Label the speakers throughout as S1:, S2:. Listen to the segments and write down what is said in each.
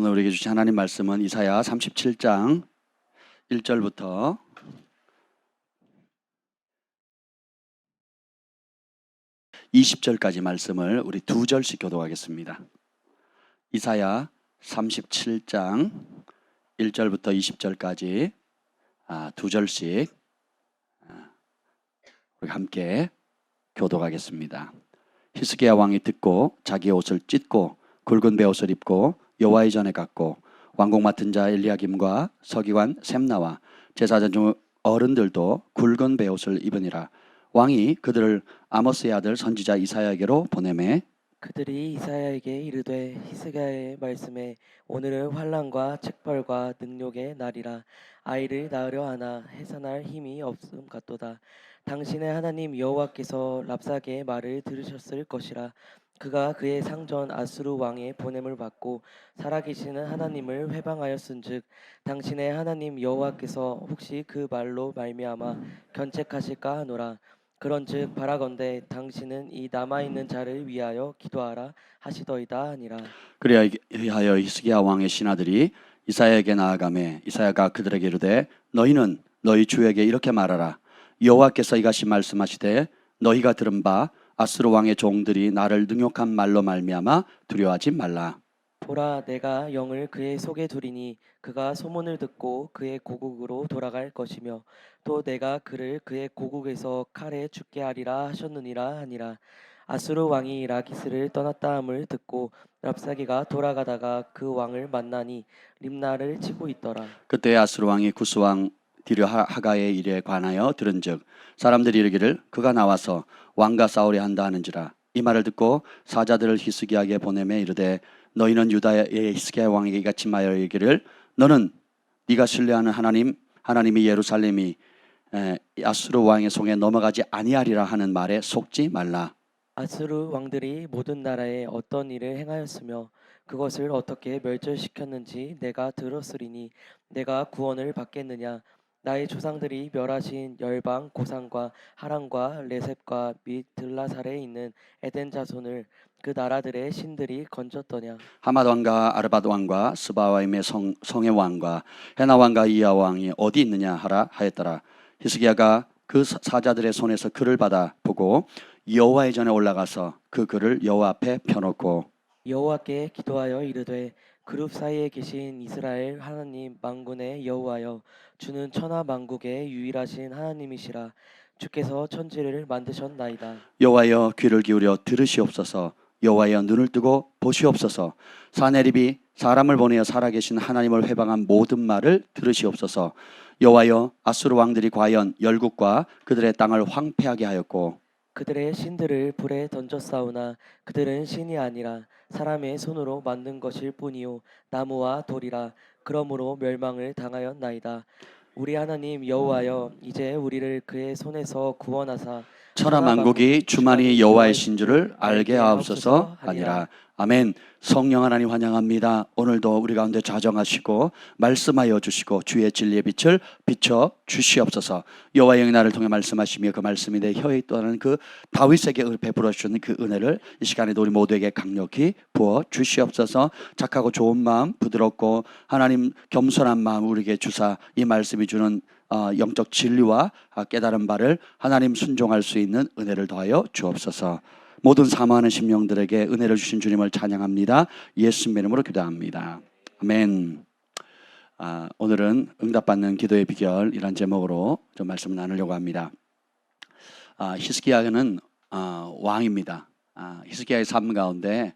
S1: 오늘 우리에게 주신 하나님 말씀은 이사야 37장 1절부터 20절까지 말씀을 우리 두 절씩 교독하겠습니다. 이사야 37장 1절부터 20절까지 두 절씩 우리 함께 교독하겠습니다. 히스기야 왕이 듣고 자기 옷을 찢고 굵은 베옷을 입고 여호와의 전에 갔고 왕궁 맡은 자 엘리야김과 서기관 셈나와 제사장 중 어른들도 굵은 베옷을 입으니라. 왕이 그들을 아모스의 아들 선지자 이사야에게로 보내매
S2: 그들이 이사야에게 이르되 히스기야의 말씀에 오늘은 환난과 책벌과 능욕의 날이라. 아이를 낳으려 하나 해산할 힘이 없음 같도다. 당신의 하나님 여호와께서 랍사게의 말을 들으셨을 것이라. 그가 그의 상전 아수르 왕의 보냄을 받고 살아계시는 하나님을 회방하였은즉 당신의 하나님 여호와께서 혹시 그 말로 말미암아 견책하실까 하노라. 그런즉 바라건대 당신은 이 남아있는 자를 위하여 기도하라 하시더이다 하니라.
S1: 그리하여 히스기야 왕의 신하들이 이사야에게 나아가매 이사야가 그들에게 이르되 너희는 너희 주에게 이렇게 말하라. 여호와께서 이같이 말씀하시되 너희가 들은 바 아수르 왕의 종들이 나를 능욕한 말로 말미암아 두려워하지 말라.
S2: 보라, 내가 영을 그의 속에 두리니 그가 소문을 듣고 그의 고국으로 돌아갈 것이며 또 내가 그를 그의 고국에서 칼에 죽게 하리라 하셨느니라 하니라. 아수르 왕이 라기스를 떠났다 함을 듣고 랍사기가 돌아가다가 그 왕을 만나니 림나를 치고 있더라.
S1: 그때 아수르 왕이 구스 왕 디르하가의 일에 관하여 들은즉 사람들이 이르기를 그가 나와서 왕과 싸우려 한다 하는지라. 이 말을 듣고 사자들을 히스기야에게 보내매 이르되 너희는 유다의 히스기야 왕에게 이같이 말하기를 너는 네가 신뢰하는 하나님이 예루살렘이 아수르 왕의 손에 넘어가지 아니하리라 하는 말에 속지 말라.
S2: 아수르 왕들이 모든 나라에 어떤 일을 행하였으며 그것을 어떻게 멸절시켰는지 내가 들었으리니 내가 구원을 받겠느냐. 나의 조상들이 멸하신 열방 고산과 하란과 레셉과 및 들라살에 있는 에덴 자손을 그 나라들의 신들이 건졌더냐.
S1: 하맛 왕과 아르밧 왕과 스바와임의 성의 왕과 헤나 왕과 이야 왕이 어디 있느냐 하라 하였더라. 히스기야가 그 사자들의 손에서 글을 받아 보고 여호와의 전에 올라가서 그 글을 여호와 앞에 펴놓고
S2: 여호와께 기도하여 이르되 그룹 사이에 계신 이스라엘 하나님 만군의 여호와여, 주는 천하 만국의 유일하신 하나님이시라. 주께서 천지를 만드셨나이다.
S1: 여호와여 귀를 기울여 들으시옵소서. 여호와여 눈을 뜨고 보시옵소서. 사내립이 사람을 보내어 살아계신 하나님을 회방한 모든 말을 들으시옵소서. 여호와여 아수르 왕들이 과연 열국과 그들의 땅을 황폐하게 하였고
S2: 그들의 신들을 불에 던졌사오나 그들은 신이 아니라 사람의 손으로 만든 것일 뿐이요 나무와 돌이라. 그러므로 멸망을 당하였나이다. 우리 하나님 여호와여, 이제 우리를 그의 손에서 구원하사
S1: 천하 만국이 주만이 여호와의 신주를 알게 하옵소서 하니라. 아멘. 성령 하나님 환영합니다. 오늘도 우리 가운데 자정하시고 말씀하여 주시고 주의 진리의 빛을 비춰 주시옵소서. 여호와의 영이 나를 통해 말씀하시며 그 말씀이 내 혀에 떠나는 그 다윗에게 베풀어 주시는 그 은혜를 이 시간에도 우리 모두에게 강력히 부어 주시옵소서. 착하고 좋은 마음, 부드럽고 하나님 겸손한 마음 우리에게 주사 이 말씀이 주는 영적 진리와 깨달은 바를 하나님 순종할 수 있는 은혜를 더하여 주옵소서. 모든 사모하는 심령들에게 은혜를 주신 주님을 찬양합니다. 예수님의 이름으로 기도합니다. 아멘. 오늘은 응답받는 기도의 비결이란 제목으로 좀 말씀을 나누려고 합니다. 히스기야는 왕입니다. 히스기야의 삶 가운데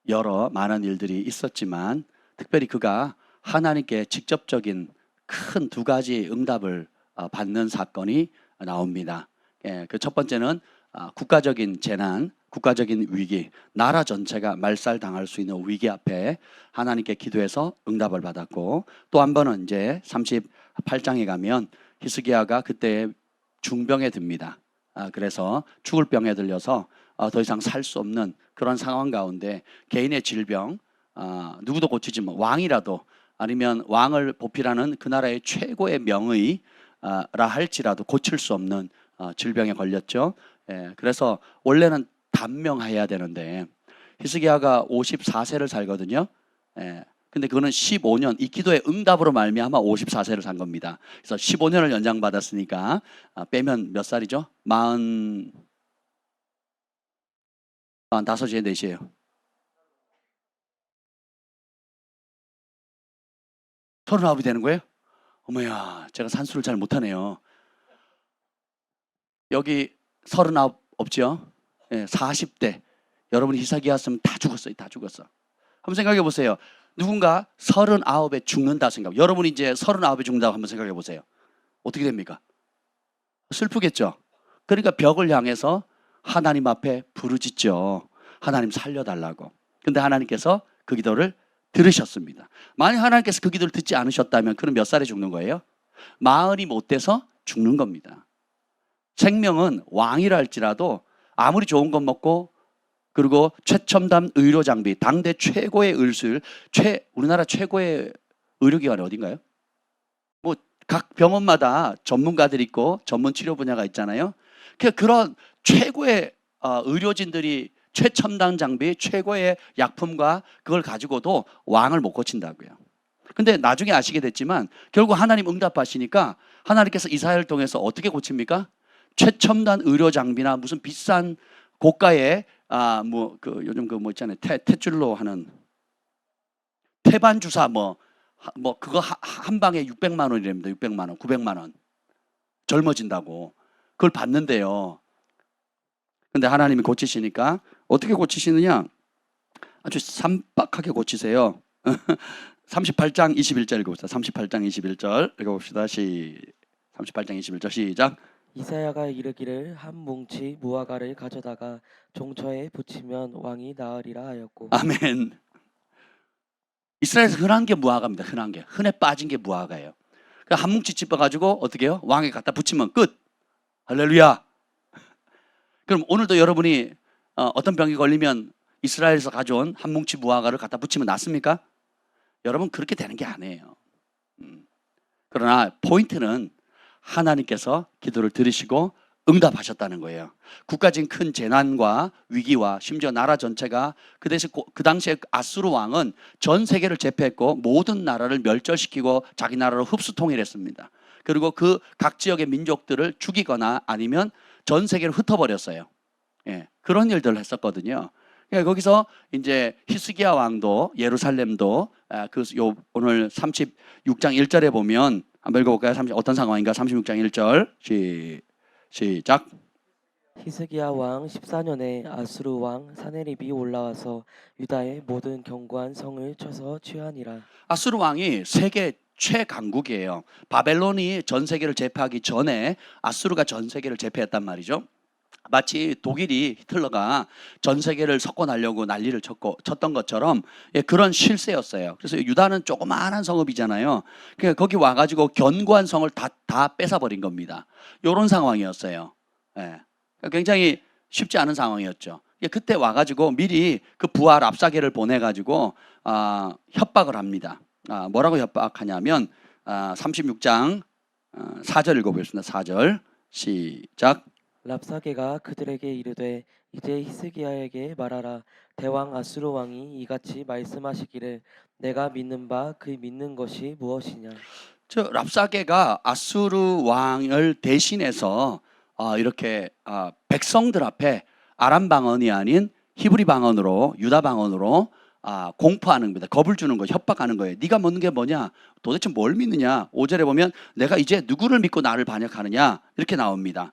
S1: 여러 많은 일들이 있었지만 특별히 그가 하나님께 직접적인 큰 두 가지 응답을 받는 사건이 나옵니다. 그 첫 번째는 국가적인 재난, 국가적인 위기, 나라 전체가 말살당할 수 있는 위기 앞에 하나님께 기도해서 응답을 받았고, 또 한 번은 이제 38장에 가면 히스기야가 그때 중병에 듭니다. 그래서 죽을 병에 들려서 더 이상 살 수 없는 그런 상황 가운데 개인의 질병, 누구도 고치지 못, 왕이라도 아니면 왕을 보필하는 그 나라의 최고의 명의라 할지라도 고칠 수 없는 질병에 걸렸죠. 그래서 원래는 단명해야 되는데 히스기야가 54세를 살거든요. 예. 근데 그거는 15년 이 기도의 응답으로 말미암아 54세를 산 겁니다. 그래서 15년을 연장받았으니까 빼면 몇 살이죠? 45이에요, 4시에요? 39이 되는 거예요? 어머야, 제가 산수를 잘 못하네요. 여기 39 없죠? 예, 40대. 여러분이 히스기야였으면 다 죽었어요. 다 죽었어. 한번 생각해 보세요. 누군가 39에 죽는다 생각. 여러분이 이제 39에 죽는다고 한번 생각해 보세요. 어떻게 됩니까? 슬프겠죠. 그러니까 벽을 향해서 하나님 앞에 부르짖죠. 하나님 살려달라고. 근데 하나님께서 그 기도를 들으셨습니다. 만약 하나님께서 그 기도를 듣지 않으셨다면 그는 몇 살에 죽는 거예요? 40이 못 돼서 죽는 겁니다. 생명은 왕이라 할지라도 아무리 좋은 것 먹고 그리고 최첨단 의료 장비, 당대 최고의 의술, 우리나라 최고의 의료기관이 어딘가요? 뭐 각 병원마다 전문가들이 있고 전문 치료 분야가 있잖아요. 그런 최고의 의료진들이 최첨단 장비, 최고의 약품과 그걸 가지고도 왕을 못 고친다고요. 근데 나중에 아시게 됐지만 결국 하나님 응답하시니까 하나님께서 이사야를 통해서 어떻게 고칩니까? 최첨단 의료 장비나 무슨 비싼 고가의 뭐 그 요즘 그 뭐 있잖아요. 탯줄로 하는 태반 주사 뭐 그거 한 방에 600만 원이랍니다. 600만 원, 900만 원. 젊어진다고. 그걸 받는데요. 근데 하나님이 고치시니까 어떻게 고치시느냐? 아주 삼박하게 고치세요. 38장 21절 읽어봅시다. 38장 21절 읽어봅시다. 38장 21절 시작.
S2: 이사야가 이르기를 한 뭉치 무화과를 가져다가 종처에 붙이면 왕이 나으리라 하였고.
S1: 아멘. 이스라엘에서 흔한 게 무화과입니다. 흔한 게. 흔해 빠진 게 무화과예요. 한 뭉치 찝어가지고 어떻게 해요? 왕에 갖다 붙이면 끝. 할렐루야. 그럼 오늘도 여러분이 어떤 병이 걸리면 이스라엘에서 가져온 한 뭉치 무화과를 갖다 붙이면 낫습니까? 여러분 그렇게 되는 게 아니에요. 그러나 포인트는 하나님께서 기도를 들으시고 응답하셨다는 거예요. 국가적인 큰 재난과 위기와 심지어 나라 전체가 그 당시에 아수르 왕은 전 세계를 제패했고 모든 나라를 멸절시키고 자기 나라로 흡수 통일했습니다. 그리고 그 각 지역의 민족들을 죽이거나 아니면 전 세계를 흩어버렸어요. 예, 그런 일들을 했었거든요. 거기서 이제 히스기야 왕도 예루살렘도 오늘 36장 1절에 보면 한번 읽어볼까요? 어떤 상황인가? 36장 1절 시작.
S2: 히스기야 왕 14년에 아수르 왕 사네립이 올라와서 유다의 모든 견고한 성을 쳐서 취하니라.
S1: 아수르 왕이 세계 최강국이에요. 바벨론이 전 세계를 제패하기 전에 아수르가 전 세계를 제패했단 말이죠. 마치 독일이 히틀러가 전 세계를 석권하려고 난리를 쳤던 것처럼 그런 실세였어요. 그래서 유다는 조그마한 성읍이잖아요. 그러니까 거기 와가지고 견고한 성을 다 뺏어버린 겁니다. 이런 상황이었어요. 예. 굉장히 쉽지 않은 상황이었죠. 그때 와가지고 미리 그 부하 랍사게를 보내가지고 협박을 합니다. 뭐라고 협박하냐면 36장 4절 읽어보겠습니다. 4절 시작.
S2: 랍사게가 그들에게 이르되 이제 히스기야에게 말하라. 대왕 아수르 왕이 이같이 말씀하시기를 내가 믿는 바 그 믿는 것이 무엇이냐.
S1: 저 랍사게가 아수르 왕을 대신해서 이렇게 백성들 앞에 아람 방언이 아닌 히브리 방언으로 유다 방언으로 공포하는 겁니다. 겁을 주는 거예요. 협박하는 거예요. 네가 믿는 게 뭐냐? 도대체 뭘 믿느냐? 5절에 보면 내가 이제 누구를 믿고 나를 반역하느냐? 이렇게 나옵니다.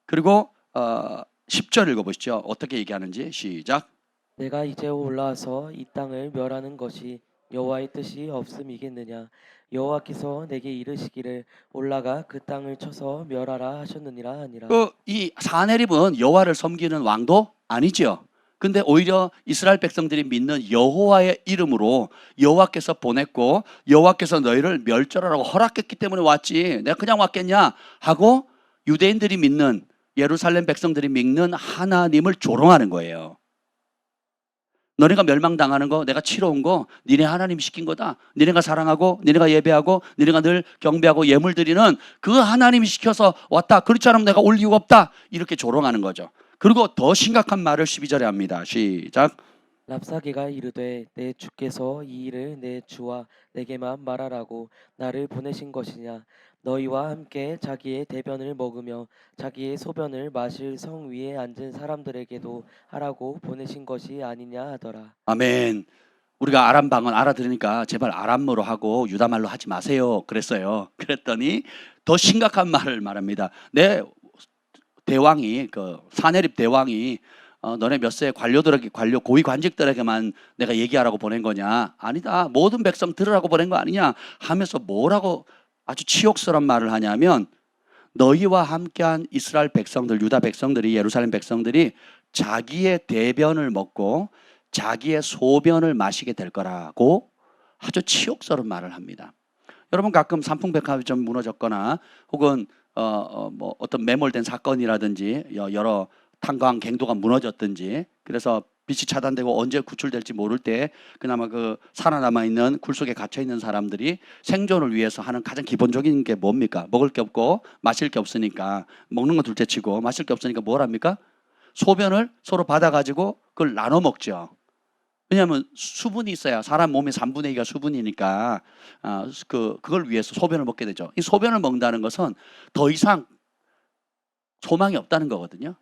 S1: 그리고 10절 읽어보시죠. 어떻게 얘기하는지 시작.
S2: 내가 이제 올라와서 이 땅을 멸하는 것이 여호와의 뜻이 없음이겠느냐. 여호와께서 내게 이르시기를 올라가 그 땅을 쳐서 멸하라 하셨느니라 하니라.
S1: 이 사네립은 여호와를 섬기는 왕도 아니죠. 근데 오히려 이스라엘 백성들이 믿는 여호와의 이름으로 여호와께서 보냈고 여호와께서 너희를 멸절하라고 허락했기 때문에 왔지 내가 그냥 왔겠냐 하고 유대인들이 믿는 예루살렘 백성들이 믿는 하나님을 조롱하는 거예요. 너네가 멸망당하는 거 내가 치러 온 거 니네 하나님이 시킨 거다. 니네가 사랑하고 니네가 예배하고 니네가 늘 경배하고 예물 드리는 그 하나님이 시켜서 왔다. 그렇지 않으면 내가 올 이유가 없다. 이렇게 조롱하는 거죠. 그리고 더 심각한 말을 12절에 합니다. 시작.
S2: 랍사게가 이르되 내 주께서 이 일을 내 주와 내게만 말하라고 나를 보내신 것이냐. 너희와 함께 자기의 대변을 먹으며 자기의 소변을 마실 성 위에 앉은 사람들에게도 하라고 보내신 것이 아니냐 하더라.
S1: 아멘. 우리가 아람 방언 알아들으니까 제발 아람어로 하고 유다말로 하지 마세요. 그랬어요. 그랬더니 더 심각한 말을 말합니다. 내 대왕이 그 사내립 대왕이 너네 몇 세 관료들에게 고위 관직들에게만 내가 얘기하라고 보낸 거냐? 아니다. 모든 백성 들으라고 보낸 거 아니냐? 하면서 뭐라고 아주 치욕스러운 말을 하냐면 너희와 함께한 이스라엘 백성들, 유다 백성들이 예루살렘 백성들이 자기의 대변을 먹고 자기의 소변을 마시게 될 거라고 아주 치욕스러운 말을 합니다. 여러분 가끔 삼풍백화점 무너졌거나 혹은 뭐 어떤 매몰된 사건이라든지 여러 탄광 갱도가 무너졌든지 그래서 빛이 차단되고 언제 구출될지 모를 때 그나마 그 살아남아 있는 굴 속에 갇혀 있는 사람들이 생존을 위해서 하는 가장 기본적인 게 뭡니까? 먹을 게 없고 마실 게 없으니까 먹는 건 둘째치고 마실 게 없으니까 뭘 합니까? 소변을 서로 받아가지고 그걸 나눠 먹죠. 왜냐하면 수분이 있어야 사람 몸의 3분의 2가 수분이니까 그걸 위해서 소변을 먹게 되죠. 이 소변을 먹는다는 것은 더 이상 소망이 없다는 거거든요.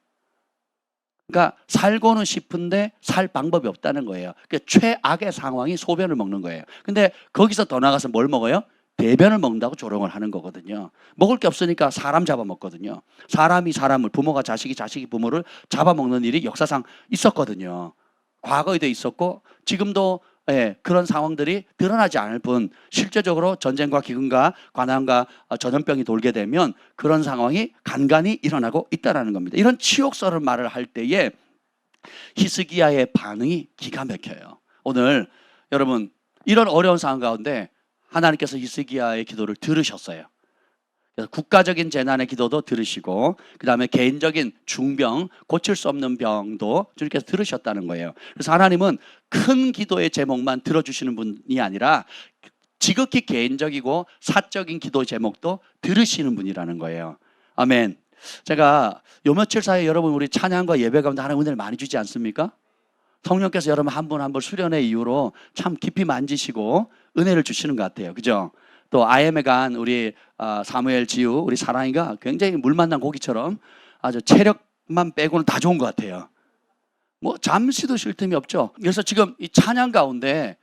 S1: 그러니까 살고는 싶은데 살 방법이 없다는 거예요. 그러니까 최악의 상황이 소변을 먹는 거예요. 근데 거기서 더 나가서 뭘 먹어요? 대변을 먹는다고 조롱을 하는 거거든요. 먹을 게 없으니까 사람 잡아먹거든요. 사람이 사람을, 부모가 자식이 부모를 잡아먹는 일이 역사상 있었거든요. 과거에도 있었고 지금도 그런 상황들이 드러나지 않을 뿐 실제적으로 전쟁과 기근과 관한과 전염병이 돌게 되면 그런 상황이 간간히 일어나고 있다는 겁니다. 이런 치욕스러운 말을 할 때에 히스기야의 반응이 기가 막혀요. 오늘 여러분 이런 어려운 상황 가운데 하나님께서 히스기야의 기도를 들으셨어요. 그래서 국가적인 재난의 기도도 들으시고 그 다음에 개인적인 중병, 고칠 수 없는 병도 주님께서 들으셨다는 거예요. 그래서 하나님은 큰 기도의 제목만 들어주시는 분이 아니라 지극히 개인적이고 사적인 기도 제목도 들으시는 분이라는 거예요. 아멘. 제가 요 며칠 사이에 여러분 우리 찬양과 예배 가운데 하나님 은혜를 많이 주지 않습니까? 성령께서 여러분 한 분 한 분 수련의 이유로 참 깊이 만지시고 은혜를 주시는 것 같아요. 그죠? 또 IM에 간 우리 사무엘 지우 우리 사랑이가 굉장히 물 만난 고기처럼 아주 체력만 빼고는 다 좋은 것 같아요. 뭐 잠시도 쉴 틈이 없죠. 그래서 지금 이 찬양 가운데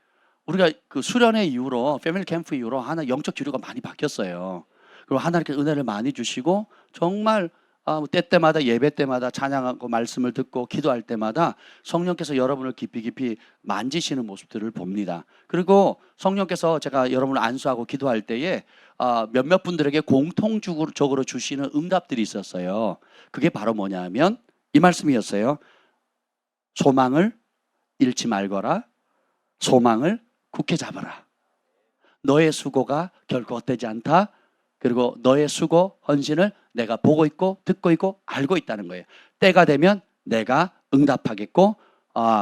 S1: 우리가 그 수련의 이후로 패밀리 캠프 이후로 하나 영적 기류가 많이 바뀌었어요. 그리고 하나님께서 은혜를 많이 주시고 정말 때때마다 예배 때마다 찬양하고 말씀을 듣고 기도할 때마다 성령께서 여러분을 깊이 만지시는 모습들을 봅니다. 그리고 성령께서 제가 여러분을 안수하고 기도할 때에 몇몇 분들에게 공통적으로 주시는 응답들이 있었어요. 그게 바로 뭐냐면 이 말씀이었어요. 소망을 잃지 말거라. 소망을 굳게 잡아라. 너의 수고가 결코 헛되지 않다. 그리고 너의 수고, 헌신을 내가 보고 있고 듣고 있고 알고 있다는 거예요. 때가 되면 내가 응답하겠고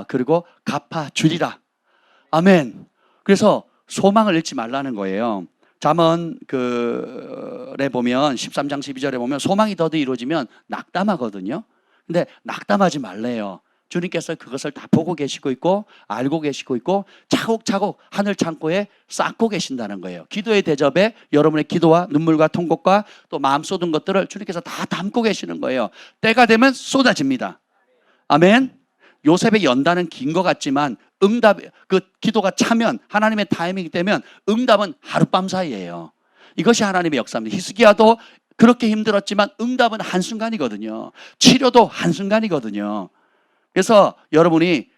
S1: 그리고 갚아주리라. 아멘. 그래서 소망을 잃지 말라는 거예요. 잠언 그에 보면 13장 12절에 보면 소망이 더디 이루어지면 낙담하거든요. 근데 낙담하지 말래요. 주님께서 그것을 다 보고 계시고 있고 알고 계시고 있고 차곡차곡 하늘 창고에 쌓고 계신다는 거예요. 기도의 대접에 여러분의 기도와 눈물과 통곡과 또 마음 쏟은 것들을 주님께서 다 담고 계시는 거예요. 때가 되면 쏟아집니다. 아멘. 요셉의 연단은 긴 것 같지만 응답, 그 기도가 차면 하나님의 타이밍이 되면 응답은 하룻밤 사이예요. 이것이 하나님의 역사입니다. 히스기야도 그렇게 힘들었지만 응답은 한순간이거든요. 치료도 한순간이거든요. 그래서 여러분이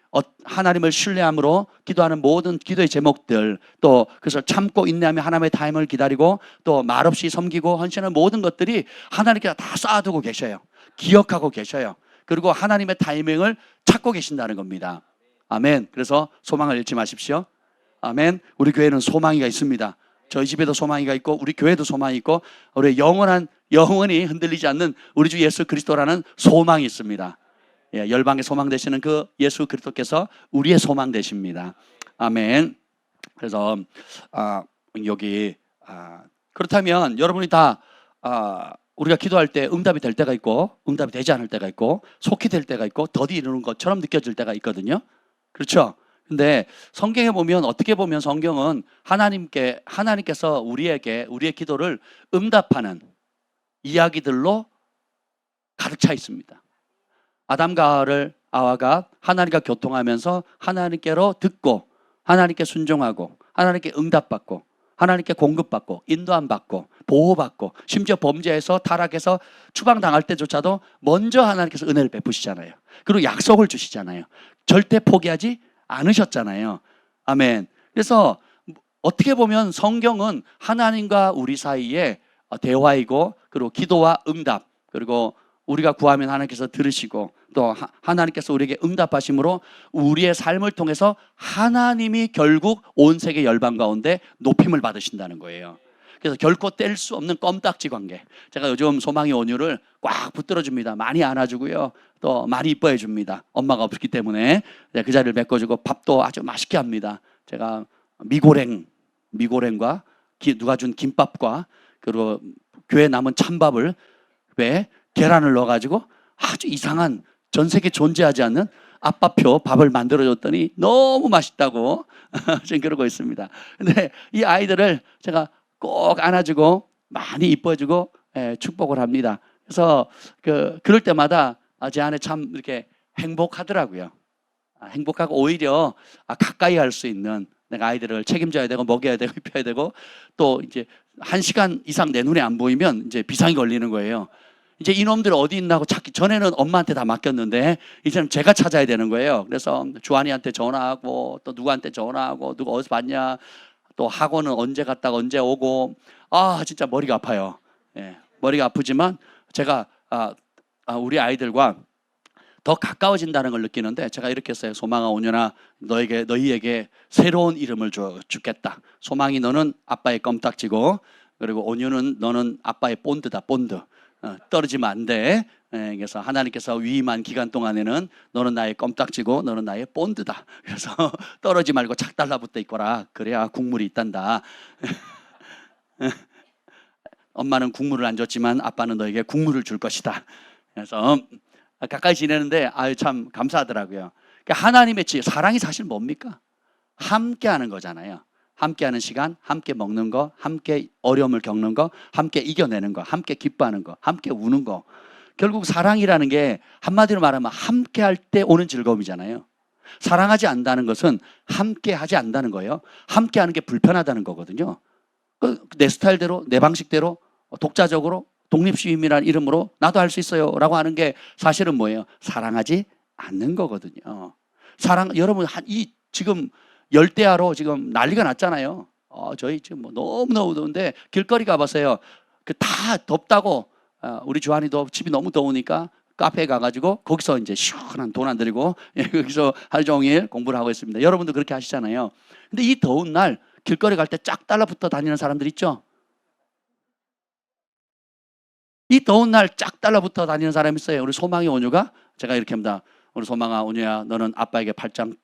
S1: 하나님을 신뢰함으로 기도하는 모든 기도의 제목들 또 그래서 참고 인내하며 하나님의 타임을 기다리고 또 말없이 섬기고 헌신하는 모든 것들이 하나님께서 다 쌓아두고 계셔요. 기억하고 계셔요. 그리고 하나님의 타이밍을 찾고 계신다는 겁니다. 아멘. 그래서 소망을 잃지 마십시오. 아멘. 우리 교회는 소망이가 있습니다. 저희 집에도 소망이가 있고 우리 교회도 소망이 있고 우리 영원히 흔들리지 않는 우리 주 예수 그리스도라는 소망이 있습니다. 열방의 소망 되시는 그 예수 그리스도께서 우리의 소망 되십니다. 아멘. 그래서 여기 그렇다면 여러분이 다 우리가 기도할 때 응답이 될 때가 있고 응답이 되지 않을 때가 있고 속히 될 때가 있고 더디 이루는 것처럼 느껴질 때가 있거든요. 그렇죠? 근데 성경에 보면 어떻게 보면 성경은 하나님께서 우리의 기도를 응답하는 이야기들로 가득 차 있습니다. 아담과 아와가 하나님과 교통하면서 하나님께로 듣고 하나님께 순종하고 하나님께 응답받고 하나님께 공급받고 인도함 받고 보호받고 심지어 범죄해서 타락해서 추방당할 때조차도 먼저 하나님께서 은혜를 베푸시잖아요. 그리고 약속을 주시잖아요. 절대 포기하지 않으셨잖아요. 아멘. 그래서 어떻게 보면 성경은 하나님과 우리 사이에 대화이고 그리고 기도와 응답 그리고 우리가 구하면 하나님께서 들으시고 또 하나님께서 우리에게 응답하심으로 우리의 삶을 통해서 하나님이 결국 온 세계 열방 가운데 높임을 받으신다는 거예요. 그래서 결코 뗄 수 없는 껌딱지 관계. 제가 요즘 소망의 온유를 꽉 붙들어 줍니다. 많이 안아주고요. 또 많이 이뻐해 줍니다. 엄마가 없기 때문에 그 자리를 메꿔주고 밥도 아주 맛있게 합니다. 제가 미고랭과 누가 준 김밥과 그리고 교회 남은 찬밥을 왜 계란을 넣어가지고 아주 이상한 전 세계에 존재하지 않는 아빠표 밥을 만들어줬더니 너무 맛있다고 지금 그러고 있습니다. 근데 이 아이들을 제가 꼭 안아주고 많이 이뻐주고 축복을 합니다. 그래서 그럴 때마다 제 안에 참 이렇게 행복하더라고요. 행복하고 오히려 가까이 할 수 있는 내가 아이들을 책임져야 되고 먹여야 되고 입혀야 되고 또 이제 1시간 이상 내 눈에 안 보이면 이제 비상이 걸리는 거예요. 이제 이놈들 어디 있나고 찾기 전에는 엄마한테 다 맡겼는데 이제는 제가 찾아야 되는 거예요. 그래서 주한이한테 전화하고 또 누구한테 전화하고 누가 어디서 봤냐 또 학원은 언제 갔다가 언제 오고 진짜 머리가 아파요. 머리가 아프지만 제가 우리 아이들과 더 가까워진다는 걸 느끼는데 제가 이렇게 했어요. 소망아 온유나 너희에게 새로운 이름을 주겠다. 소망이 너는 아빠의 껌딱지고 그리고 온유는 너는 아빠의 본드다. 본드. 떨어지면 안 돼. 그래서 하나님께서 위임한 기간 동안에는 너는 나의 껌딱지고 너는 나의 본드다. 그래서 떨어지 말고 착 달라붙어 있거라. 그래야 국물이 있단다. 엄마는 국물을 안 줬지만 아빠는 너에게 국물을 줄 것이다. 그래서 가까이 지내는데 참 감사하더라고요. 그러니까 하나님의 사랑이 사실 뭡니까? 함께하는 거잖아요. 함께하는 시간, 함께 먹는 거, 함께 어려움을 겪는 거, 함께 이겨내는 거, 함께 기뻐하는 거, 함께 우는 거. 결국 사랑이라는 게 한마디로 말하면 함께할 때 오는 즐거움이잖아요. 사랑하지 않는다는 것은 함께하지 않는다는 거예요. 함께하는 게 불편하다는 거거든요. 내 스타일대로, 내 방식대로, 독자적으로, 독립시민이라는 이름으로 나도 할 수 있어요 라고 하는 게 사실은 뭐예요? 사랑하지 않는 거거든요. 여러분 지금 열대야로 지금 난리가 났잖아요. 저희 지금 너무너무 더운데 길거리 가보세요. 다 덥다고 우리 주한이도 집이 너무 더우니까 카페에 가가지고 거기서 이제 시원한 돈 안 들이고 거기서 하루 종일 공부를 하고 있습니다. 여러분도 그렇게 하시잖아요. 근데 이 더운 날 길거리 갈 때 쫙 달라붙어 다니는 사람들 있죠? 이 더운 날 쫙 달라붙어 다니는 사람이 있어요. 우리 소망의 온유가 제가 이렇게 합니다. 우리 소망아 온유야 너는 아빠에게 팔짱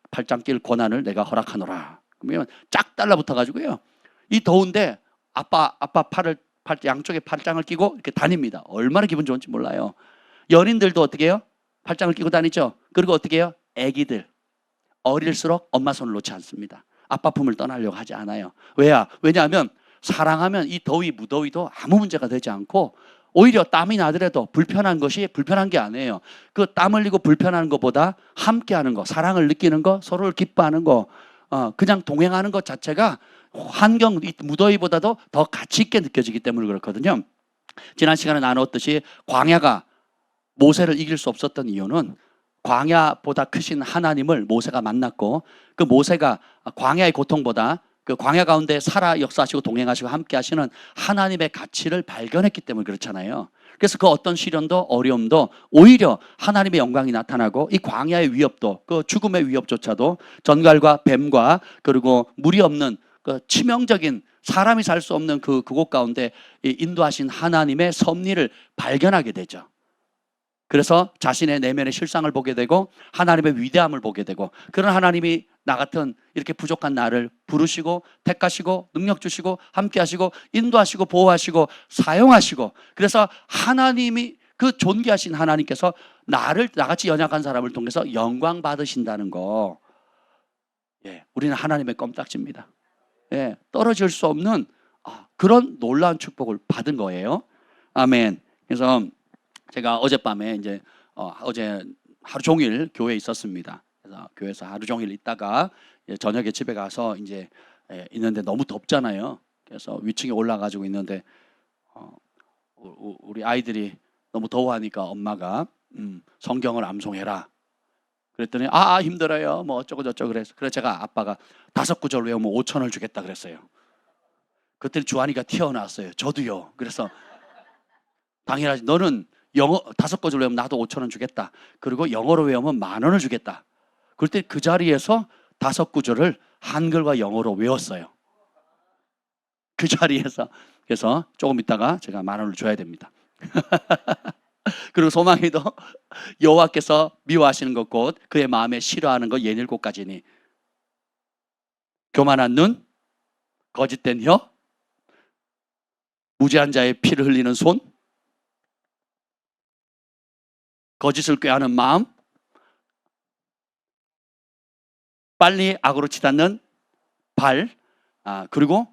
S1: 낄 권한을 내가 허락하노라. 그러면 쫙 달라붙어 가지고요. 이 더운데 아빠 양쪽에 팔짱을 끼고 이렇게 다닙니다. 얼마나 기분 좋은지 몰라요. 연인들도 어떻게 해요? 팔짱을 끼고 다니죠. 그리고 어떻게 해요? 애기들 어릴수록 엄마 손을 놓지 않습니다. 아빠 품을 떠나려고 하지 않아요. 왜냐하면 사랑하면 이 더위 무더위도 아무 문제가 되지 않고 오히려 땀이 나더라도 불편한 것이 불편한 게 아니에요. 그 땀 흘리고 불편한 것보다 함께하는 거, 사랑을 느끼는 거, 서로를 기뻐하는 거, 그냥 동행하는 것 자체가 환경, 무더위보다도 더 가치 있게 느껴지기 때문에 그렇거든요. 지난 시간에 나누었듯이 광야가 모세를 이길 수 없었던 이유는 광야보다 크신 하나님을 모세가 만났고 그 모세가 광야의 고통보다 그 광야 가운데 살아 역사하시고 동행하시고 함께 하시는 하나님의 가치를 발견했기 때문에 그렇잖아요. 그래서 그 어떤 시련도 어려움도 오히려 하나님의 영광이 나타나고 이 광야의 위협도 그 죽음의 위협조차도 전갈과 뱀과 그리고 물이 없는 그 치명적인 사람이 살 수 없는 그곳 가운데 인도하신 하나님의 섭리를 발견하게 되죠. 그래서 자신의 내면의 실상을 보게 되고 하나님의 위대함을 보게 되고 그런 하나님이 나 같은 이렇게 부족한 나를 부르시고 택하시고 능력 주시고 함께 하시고 인도하시고 보호하시고 사용하시고 그래서 하나님이 그 존귀하신 하나님께서 나같이 연약한 사람을 통해서 영광 받으신다는 거 예, 우리는 하나님의 껌딱지입니다. 예, 떨어질 수 없는 그런 놀라운 축복을 받은 거예요. 아멘. 그래서 제가 어젯밤에 이제 어제 하루 종일 교회에 있었습니다. 그래서 교회에서 하루 종일 있다가 저녁에 집에 가서 이제 있는데 너무 덥잖아요. 그래서 위층에 올라가지고 있는데 우리 아이들이 너무 더워하니까 엄마가 성경을 암송해라. 그랬더니 힘들어요. 뭐 어쩌고 저쩌고 그래서 제가 아빠가 5구절 외우면 5,000원을 주겠다 그랬어요. 그때 주한이가 튀어나왔어요. 저도요. 그래서 당연하지. 너는 영어 5구절 외우면 나도 5,000원 주겠다. 그리고 영어로 외우면 10,000원을 주겠다. 그럴 때 그 자리에서 5구절을 한글과 영어로 외웠어요. 그 자리에서. 그래서 조금 있다가 제가 10,000원을 줘야 됩니다. 그리고 소망이도 여호와께서 미워하시는 것 곧 그의 마음에 싫어하는 것 67가지니 교만한 눈, 거짓된 혀, 무죄한 자의 피를 흘리는 손, 거짓을 꾀하는 마음, 빨리 악으로 치닫는 발, 그리고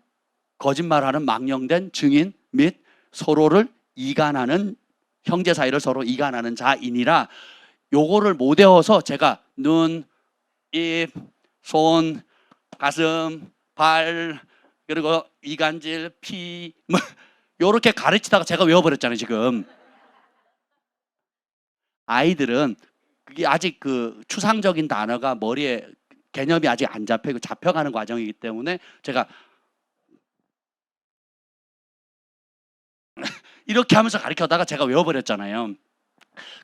S1: 거짓말하는 망령된 증인 및 서로를 이간하는 형제 사이를 서로 이간하는 자이니라. 요거를 못 외워서 제가 눈, 입, 손, 가슴, 발, 그리고 이간질, 피 요렇게 가르치다가 제가 외워버렸잖아요. 지금 아이들은 그게 아직 그 추상적인 단어가 머리에 개념이 아직 안 잡히고 잡혀가는 과정이기 때문에 제가 이렇게 하면서 가르쳐다가 제가 외워버렸잖아요.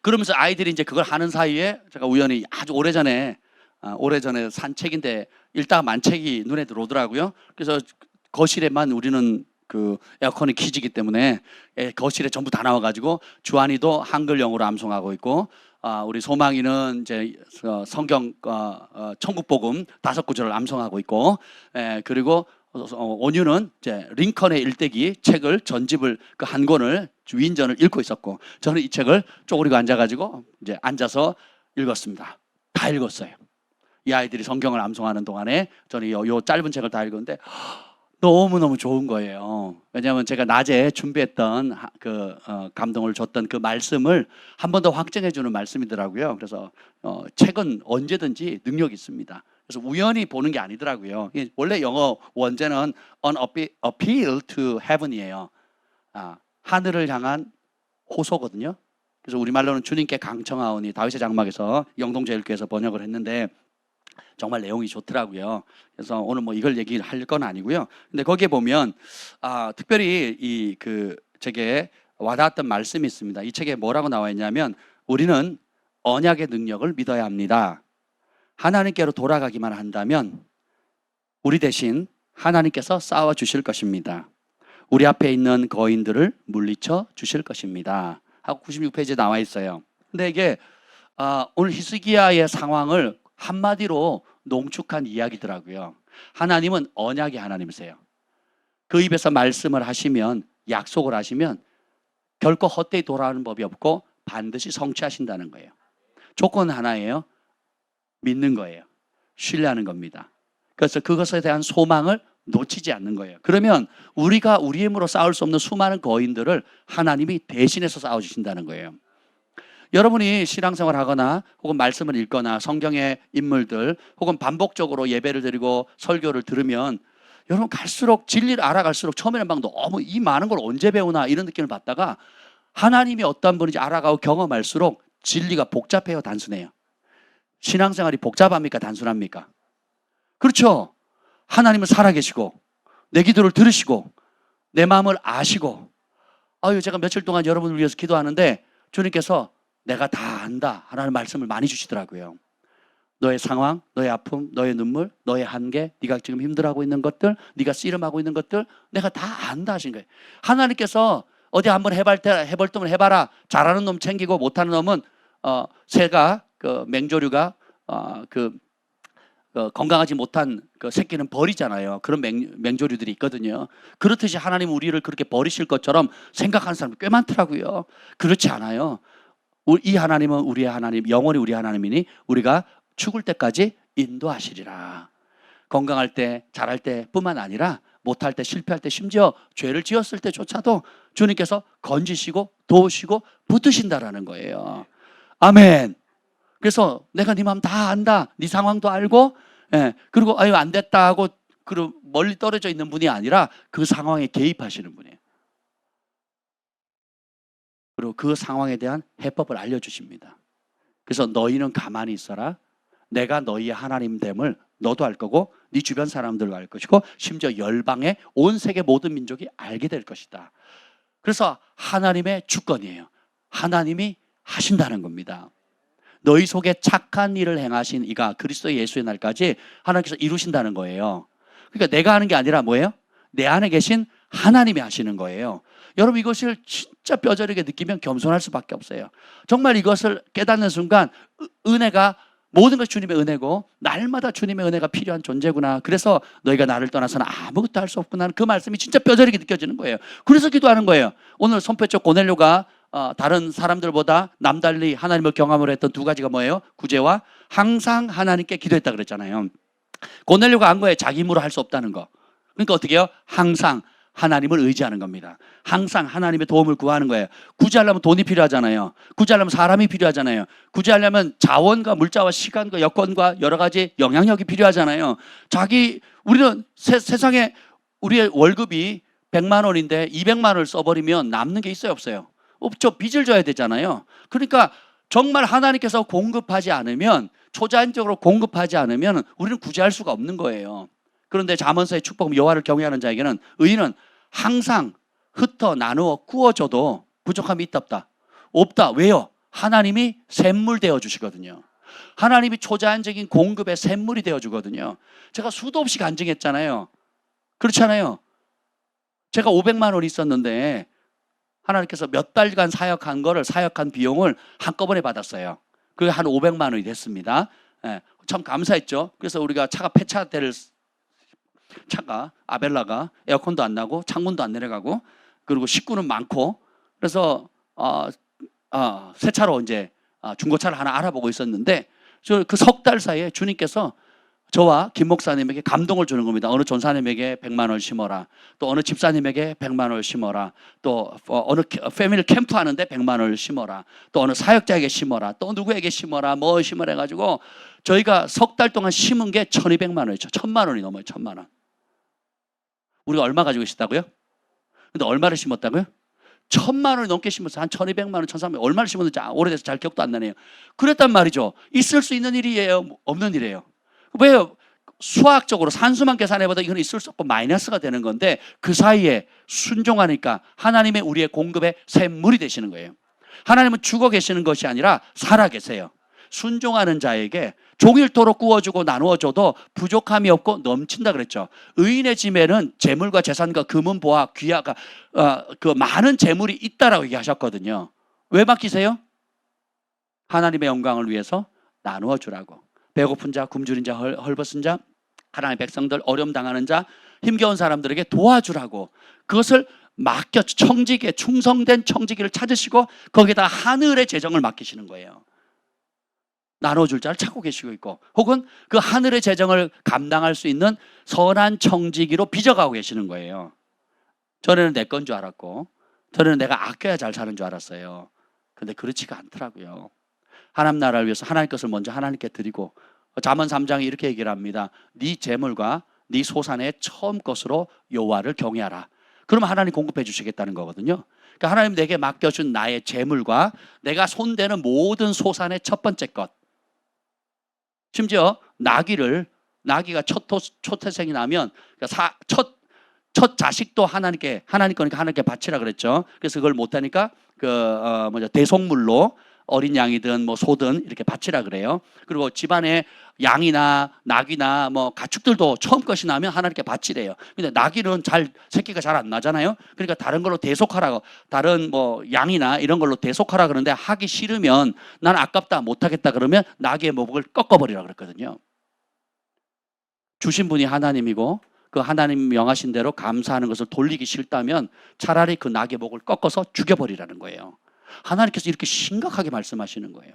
S1: 그러면서 아이들이 이제 그걸 하는 사이에 제가 우연히 아주 오래전에 산 책인데 읽다가 만책이 눈에 들어오더라고요. 그래서 거실에만 우리는 그 에어컨이 켜지기 때문에 거실에 전부 다 나와가지고 주한이도 한글 영어로 암송하고 있고 우리 소망이는 이제 성경 천국복음 5구절을 암송하고 있고 그리고 온유는 이제 링컨의 일대기 책을 전집을 그 한 권을 위인전을 읽고 있었고 저는 이 책을 쪼그리고 앉아가지고 이제 앉아서 읽었습니다. 다 읽었어요. 이 아이들이 성경을 암송하는 동안에 저는 요 짧은 책을 다 읽었는데 너무너무 좋은 거예요. 왜냐하면 제가 낮에 준비했던 그 감동을 줬던 그 말씀을 한 번 더 확증해 주는 말씀이더라고요. 그래서 책은 언제든지 능력이 있습니다. 그래서 우연히 보는 게 아니더라고요. 원래 영어 원제는 An Appeal to Heaven이에요. 하늘을 향한 호소거든요. 그래서 우리말로는 주님께 강청하오니 다윗의 장막에서 영동제일교에서 번역을 했는데 정말 내용이 좋더라고요. 그래서 오늘 뭐 이걸 얘기할 건 아니고요. 근데 거기에 보면 특별히 이 그 책에 와닿았던 말씀이 있습니다. 이 책에 뭐라고 나와 있냐면 우리는 언약의 능력을 믿어야 합니다. 하나님께로 돌아가기만 한다면 우리 대신 하나님께서 싸워 주실 것입니다. 우리 앞에 있는 거인들을 물리쳐 주실 것입니다. 하고 96페이지에 나와 있어요. 근데 이게 오늘 히스기야의 상황을 한마디로 농축한 이야기더라고요. 하나님은 언약의 하나님이세요. 그 입에서 말씀을 하시면 약속을 하시면 결코 헛되이 돌아가는 법이 없고 반드시 성취하신다는 거예요. 조건 하나예요. 믿는 거예요. 신뢰하는 겁니다. 그래서 그것에 대한 소망을 놓치지 않는 거예요. 그러면 우리가 우리 힘으로 싸울 수 없는 수많은 거인들을 하나님이 대신해서 싸워주신다는 거예요. 여러분이 신앙생활 하거나 혹은 말씀을 읽거나 성경의 인물들 혹은 반복적으로 예배를 드리고 설교를 들으면 여러분 갈수록 진리를 알아갈수록 처음에는 막 너무 이 많은 걸 언제 배우나 이런 느낌을 받다가 하나님이 어떤 분인지 알아가고 경험할수록 진리가 복잡해요, 단순해요? 신앙생활이 복잡합니까, 단순합니까? 그렇죠. 하나님은 살아계시고 내 기도를 들으시고 내 마음을 아시고 제가 며칠 동안 여러분을 위해서 기도하는데 주님께서 내가 다 안다 하나님 말씀을 많이 주시더라고요. 너의 상황, 너의 아픔, 너의 눈물, 너의 한계, 네가 지금 힘들어하고 있는 것들, 네가 씨름하고 있는 것들 내가 다 안다 하신 거예요. 하나님께서 어디 한번 해볼 때면 해봐라. 잘하는 놈 챙기고 못하는 놈은 새가 그 맹조류가 건강하지 못한 그 새끼는 버리잖아요. 그런 맹조류들이 있거든요. 그렇듯이 하나님 우리를 그렇게 버리실 것처럼 생각하는 사람이 꽤 많더라고요. 그렇지 않아요. 이 하나님은 우리의 하나님, 영원히 우리 하나님이니 우리가 죽을 때까지 인도하시리라. 건강할 때, 잘할 때뿐만 아니라 못할 때, 실패할 때, 심지어 죄를 지었을 때조차도 주님께서 건지시고 도우시고 붙드신다라는 거예요. 아멘. 그래서 내가 네 마음 다 안다. 네 상황도 알고, 그리고 아유 안 됐다 하고 그리고 멀리 떨어져 있는 분이 아니라 그 상황에 개입하시는 분이에요. 그리고 그 상황에 대한 해법을 알려주십니다. 그래서 너희는 가만히 있어라. 내가 너희의 하나님됨을 너도 알 거고 네 주변 사람들도 알 것이고 심지어 열방의 온 세계 모든 민족이 알게 될 것이다. 그래서 하나님의 주권이에요. 하나님이 하신다는 겁니다. 너희 속에 착한 일을 행하신 이가 그리스도 예수의 날까지 하나님께서 이루신다는 거예요. 그러니까 내가 하는 게 아니라 뭐예요? 내 안에 계신 하나님이 하시는 거예요. 여러분 이것을 진짜 뼈저리게 느끼면 겸손할 수밖에 없어요. 정말 이것을 깨닫는 순간 은혜가 모든 것이 주님의 은혜고 날마다 주님의 은혜가 필요한 존재구나. 그래서 너희가 나를 떠나서는 아무것도 할 수 없구나. 그 말씀이 진짜 뼈저리게 느껴지는 거예요. 그래서 기도하는 거예요. 오늘 손편적 고넬료가 다른 사람들보다 남달리 하나님을 경험을 했던 두 가지가 뭐예요? 구제와 항상 하나님께 기도했다 그랬잖아요. 고넬료가 한 거예요. 자기 힘으로 할 수 없다는 거. 그러니까 어떻게 해요? 항상 하나님을 의지하는 겁니다. 항상 하나님의 도움을 구하는 거예요. 구제하려면 돈이 필요하잖아요. 구제하려면 사람이 필요하잖아요. 구제하려면 자원과 물자와 시간과 여건과 여러 가지 영향력이 필요하잖아요. 우리는 세상에 우리의 월급이 100만 원인데 200만 원을 써버리면 남는 게 있어요, 없어요? 없죠. 빚을 져야 되잖아요. 그러니까 정말 하나님께서 공급하지 않으면, 초자연적으로 공급하지 않으면 우리는 구제할 수가 없는 거예요. 그런데 잠언서의 축복 여호와를 경외하는 자에게는 의인은 항상 흩어 나누어 구워줘도 부족함이 있다 없다? 없다. 왜요? 하나님이 샘물 되어 주시거든요. 하나님이 초자연적인 공급의 샘물이 되어 주거든요. 제가 수도 없이 간증했잖아요. 그렇잖아요. 제가 500만 원 있었는데 하나님께서 몇 달간 사역한 비용을 한꺼번에 받았어요. 그게 한 500만 원이 됐습니다. 참 감사했죠. 그래서 우리가 차가 아벨라가 에어컨도 안 나고 창문도 안 내려가고 그리고 식구는 많고 그래서 새 차로 이제 중고차를 하나 알아보고 있었는데 그 석 달 사이에 주님께서 저와 김 목사님에게 감동을 주는 겁니다. 어느 전사님에게 100만 원을 심어라. 또 어느 집사님에게 100만 원을 심어라. 또 어느 패밀리 캠프 하는데 100만 원을 심어라. 또 어느 사역자에게 심어라. 또 누구에게 심어라. 뭐 심으라 해가지고 저희가 석 달 동안 심은 게 1200만 원이죠. 1000만 원이 넘어요. 1000만 원. 우리가 얼마 가지고 있었다고요? 근데 얼마를 심었다고요? 1000만 원이 넘게 심었어요. 한 1200만 원, 1300만 원. 얼마를 심었는지 오래돼서 잘 기억도 안 나네요. 그랬단 말이죠. 있을 수 있는 일이에요? 없는 일이에요? 왜요? 수학적으로 산수만 계산해봐도 이건 있을 수 없고 마이너스가 되는 건데 그 사이에 순종하니까 하나님의 우리의 공급의 샘물이 되시는 거예요. 하나님은 죽어 계시는 것이 아니라 살아 계세요. 순종하는 자에게 종일토록 구워주고 나누어줘도 부족함이 없고 넘친다 그랬죠. 의인의 집에는 재물과 재산과 금은 보화 귀하가 그 많은 재물이 있다라고 얘기하셨거든요. 왜 맡기세요? 하나님의 영광을 위해서 나누어 주라고. 배고픈 자, 굶주린 자, 헐벗은 자, 하나님의 백성들, 어려움 당하는 자, 힘겨운 사람들에게 도와주라고. 그것을 맡겨 청지기에 충성된 청지기를 찾으시고 거기에다 하늘의 재정을 맡기시는 거예요. 나눠줄 자를 찾고 계시고 있고 혹은 그 하늘의 재정을 감당할 수 있는 선한 청지기로 빚어가고 계시는 거예요. 전에는 내 건 줄 알았고 전에는 내가 아껴야 잘 사는 줄 알았어요. 근데 그렇지가 않더라고요. 하나님 나라를 위해서 하나님 것을 먼저 하나님께 드리고 잠언 3장에 이렇게 얘기를 합니다. 네 재물과 네 소산의 처음 것으로 여호와를 경외하라. 그러면 하나님 공급해 주시겠다는 거거든요. 그러니까 하나님 내게 맡겨준 나의 재물과 내가 손대는 모든 소산의 첫 번째 것, 심지어 나기가 초태생이 나면 첫 자식도 하나님 거니까 하나님께 바치라 그랬죠. 그래서 그걸 못하니까 대속물로 어린 양이든 뭐 소든 이렇게 바치라 그래요. 그리고 집안에 양이나 낙이나 뭐 가축들도 처음 것이 나면 하나님께 바치래요. 근데 낙이는 새끼가 잘 안 나잖아요. 그러니까 다른 걸로 대속하라고, 다른 뭐 양이나 이런 걸로 대속하라 그러는데 하기 싫으면 난 아깝다 못하겠다 그러면 나귀의 목을 꺾어버리라 그랬거든요. 주신 분이 하나님이고 그 하나님 명하신 대로 감사하는 것을 돌리기 싫다면 차라리 그 나귀의 목을 꺾어서 죽여버리라는 거예요. 하나님께서 이렇게 심각하게 말씀하시는 거예요.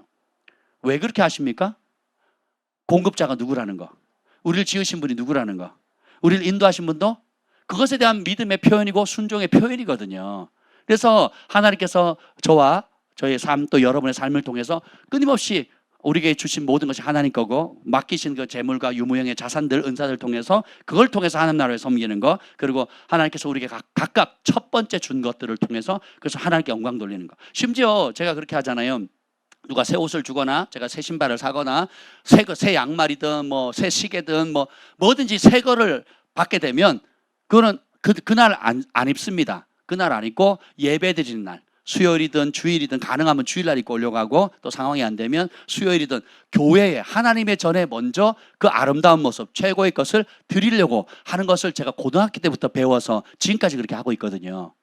S1: 왜 그렇게 하십니까? 공급자가 누구라는 거. 우리를 지으신 분이 누구라는 거, 우리를 인도하신 분도 그것에 대한 믿음의 표현이고 순종의 표현이거든요. 그래서 하나님께서 저와 저의 삶 또 여러분의 삶을 통해서 끊임없이 우리에게 주신 모든 것이 하나님 거고 맡기신 그 재물과 유무형의 자산들, 은사들 통해서 그걸 통해서 하나님 나라에 섬기는 거, 그리고 하나님께서 우리에게 각각 첫 번째 준 것들을 통해서 그래서 하나님께 영광 돌리는 거. 심지어 제가 그렇게 하잖아요. 누가 새 옷을 주거나 제가 새 신발을 사거나 새 양말이든 뭐 새 시계든 뭐든지 새 거를 받게 되면 그거는 그날 안 입습니다. 그날 안 입고 예배 드리는 날, 수요일이든 주일이든 가능하면 주일날 입고 오려고 하고, 또 상황이 안 되면 수요일이든 교회에 하나님의 전에 먼저 그 아름다운 모습, 최고의 것을 드리려고 하는 것을 제가 고등학교 때부터 배워서 지금까지 그렇게 하고 있거든요.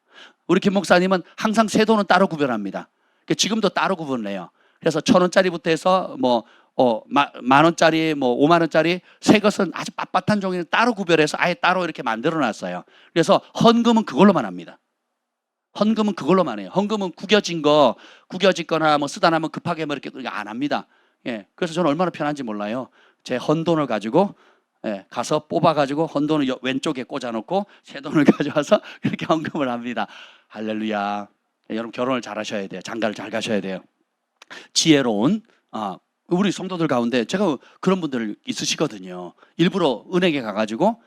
S1: 우리 김 목사님은 항상 새 돈은 따로 구별합니다. 지금도 따로 구분을 해요. 그래서 1,000원짜리부터 해서 만 원짜리, 5만 원짜리 새 것은 아주 빳빳한 종이는 따로 구별해서 아예 따로 이렇게 만들어 놨어요. 그래서 헌금은 그걸로만 합니다. 헌금은 그걸로만 해요. 헌금은 구겨지거나 뭐 쓰다 나면 급하게 뭐 이렇게 안 합니다. 예. 그래서 저는 얼마나 편한지 몰라요. 제 헌돈을 가지고 가서 뽑아가지고 헌돈을 왼쪽에 꽂아놓고 새 돈을 가져와서 이렇게 헌금을 합니다. 할렐루야. 여러분 결혼을 잘 하셔야 돼요. 장가를 잘 가셔야 돼요. 지혜로운 우리 성도들 가운데 제가 그런 분들 있으시거든요. 일부러 은행에 가가지고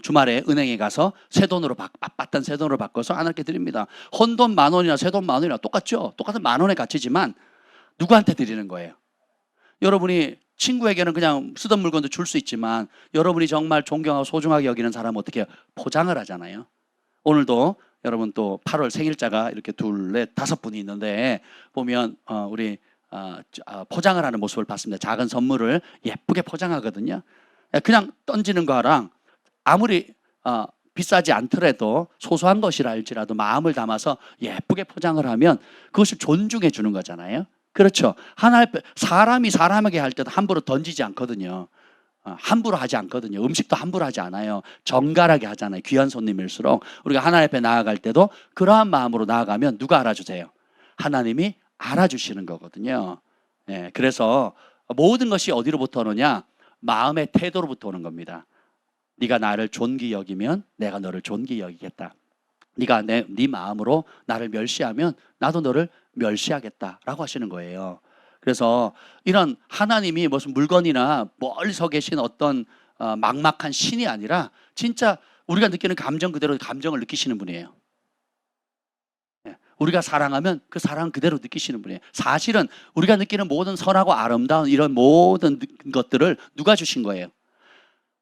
S1: 주말에 은행에 가서 새 돈으로 빳빳한 새 돈으로 바꿔서 하나님께 드립니다. 헌돈 10,000원이나 새 돈 10,000원이나 똑같죠. 똑같은 10,000원의 가치지만 누구한테 드리는 거예요? 여러분이 친구에게는 그냥 쓰던 물건도 줄 수 있지만 여러분이 정말 존경하고 소중하게 여기는 사람은 어떻게 해요? 포장을 하잖아요. 오늘도 여러분 또 8월 생일자가 이렇게 2, 4, 5분이 있는데 보면 우리 포장을 하는 모습을 봤습니다. 작은 선물을 예쁘게 포장하거든요. 그냥 던지는 거랑 아무리 비싸지 않더라도 소소한 것이라 할지라도 마음을 담아서 예쁘게 포장을 하면 그것을 존중해 주는 거잖아요. 그렇죠. 사람이 사람에게 할 때도 함부로 던지지 않거든요. 함부로 하지 않거든요. 음식도 함부로 하지 않아요. 정갈하게 하잖아요. 귀한 손님일수록 우리가 하나님 앞에 나아갈 때도 그러한 마음으로 나아가면 누가 알아주세요? 하나님이 알아주시는 거거든요. 예, 그래서 모든 것이 어디로부터 오느냐? 마음의 태도로부터 오는 겁니다. 네가 나를 존귀 여기면 내가 너를 존귀 여기겠다. 네가 네 마음으로 나를 멸시하면 나도 너를 멸시하겠다라고 하시는 거예요. 그래서 이런 하나님이 무슨 물건이나 멀리서 계신 어떤 막막한 신이 아니라 진짜 우리가 느끼는 감정 그대로 감정을 느끼시는 분이에요. 우리가 사랑하면 그 사랑 그대로 느끼시는 분이에요. 사실은 우리가 느끼는 모든 선하고 아름다운 이런 모든 것들을 누가 주신 거예요?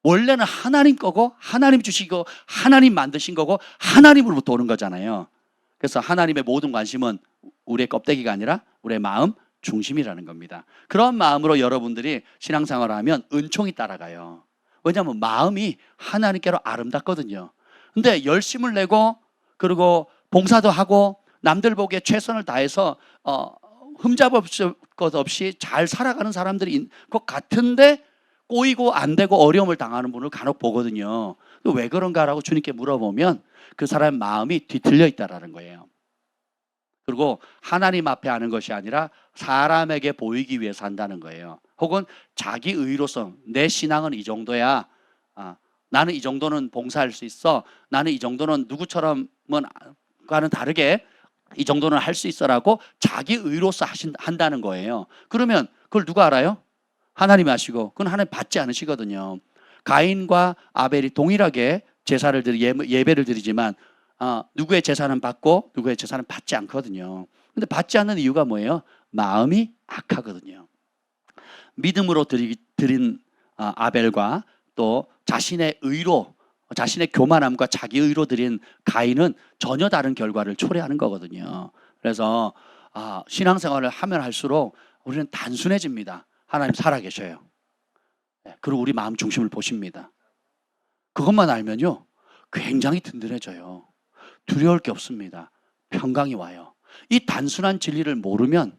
S1: 원래는 하나님 거고 하나님 주시고 하나님 만드신 거고 하나님으로부터 오는 거잖아요. 그래서 하나님의 모든 관심은 우리의 껍데기가 아니라 우리의 마음 중심이라는 겁니다. 그런 마음으로 여러분들이 신앙생활을 하면 은총이 따라가요. 왜냐하면 마음이 하나님께로 아름답거든요. 근데 열심을 내고 그리고 봉사도 하고 남들 보기에 최선을 다해서 흠잡을 것 없이 잘 살아가는 사람들이 것 같은데 꼬이고 안 되고 어려움을 당하는 분을 간혹 보거든요. 왜 그런가라고 주님께 물어보면 그 사람의 마음이 뒤틀려 있다라는 거예요. 그리고 하나님 앞에 하는 것이 아니라 사람에게 보이기 위해서 한다는 거예요. 혹은 자기 의로성, 내 신앙은 이 정도야. 나는 이 정도는 봉사할 수 있어. 나는 이 정도는 누구처럼과는 다르게 이 정도는 할 수 있어라고 자기 의로서 한다는 거예요. 그러면 그걸 누가 알아요? 하나님이 아시고 그건 하나님 받지 않으시거든요. 가인과 아벨이 동일하게 제사를 예배를 드리지만 누구의 제사는 받고 누구의 제사는 받지 않거든요. 근데 받지 않는 이유가 뭐예요? 마음이 악하거든요. 믿음으로 드린 아벨과 또 자신의 의로, 자신의 교만함과 자기 의로 드린 가인은 전혀 다른 결과를 초래하는 거거든요. 그래서 신앙생활을 하면 할수록 우리는 단순해집니다. 하나님 살아계셔요. 그리고 우리 마음 중심을 보십니다. 그것만 알면요 굉장히 든든해져요. 두려울 게 없습니다. 평강이 와요. 이 단순한 진리를 모르면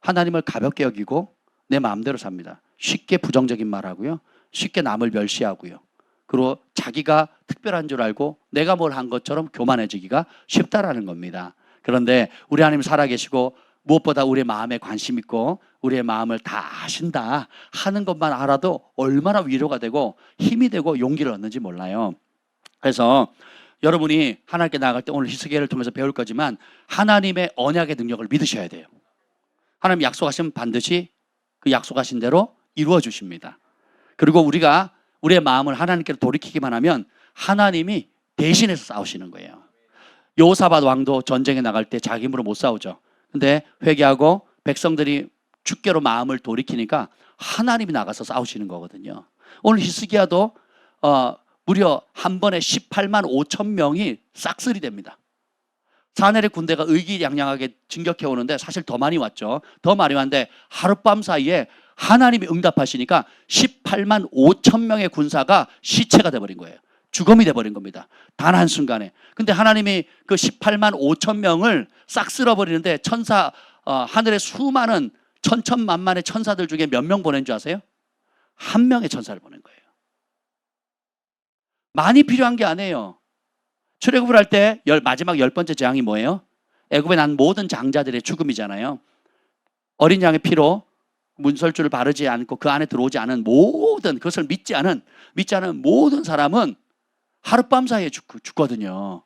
S1: 하나님을 가볍게 여기고 내 마음대로 삽니다. 쉽게 부정적인 말하고요. 쉽게 남을 멸시하고요. 그리고 자기가 특별한 줄 알고 내가 뭘 한 것처럼 교만해지기가 쉽다라는 겁니다. 그런데 우리 하나님 살아계시고 무엇보다 우리의 마음에 관심 있고 우리의 마음을 다 아신다 하는 것만 알아도 얼마나 위로가 되고 힘이 되고 용기를 얻는지 몰라요. 그래서 여러분이 하나님께 나아갈 때 오늘 히스기야를 통해서 배울 거지만 하나님의 언약의 능력을 믿으셔야 돼요. 하나님 약속하시면 반드시 그 약속하신 대로 이루어 주십니다. 그리고 우리가 우리의 마음을 하나님께 돌이키기만 하면 하나님이 대신해서 싸우시는 거예요. 여호사밧 왕도 전쟁에 나갈 때 자기 힘으로 못 싸우죠. 근데 회개하고 백성들이 주께로 마음을 돌이키니까 하나님이 나가서 싸우시는 거거든요. 오늘 히스기야도 무려 한 번에 18만 5천 명이 싹쓸이 됩니다. 사내립 군대가 의기양양하게 진격해 오는데 사실 더 많이 왔죠. 더 많이 왔는데 하룻밤 사이에 하나님이 응답하시니까 18만 5천 명의 군사가 시체가 돼버린 거예요. 죽음이 돼버린 겁니다. 단 한순간에. 근데 하나님이 그 18만 5천 명을 싹 쓸어버리는데 하늘의 수많은 천천만만의 천사들 중에 몇 명 보낸 줄 아세요? 한 명의 천사를 보낸 거예요. 많이 필요한 게 아니에요. 출애굽을 할 때 마지막 10번째 재앙이 뭐예요? 애굽에 난 모든 장자들의 죽음이잖아요. 어린 양의 피로 문설주를 바르지 않고 그 안에 들어오지 않은 모든, 그것을 믿지 않은 모든 사람은 하룻밤 사이에 죽거든요.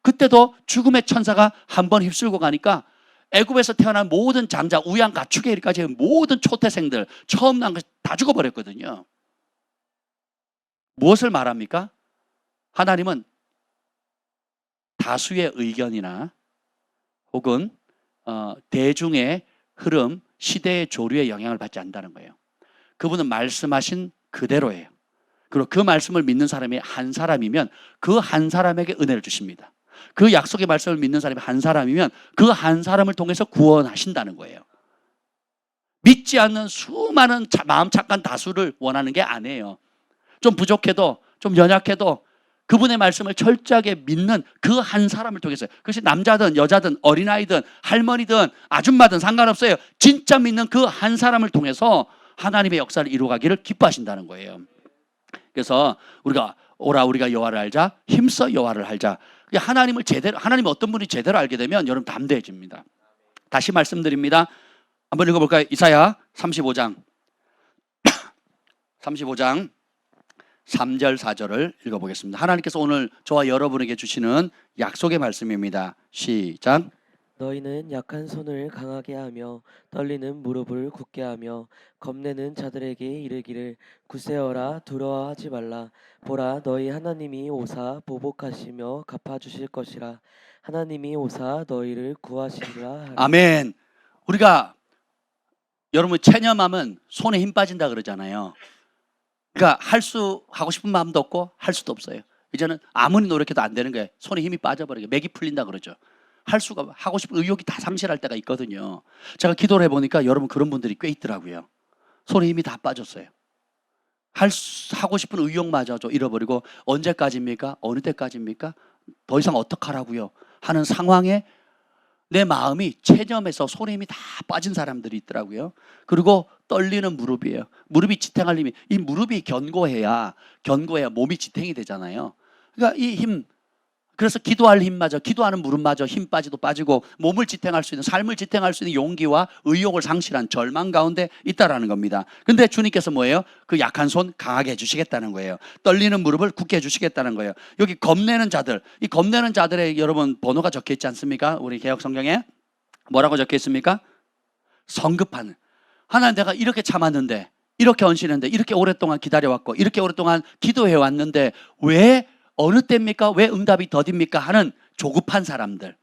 S1: 그때도 죽음의 천사가 한 번 휩쓸고 가니까 애굽에서 태어난 모든 장자, 우양 가축에 이르까지 모든 초태생들, 처음 난 것 다 죽어버렸거든요. 무엇을 말합니까? 하나님은 다수의 의견이나 혹은 대중의 흐름, 시대의 조류의 영향을 받지 않는다는 거예요. 그분은 말씀하신 그대로예요. 그리고 그 말씀을 믿는 사람이 한 사람이면 그 한 사람에게 은혜를 주십니다. 그 약속의 말씀을 믿는 사람이 한 사람이면 그 한 사람을 통해서 구원하신다는 거예요. 믿지 않는 수많은 마음 착한 다수를 원하는 게 아니에요. 좀 부족해도 좀 연약해도 그분의 말씀을 철저하게 믿는 그 한 사람을 통해서, 그것이 남자든 여자든 어린아이든 할머니든 아줌마든 상관없어요. 진짜 믿는 그 한 사람을 통해서 하나님의 역사를 이루어가기를 기뻐하신다는 거예요. 그래서 우리가 여호와를 알자, 힘써 여호와를 알자. 하나님 어떤 분이 제대로 알게 되면 여러분 담대해집니다. 다시 말씀드립니다. 한번 읽어볼까요? 이사야 35장 3절 4절을 읽어보겠습니다. 하나님께서 오늘 저와 여러분에게 주시는 약속의 말씀입니다. 시작.
S2: 너희는 약한 손을 강하게 하며 떨리는 무릎을 굳게 하며 겁내는 자들에게 이르기를 굳세어라 두려워하지 말라. 보라 너희 하나님이 오사 보복하시며 갚아주실 것이라. 하나님이 오사 너희를 구하시리라 하라.
S1: 아멘. 우리가 여러분 체념하면 손에 힘 빠진다 그러잖아요. 그러니까 하고 싶은 마음도 없고 할 수도 없어요. 이제는 아무리 노력해도 안 되는 거예요. 손에 힘이 빠져버리게 맥이 풀린다 그러죠. 하고 싶은 의욕이 다 상실할 때가 있거든요. 제가 기도를 해보니까 여러분 그런 분들이 꽤 있더라고요. 손에 힘이 다 빠졌어요. 하고 싶은 의욕마저도 잃어버리고 언제까지입니까? 어느 때까지입니까? 더 이상 어떡하라고요? 하는 상황에 내 마음이 체념해서 손에 힘이 다 빠진 사람들이 있더라고요. 그리고 떨리는 무릎이에요. 무릎이 지탱할 힘이, 이 무릎이 견고해야 몸이 지탱이 되잖아요. 그러니까 이 힘, 그래서 기도할 힘마저, 기도하는 무릎마저 힘 빠지고 몸을 지탱할 수 있는, 삶을 지탱할 수 있는 용기와 의욕을 상실한 절망 가운데 있다라는 겁니다. 근데 주님께서 뭐예요? 그 약한 손 강하게 해주시겠다는 거예요. 떨리는 무릎을 굳게 해주시겠다는 거예요. 여기 겁내는 자들, 이 겁내는 자들의 여러분 번호가 적혀 있지 않습니까? 우리 개역 성경에 뭐라고 적혀 있습니까? 성급한. 하나님, 내가 이렇게 참았는데, 이렇게 헌신했는데, 이렇게 오랫동안 기다려왔고, 이렇게 오랫동안 기도해왔는데 왜 어느 때입니까? 왜 응답이 더딥니까? 하는 조급한 사람들.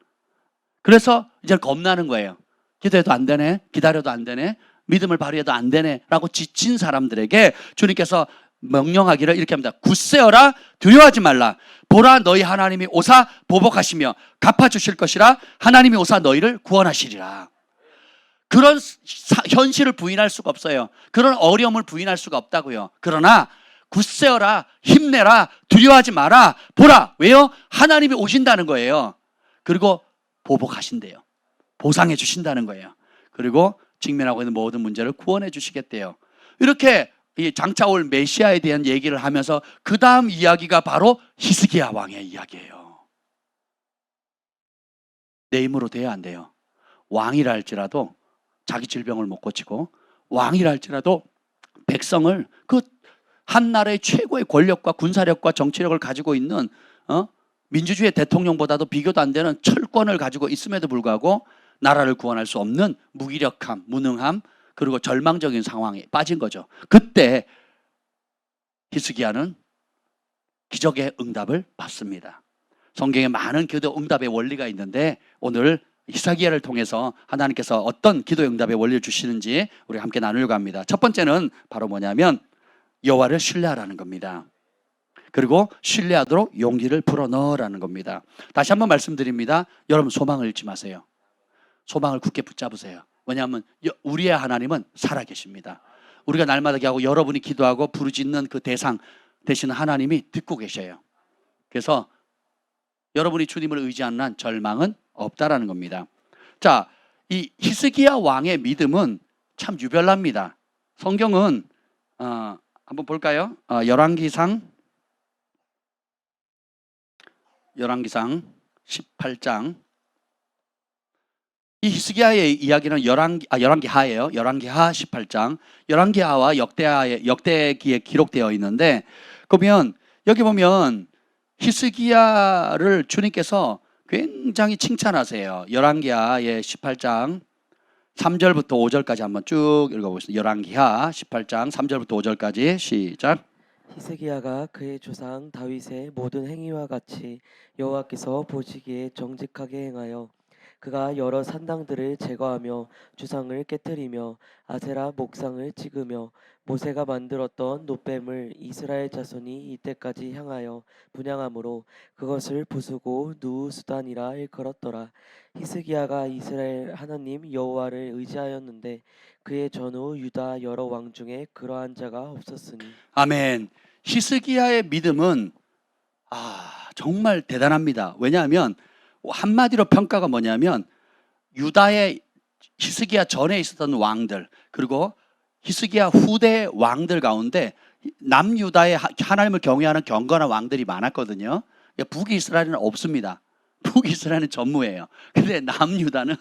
S1: 그래서 이제 겁나는 거예요. 기도해도 안 되네, 기다려도 안 되네, 믿음을 발휘해도 안 되네 라고 지친 사람들에게 주님께서 명령하기를 이렇게 합니다. 굳세어라 두려워하지 말라. 보라 너희 하나님이 오사 보복하시며 갚아주실 것이라. 하나님이 오사 너희를 구원하시리라. 그런 현실을 부인할 수가 없어요. 그런 어려움을 부인할 수가 없다고요. 그러나 굳세어라, 힘내라, 두려워하지 마라. 보라, 왜요? 하나님이 오신다는 거예요. 그리고 보복하신대요. 보상해 주신다는 거예요. 그리고 직면하고 있는 모든 문제를 구원해 주시겠대요. 이렇게 장차 올 메시아에 대한 얘기를 하면서 그 다음 이야기가 바로 히스기야 왕의 이야기예요. 내 힘으로 돼야 안 돼요. 왕이라 할지라도 자기 질병을 못 고치고, 왕이라 할지라도 백성을 그 한 나라의 최고의 권력과 군사력과 정치력을 가지고 있는 민주주의 대통령보다도 비교도 안 되는 철권을 가지고 있음에도 불구하고 나라를 구원할 수 없는 무기력함, 무능함, 그리고 절망적인 상황에 빠진 거죠. 그때 히스기야는 기적의 응답을 받습니다. 성경에 많은 기도 응답의 원리가 있는데 오늘 히스기야를 통해서 하나님께서 어떤 기도 응답의 원리를 주시는지 우리 함께 나누려고 합니다. 첫 번째는 바로 뭐냐면 여호와를 신뢰하라는 겁니다. 그리고 신뢰하도록 용기를 불어넣으라는 겁니다. 다시 한번 말씀드립니다. 여러분 소망을 잃지 마세요. 소망을 굳게 붙잡으세요. 왜냐하면 우리의 하나님은 살아계십니다. 우리가 날마다 기도하고 여러분이 기도하고 부르짖는 그 대상 되신 하나님이 듣고 계셔요. 그래서 여러분이 주님을 의지하는 한 절망은 없다라는 겁니다. 자, 이 히스기야 왕의 믿음은 참 유별납니다. 성경은 한번 볼까요? 열왕기상 18장. 이 히스기야의 이야기는 열왕기하예요. 열왕기하 18장. 열왕기하와 역대기에 기록되어 있는데, 그러면 여기 보면 히스기야를 주님께서 굉장히 칭찬하세요. 열왕기하의 18장 3절부터 5절까지 한번 쭉 읽어보겠습니다. 열왕기하 18장 3절부터 5절까지 시작.
S2: 히스기야가 그의 조상 다윗의 모든 행위와 같이 여호와께서 보시기에 정직하게 행하여 그가 여러 산당들을 제거하며 주상을 깨뜨리며 아세라 목상을 찍으며 모세가 만들었던 놋뱀을 이스라엘 자손이 이때까지 향하여 분향함으로 그것을 부수고 누우수단이라 일컬었더라. 히스기야가 이스라엘 하나님 여호와를 의지하였는데 그의 전후 유다 여러 왕 중에 그러한 자가 없었으니.
S1: 아멘. 히스기야의 믿음은 정말 대단합니다. 왜냐하면 한마디로 평가가 뭐냐면 유다의 히스기야 전에 있었던 왕들, 그리고 히스기야 후대 왕들 가운데 남유다의 하나님을 경외하는 경건한 왕들이 많았거든요. 북이스라엘은 없습니다. 북이스라엘은 전무예요. 근데 남유다는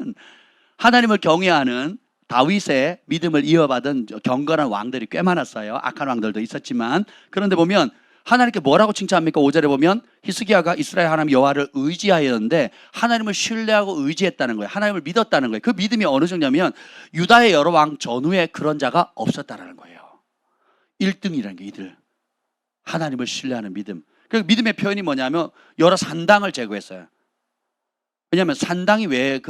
S1: 하나님을 경외하는 다윗의 믿음을 이어받은 경건한 왕들이 꽤 많았어요. 악한 왕들도 있었지만. 그런데 보면 하나님께 뭐라고 칭찬합니까? 5절에 보면 히스기야가 이스라엘 하나님 여호와를 의지하였는데 하나님을 신뢰하고 의지했다는 거예요. 하나님을 믿었다는 거예요. 그 믿음이 어느 정도냐면 유다의 여러 왕 전후에 그런 자가 없었다는 거예요. 1등이라는 게 이들. 하나님을 신뢰하는 믿음. 그 믿음의 표현이 뭐냐면 여러 산당을 제거했어요. 왜냐하면 산당이 왜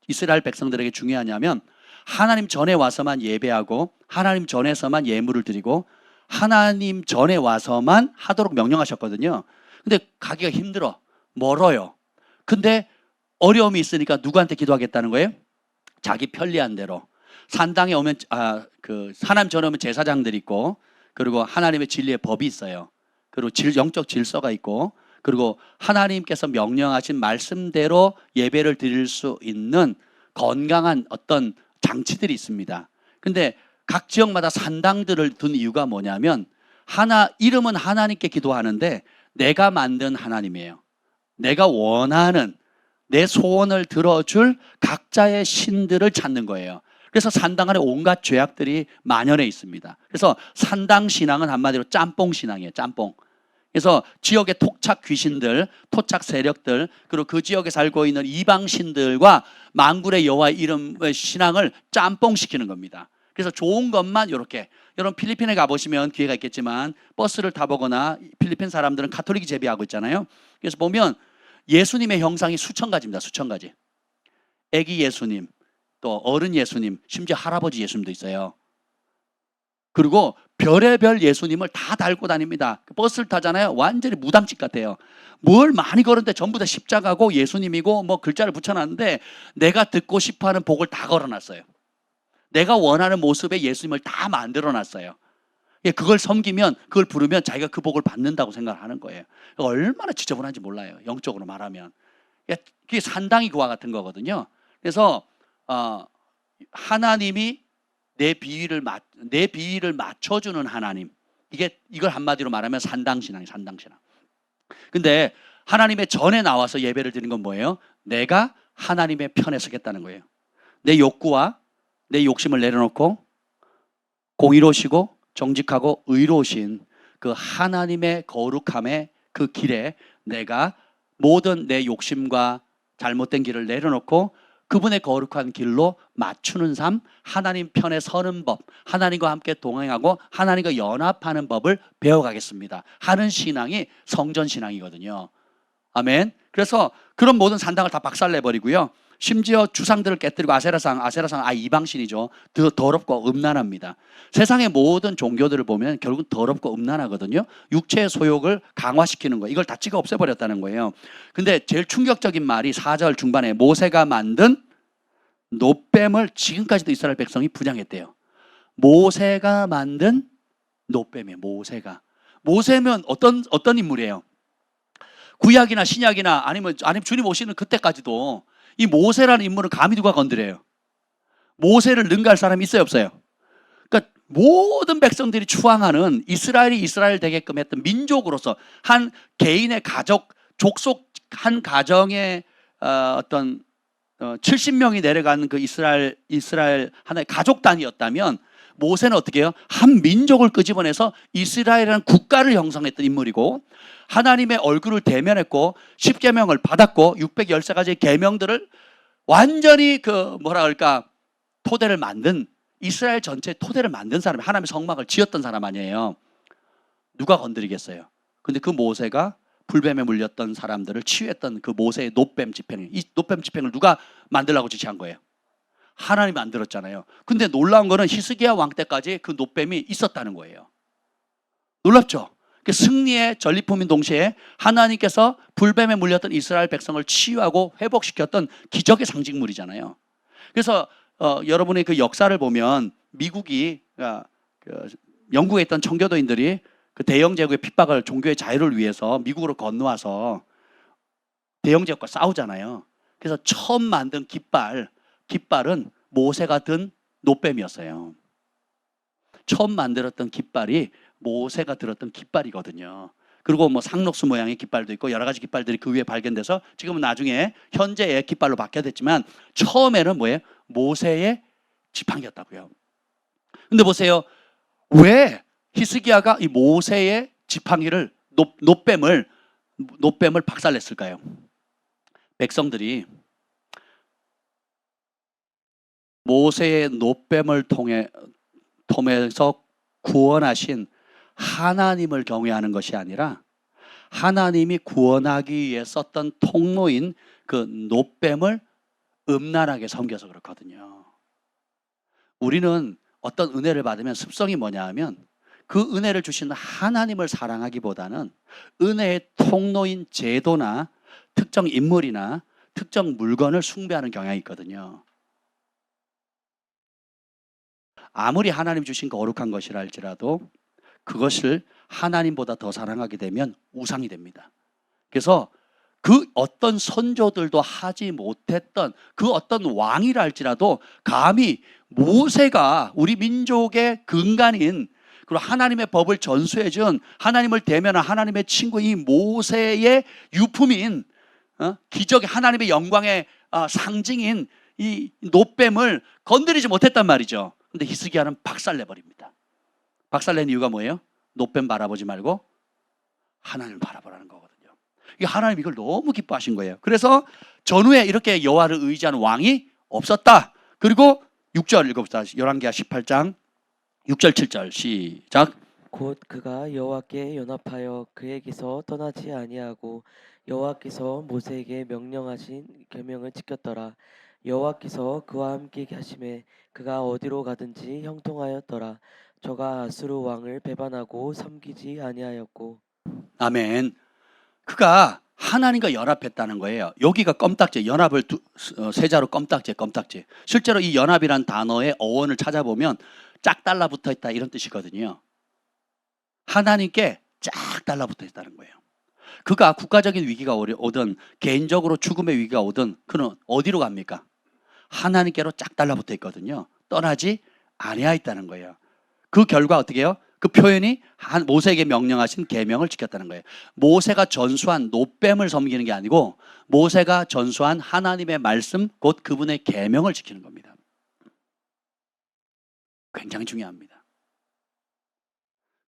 S1: 이스라엘 백성들에게 중요하냐면 하나님 전에 와서만 예배하고 하나님 전에서만 예물을 드리고 하나님 전에 와서만 하도록 명령하셨거든요. 근데 가기가 힘들어. 멀어요. 근데 어려움이 있으니까 누구한테 기도하겠다는 거예요? 자기 편리한 대로. 산당에 오면 하나님 전에 오면 제사장들이 있고, 그리고 하나님의 진리의 법이 있어요. 그리고 영적 질서가 있고, 그리고 하나님께서 명령하신 말씀대로 예배를 드릴 수 있는 건강한 어떤 장치들이 있습니다. 근데 각 지역마다 산당들을 둔 이유가 뭐냐면 이름은 하나님께 기도하는데 내가 만든 하나님이에요. 내가 원하는 내 소원을 들어줄 각자의 신들을 찾는 거예요. 그래서 산당 안에 온갖 죄악들이 만연해 있습니다. 그래서 산당 신앙은 한마디로 짬뽕 신앙이에요. 짬뽕. 그래서 지역의 토착 귀신들, 토착 세력들, 그리고 그 지역에 살고 있는 이방 신들과 만군의 여호와의 이름의 신앙을 짬뽕 시키는 겁니다. 그래서 좋은 것만 이렇게, 여러분 필리핀에 가보시면 기회가 있겠지만 버스를 타보거나 필리핀 사람들은 가톨릭이 재배하고 있잖아요. 그래서 보면 예수님의 형상이 수천 가지입니다. 수천 가지. 애기 예수님, 또 어른 예수님, 심지어 할아버지 예수님도 있어요. 그리고 별의별 예수님을 다 달고 다닙니다. 버스를 타잖아요. 완전히 무당집 같아요. 뭘 많이 걸었는데 전부 다 십자가고 예수님이고 뭐 글자를 붙여놨는데 내가 듣고 싶어하는 복을 다 걸어놨어요. 내가 원하는 모습의 예수님을 다 만들어놨어요. 그걸 섬기면, 그걸 부르면 자기가 그 복을 받는다고 생각하는 거예요. 얼마나 지저분한지 몰라요. 영적으로 말하면. 그게 산당이 그와 같은 거거든요. 그래서 하나님이 내 비위를 맞춰주는 하나님. 이걸 한마디로 말하면 산당신앙이에요. 산당신앙. 근데 하나님의 전에 나와서 예배를 드리는 건 뭐예요? 내가 하나님의 편에 서겠다는 거예요. 내 욕구와 내 욕심을 내려놓고 공의로우시고 정직하고 의로우신 그 하나님의 거룩함의 그 길에 내가 모든 내 욕심과 잘못된 길을 내려놓고 그분의 거룩한 길로 맞추는 삶, 하나님 편에 서는 법, 하나님과 함께 동행하고 하나님과 연합하는 법을 배워가겠습니다 하는 신앙이 성전 신앙이거든요. 아멘. 그래서 그런 모든 산당을 다 박살내버리고요. 심지어 주상들을 깨뜨리고 아세라상 이방신이죠. 더 더럽고 음란합니다. 세상의 모든 종교들을 보면 결국 더럽고 음란하거든요. 육체의 소욕을 강화시키는 거, 이걸 다 찍어 없애버렸다는 거예요. 근데 제일 충격적인 말이 4절 중반에 모세가 만든 노뱀을 지금까지도 이스라엘 백성이 부정했대요. 모세가 만든 노뱀이에요. 모세면 어떤 인물이에요? 구약이나 신약이나 아니면 주님 오시는 그때까지도 이 모세라는 인물은 감히 누가 건드려요? 모세를 능가할 사람이 있어요, 없어요? 그러니까 모든 백성들이 추앙하는 이스라엘이 이스라엘 되게끔 했던 민족으로서 한 개인의 가족, 족속 한 가정의 어떤 70명이 내려가는 그 이스라엘 하나의 가족 단위였다면 모세는 어떻게 해요? 한 민족을 끄집어내서 이스라엘이라는 국가를 형성했던 인물이고 하나님의 얼굴을 대면했고 10계명을 받았고 613가지의 계명들을 완전히 토대를 만든 이스라엘 전체의 토대를 만든 사람, 하나님의 성막을 지었던 사람 아니에요. 누가 건드리겠어요? 근데 그 모세가 불뱀에 물렸던 사람들을 치유했던 그 모세의 노뱀 지팽, 이 노뱀 지팽을 누가 만들라고 지시한 거예요? 하나님이 만들었잖아요. 근데 놀라운 거는 히스기야 왕 때까지 그 노뱀이 있었다는 거예요. 놀랍죠? 승리의 전리품인 동시에 하나님께서 불뱀에 물렸던 이스라엘 백성을 치유하고 회복시켰던 기적의 상징물이잖아요. 그래서 여러분의 그 역사를 보면 미국이 영국에 있던 청교도인들이 그 대영제국의 핍박을 종교의 자유를 위해서 미국으로 건너와서 대영제국과 싸우잖아요. 그래서 처음 만든 깃발은 모세가 든 노뱀이었어요. 처음 만들었던 깃발이 모세가 들었던 깃발이거든요. 그리고 뭐 상록수 모양의 깃발도 있고 여러 가지 깃발들이 그 위에 발견돼서 지금은 나중에 현재의 깃발로 바뀌어졌지만 처음에는 뭐예요? 모세의 지팡이였다고요. 근데 보세요. 왜 히스기야가 이 모세의 지팡이를 노뱀을 박살냈을까요? 백성들이 모세의 노뱀을 통해서 구원하신 하나님을 경외하는 것이 아니라 하나님이 구원하기 위해 썼던 통로인 그 노뱀을 음란하게 섬겨서 그렇거든요. 우리는 어떤 은혜를 받으면 습성이 뭐냐 하면 그 은혜를 주시는 하나님을 사랑하기보다는 은혜의 통로인 제도나 특정 인물이나 특정 물건을 숭배하는 경향이 있거든요. 아무리 하나님 주신 거룩한 것이라 할지라도 그것을 하나님보다 더 사랑하게 되면 우상이 됩니다. 그래서 그 어떤 선조들도 하지 못했던 그 어떤 왕이라 할지라도 감히 모세가 우리 민족의 근간인 그리고 하나님의 법을 전수해준 하나님을 대면한 하나님의 친구 이 모세의 유품인 기적의 하나님의 영광의 상징인 이 노뱀을 건드리지 못했단 말이죠. 근데 히스기야는 박살내버립니다. 박살낸 이유가 뭐예요? 노뱀 바라보지 말고 하나님을 바라보라는 거거든요. 하나님 이걸 너무 기뻐하신 거예요. 그래서 전후에 이렇게 여호와를 의지하는 왕이 없었다. 그리고 6절 읽어봅시다. 열왕기하 18장 6절 7절 시작.
S2: 곧 그가 여호와께 연합하여 그에게서 떠나지 아니하고 여호와께서 모세에게 명령하신 계명을 지켰더라. 여호와께서 그와 함께 하심에 그가 어디로 가든지 형통하였더라. 저가 아수르 왕을 배반하고 섬기지 아니하였고.
S1: 아멘. 그가 하나님과 연합했다는 거예요. 여기가 껌딱지, 연합을 세자로 껌딱지. 실제로 이 연합이란 단어의 어원을 찾아보면 짝 달라붙어 있다 이런 뜻이거든요. 하나님께 쫙 달라붙어 있다는 거예요. 그가 국가적인 위기가 오든 개인적으로 죽음의 위기가 오든 그는 어디로 갑니까? 하나님께로 쫙 달라붙어 있거든요. 떠나지 아니하였다는 거예요. 그 결과 어떻게 해요? 그 표현이 모세에게 명령하신 계명을 지켰다는 거예요. 모세가 전수한 노뱀을 섬기는 게 아니고 모세가 전수한 하나님의 말씀 곧 그분의 계명을 지키는 겁니다. 굉장히 중요합니다.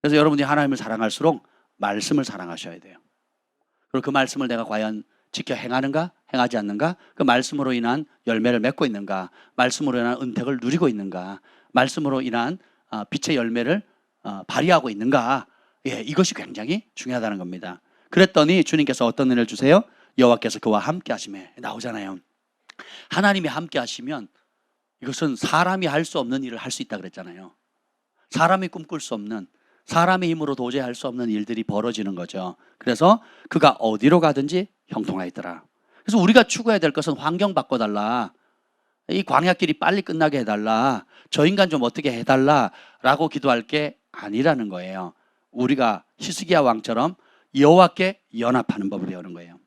S1: 그래서 여러분이 하나님을 사랑할수록 말씀을 사랑하셔야 돼요. 그리고 그 말씀을 내가 과연 지켜 행하는가, 행하지 않는가, 그 말씀으로 인한 열매를 맺고 있는가, 말씀으로 인한 은택을 누리고 있는가, 말씀으로 인한 빛의 열매를 발휘하고 있는가, 이것이 굉장히 중요하다는 겁니다. 그랬더니 주님께서 어떤 은혜를 주세요? 여호와께서 그와 함께 하심에 나오잖아요. 하나님이 함께 하시면 이것은 사람이 할 수 없는 일을 할 수 있다 그랬잖아요. 사람이 꿈꿀 수 없는, 사람의 힘으로 도저히 할 수 없는 일들이 벌어지는 거죠. 그래서 그가 어디로 가든지 형통하였더라. 그래서 우리가 추구해야 될 것은 환경 바꿔달라, 이 광야길이 빨리 끝나게 해달라, 저 인간 좀 어떻게 해달라라고 기도할 게 아니라는 거예요. 우리가 히스기야 왕처럼 여호와께 연합하는 법을 배우는 거예요.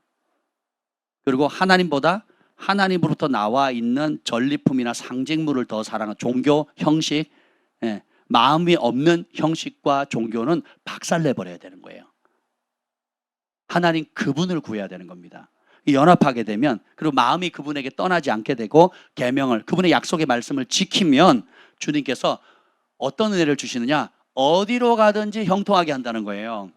S1: 그리고 하나님으로부터 나와 있는 전리품이나 상징물을 더 사랑하는 종교 형식, 마음이 없는 형식과 종교는 박살내버려야 되는 거예요. 하나님 그분을 구해야 되는 겁니다. 연합하게 되면, 그리고 마음이 그분에게 떠나지 않게 되고 계명을, 그분의 약속의 말씀을 지키면 주님께서 어떤 은혜를 주시느냐, 어디로 가든지 형통하게 한다는 거예요.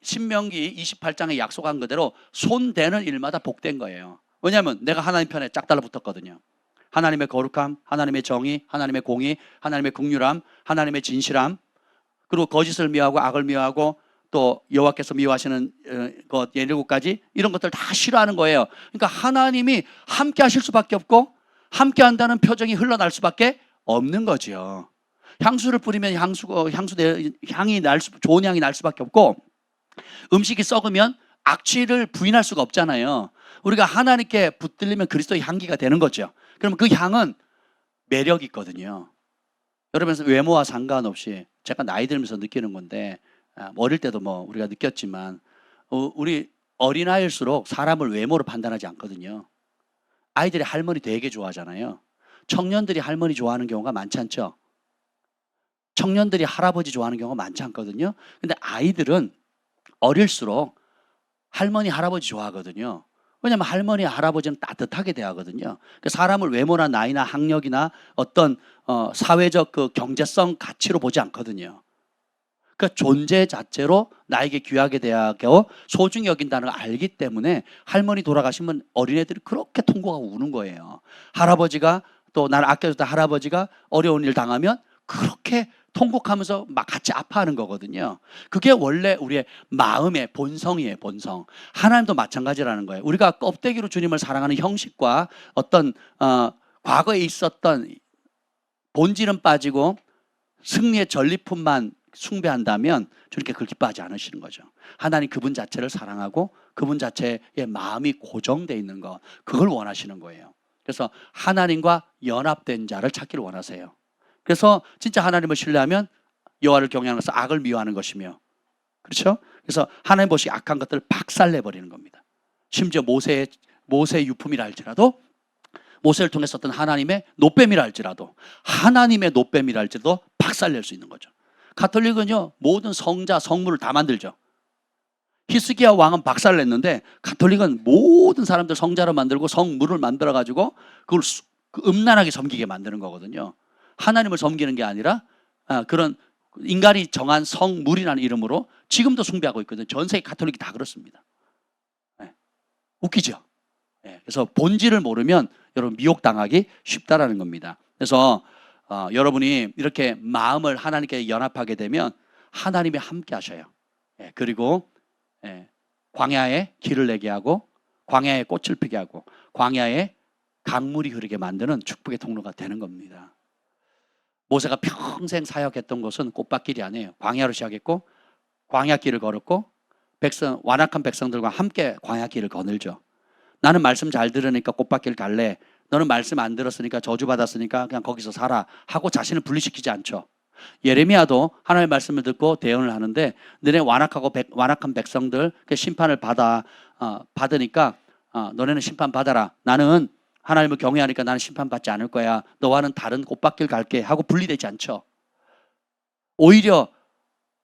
S1: 신명기 28장에 약속한 그대로 손대는 일마다 복된 거예요. 왜냐하면 내가 하나님 편에 짝 달라붙었거든요. 하나님의 거룩함, 하나님의 정의, 하나님의 공의, 하나님의 긍휼함, 하나님의 진실함, 그리고 거짓을 미워하고 악을 미워하고 또 여호와께서 미워하시는 것 17가지, 이런 것들 다 싫어하는 거예요. 그러니까 하나님이 함께 하실 수밖에 없고 함께 한다는 표정이 흘러날 수밖에 없는 거죠. 향수를 뿌리면 좋은 향이 날 수밖에 없고, 음식이 썩으면 악취를 부인할 수가 없잖아요. 우리가 하나님께 붙들리면 그리스도의 향기가 되는 거죠. 그러면 그 향은 매력이 있거든요. 여러분, 외모와 상관없이 제가 나이 들면서 느끼는 건데, 어릴 때도 우리가 느꼈지만, 우리 어린아이일수록 사람을 외모로 판단하지 않거든요. 아이들이 할머니 되게 좋아하잖아요. 청년들이 할머니 좋아하는 경우가 많지 않죠. 청년들이 할아버지 좋아하는 경우가 많지 않거든요. 근데 아이들은 어릴수록 할머니, 할아버지 좋아하거든요. 왜냐하면 할머니, 할아버지는 따뜻하게 대하거든요. 사람을 외모나 나이나 학력이나 어떤 사회적 그 경제성 가치로 보지 않거든요. 그러니까 존재 자체로 나에게 귀하게 대하고 소중히 여긴다는 걸 알기 때문에 할머니 돌아가시면 어린애들이 그렇게 통곡하고 우는 거예요. 할아버지가, 또 나를 아껴줬던 할아버지가 어려운 일 당하면 그렇게 통곡하면서 막 같이 아파하는 거거든요. 그게 원래 우리의 마음의 본성이에요, 본성. 하나님도 마찬가지라는 거예요. 우리가 껍데기로 주님을 사랑하는 형식과 어떤 과거에 있었던 본질은 빠지고 승리의 전리품만 숭배한다면 주님께 그렇게 기뻐하지 않으시는 거죠. 하나님 그분 자체를 사랑하고 그분 자체의 마음이 고정되어 있는 것, 그걸 원하시는 거예요. 그래서 하나님과 연합된 자를 찾기를 원하세요. 그래서 진짜 하나님을 신뢰하면 여호와를 경외하는 것은 악을 미워하는 것이며, 그렇죠? 그래서 하나님 보시기에 악한 것들을 박살내버리는 겁니다. 심지어 모세의 유품이라 할지라도, 모세를 통해 썼던 하나님의 노뱀이라 할지라도, 하나님의 노뱀이라 할지라도 박살낼 수 있는 거죠. 가톨릭은요, 모든 성자, 성물을 다 만들죠. 히스기야 왕은 박살냈는데 가톨릭은 모든 사람들 성자로 만들고 성물을 만들어가지고 그걸 음란하게 섬기게 만드는 거거든요. 하나님을 섬기는 게 아니라 그런 인간이 정한 성물이라는 이름으로 지금도 숭배하고 있거든요. 전 세계 가톨릭이 다 그렇습니다. 웃기죠? 그래서 본질을 모르면 여러분 미혹당하기 쉽다라는 겁니다. 그래서 여러분이 이렇게 마음을 하나님께 연합하게 되면 하나님이 함께 하셔요. 그리고 광야에 길을 내게 하고 광야에 꽃을 피게 하고 광야에 강물이 흐르게 만드는 축복의 통로가 되는 겁니다. 모세가 평생 사역했던 곳은 꽃밭길이 아니에요. 광야로 시작했고 광야길을 걸었고 완악한 백성들과 함께 광야길을 거닐죠. 나는 말씀 잘 들으니까 꽃밭길 갈래, 너는 말씀 안 들었으니까 저주받았으니까 그냥 거기서 살아 하고 자신을 분리시키지 않죠. 예레미야도 하나님의 말씀을 듣고 대언을 하는데, 너네 완악한 백성들 그 심판을 받으니까 너네는 심판 받아라. 나는 하나님을 경외하니까 나는 심판받지 않을 거야. 너와는 다른 꽃밭길 갈게 하고 분리되지 않죠. 오히려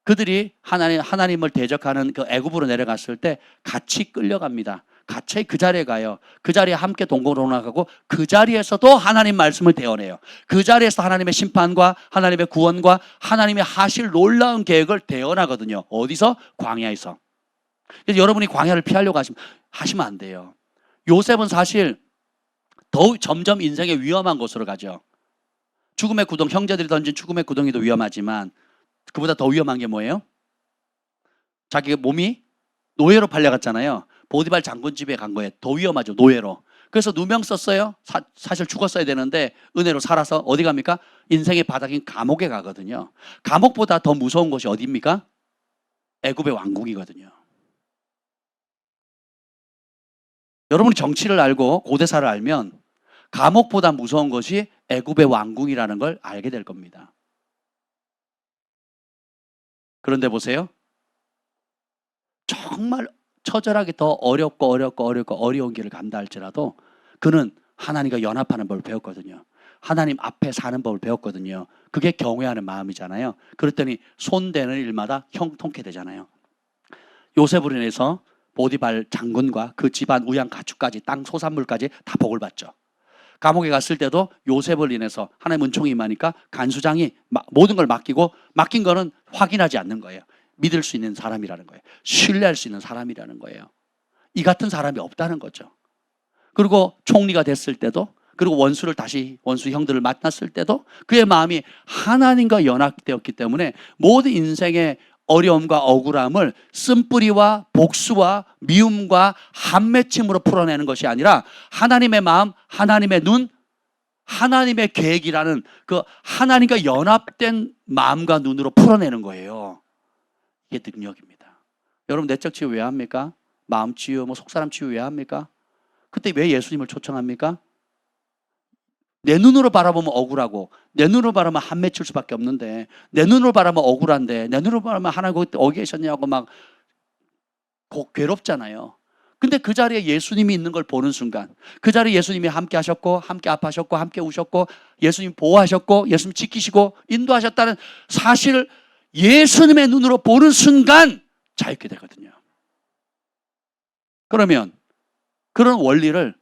S1: 그들이 하나님을 대적하는 그 애굽으로 내려갔을 때 같이 끌려갑니다. 같이 그 자리에 가요. 그 자리에 함께 동거로 나가고 그 자리에서도 하나님 말씀을 대언해요. 그 자리에서 하나님의 심판과 하나님의 구원과 하나님의 하실 놀라운 계획을 대언하거든요. 어디서? 광야에서. 그래서 여러분이 광야를 피하려고 하시면 안 돼요. 요셉은 사실 더욱 점점 인생의 위험한 곳으로 가죠. 죽음의 구덩이, 형제들이 던진 죽음의 구덩이도 위험하지만 그보다 더 위험한 게 뭐예요? 자기 몸이 노예로 팔려갔잖아요. 보디발 장군 집에 간 거예요. 더 위험하죠. 노예로. 그래서 누명 썼어요. 사실 죽었어야 되는데 은혜로 살아서 어디 갑니까? 인생의 바닥인 감옥에 가거든요. 감옥보다 더 무서운 곳이 어디입니까? 애굽의 왕궁이거든요. 여러분이 정치를 알고 고대사를 알면 감옥보다 무서운 것이 애굽의 왕궁이라는 걸 알게 될 겁니다. 그런데 보세요. 정말 처절하게 더 어렵고 어려운 길을 간다 할지라도 그는 하나님과 연합하는 법을 배웠거든요. 하나님 앞에 사는 법을 배웠거든요. 그게 경외하는 마음이잖아요. 그랬더니 손대는 일마다 형통케 되잖아요. 요셉으로 인해서 보디발 장군과 그 집안 우양 가축까지 땅 소산물까지 다 복을 받죠. 감옥에 갔을 때도 요셉을 인해서 하나님 은총이 임하니까 간수장이 모든 걸 맡긴 거는 확인하지 않는 거예요. 믿을 수 있는 사람이라는 거예요. 신뢰할 수 있는 사람이라는 거예요. 이 같은 사람이 없다는 거죠. 그리고 총리가 됐을 때도, 그리고 원수 형들을 만났을 때도 그의 마음이 하나님과 연합되었기 때문에 모든 인생의 어려움과 억울함을 쓴뿌리와 복수와 미움과 한맺힘으로 풀어내는 것이 아니라 하나님의 마음, 하나님의 눈, 하나님의 계획이라는 그 하나님과 연합된 마음과 눈으로 풀어내는 거예요. 이게 능력입니다. 여러분, 내적 치유 왜 합니까? 마음 치유, 속사람 치유 왜 합니까? 그때 왜 예수님을 초청합니까? 내 눈으로 바라보면 억울하고 내 눈으로 바라보면 한 맺힐 수밖에 없는데, 내 눈으로 바라보면 억울한데 내 눈으로 바라보면 하나님 어디 계셨냐고 막 괴롭잖아요. 근데 그 자리에 예수님이 있는 걸 보는 순간, 그 자리에 예수님이 함께 하셨고 함께 아파하셨고 함께 우셨고 예수님 보호하셨고 예수님 지키시고 인도하셨다는 사실을 예수님의 눈으로 보는 순간 자유케 되거든요. 그러면 그런 원리를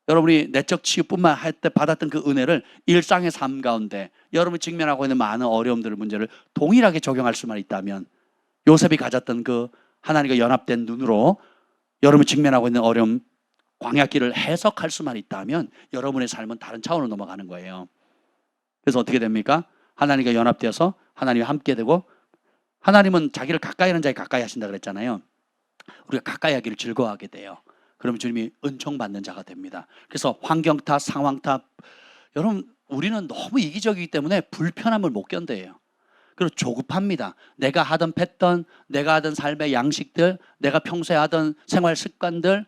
S1: 여러분이 내적 치유뿐만 할 때 받았던 그 은혜를 일상의 삶 가운데 여러분이 직면하고 있는 많은 어려움들, 문제를 동일하게 적용할 수만 있다면, 요셉이 가졌던 그 하나님과 연합된 눈으로 여러분이 직면하고 있는 어려움, 광야길을 해석할 수만 있다면 여러분의 삶은 다른 차원으로 넘어가는 거예요. 그래서 어떻게 됩니까? 하나님과 연합되어서 하나님과 함께 되고, 하나님은 자기를 가까이 하는 자에 가까이 하신다 그랬잖아요. 우리가 가까이 하기를 즐거워하게 돼요. 그러면 주님이 은총 받는 자가 됩니다. 그래서 환경 탓, 상황 탓, 여러분 우리는 너무 이기적이기 때문에 불편함을 못 견뎌요. 그리고 조급합니다. 내가 하던 패턴, 내가 하던 삶의 양식들, 내가 평소에 하던 생활 습관들,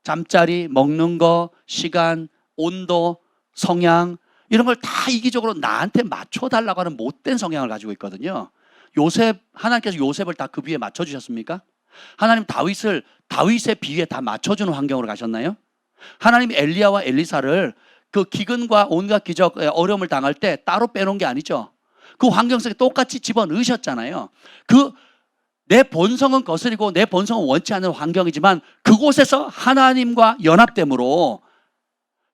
S1: 잠자리, 먹는 거, 시간, 온도, 성향, 이런 걸 다 이기적으로 나한테 맞춰달라고 하는 못된 성향을 가지고 있거든요. 하나님께서 요셉을 다 그 비에 맞춰주셨습니까? 하나님 다윗의 비위에 다 맞춰주는 환경으로 가셨나요? 하나님 엘리야와 엘리사를 그 기근과 온갖 기적, 어려움을 당할 때 따로 빼놓은 게 아니죠. 그 환경 속에 똑같이 집어넣으셨잖아요. 내 본성은 거스리고 내 본성은 원치 않는 환경이지만 그곳에서 하나님과 연합됨으로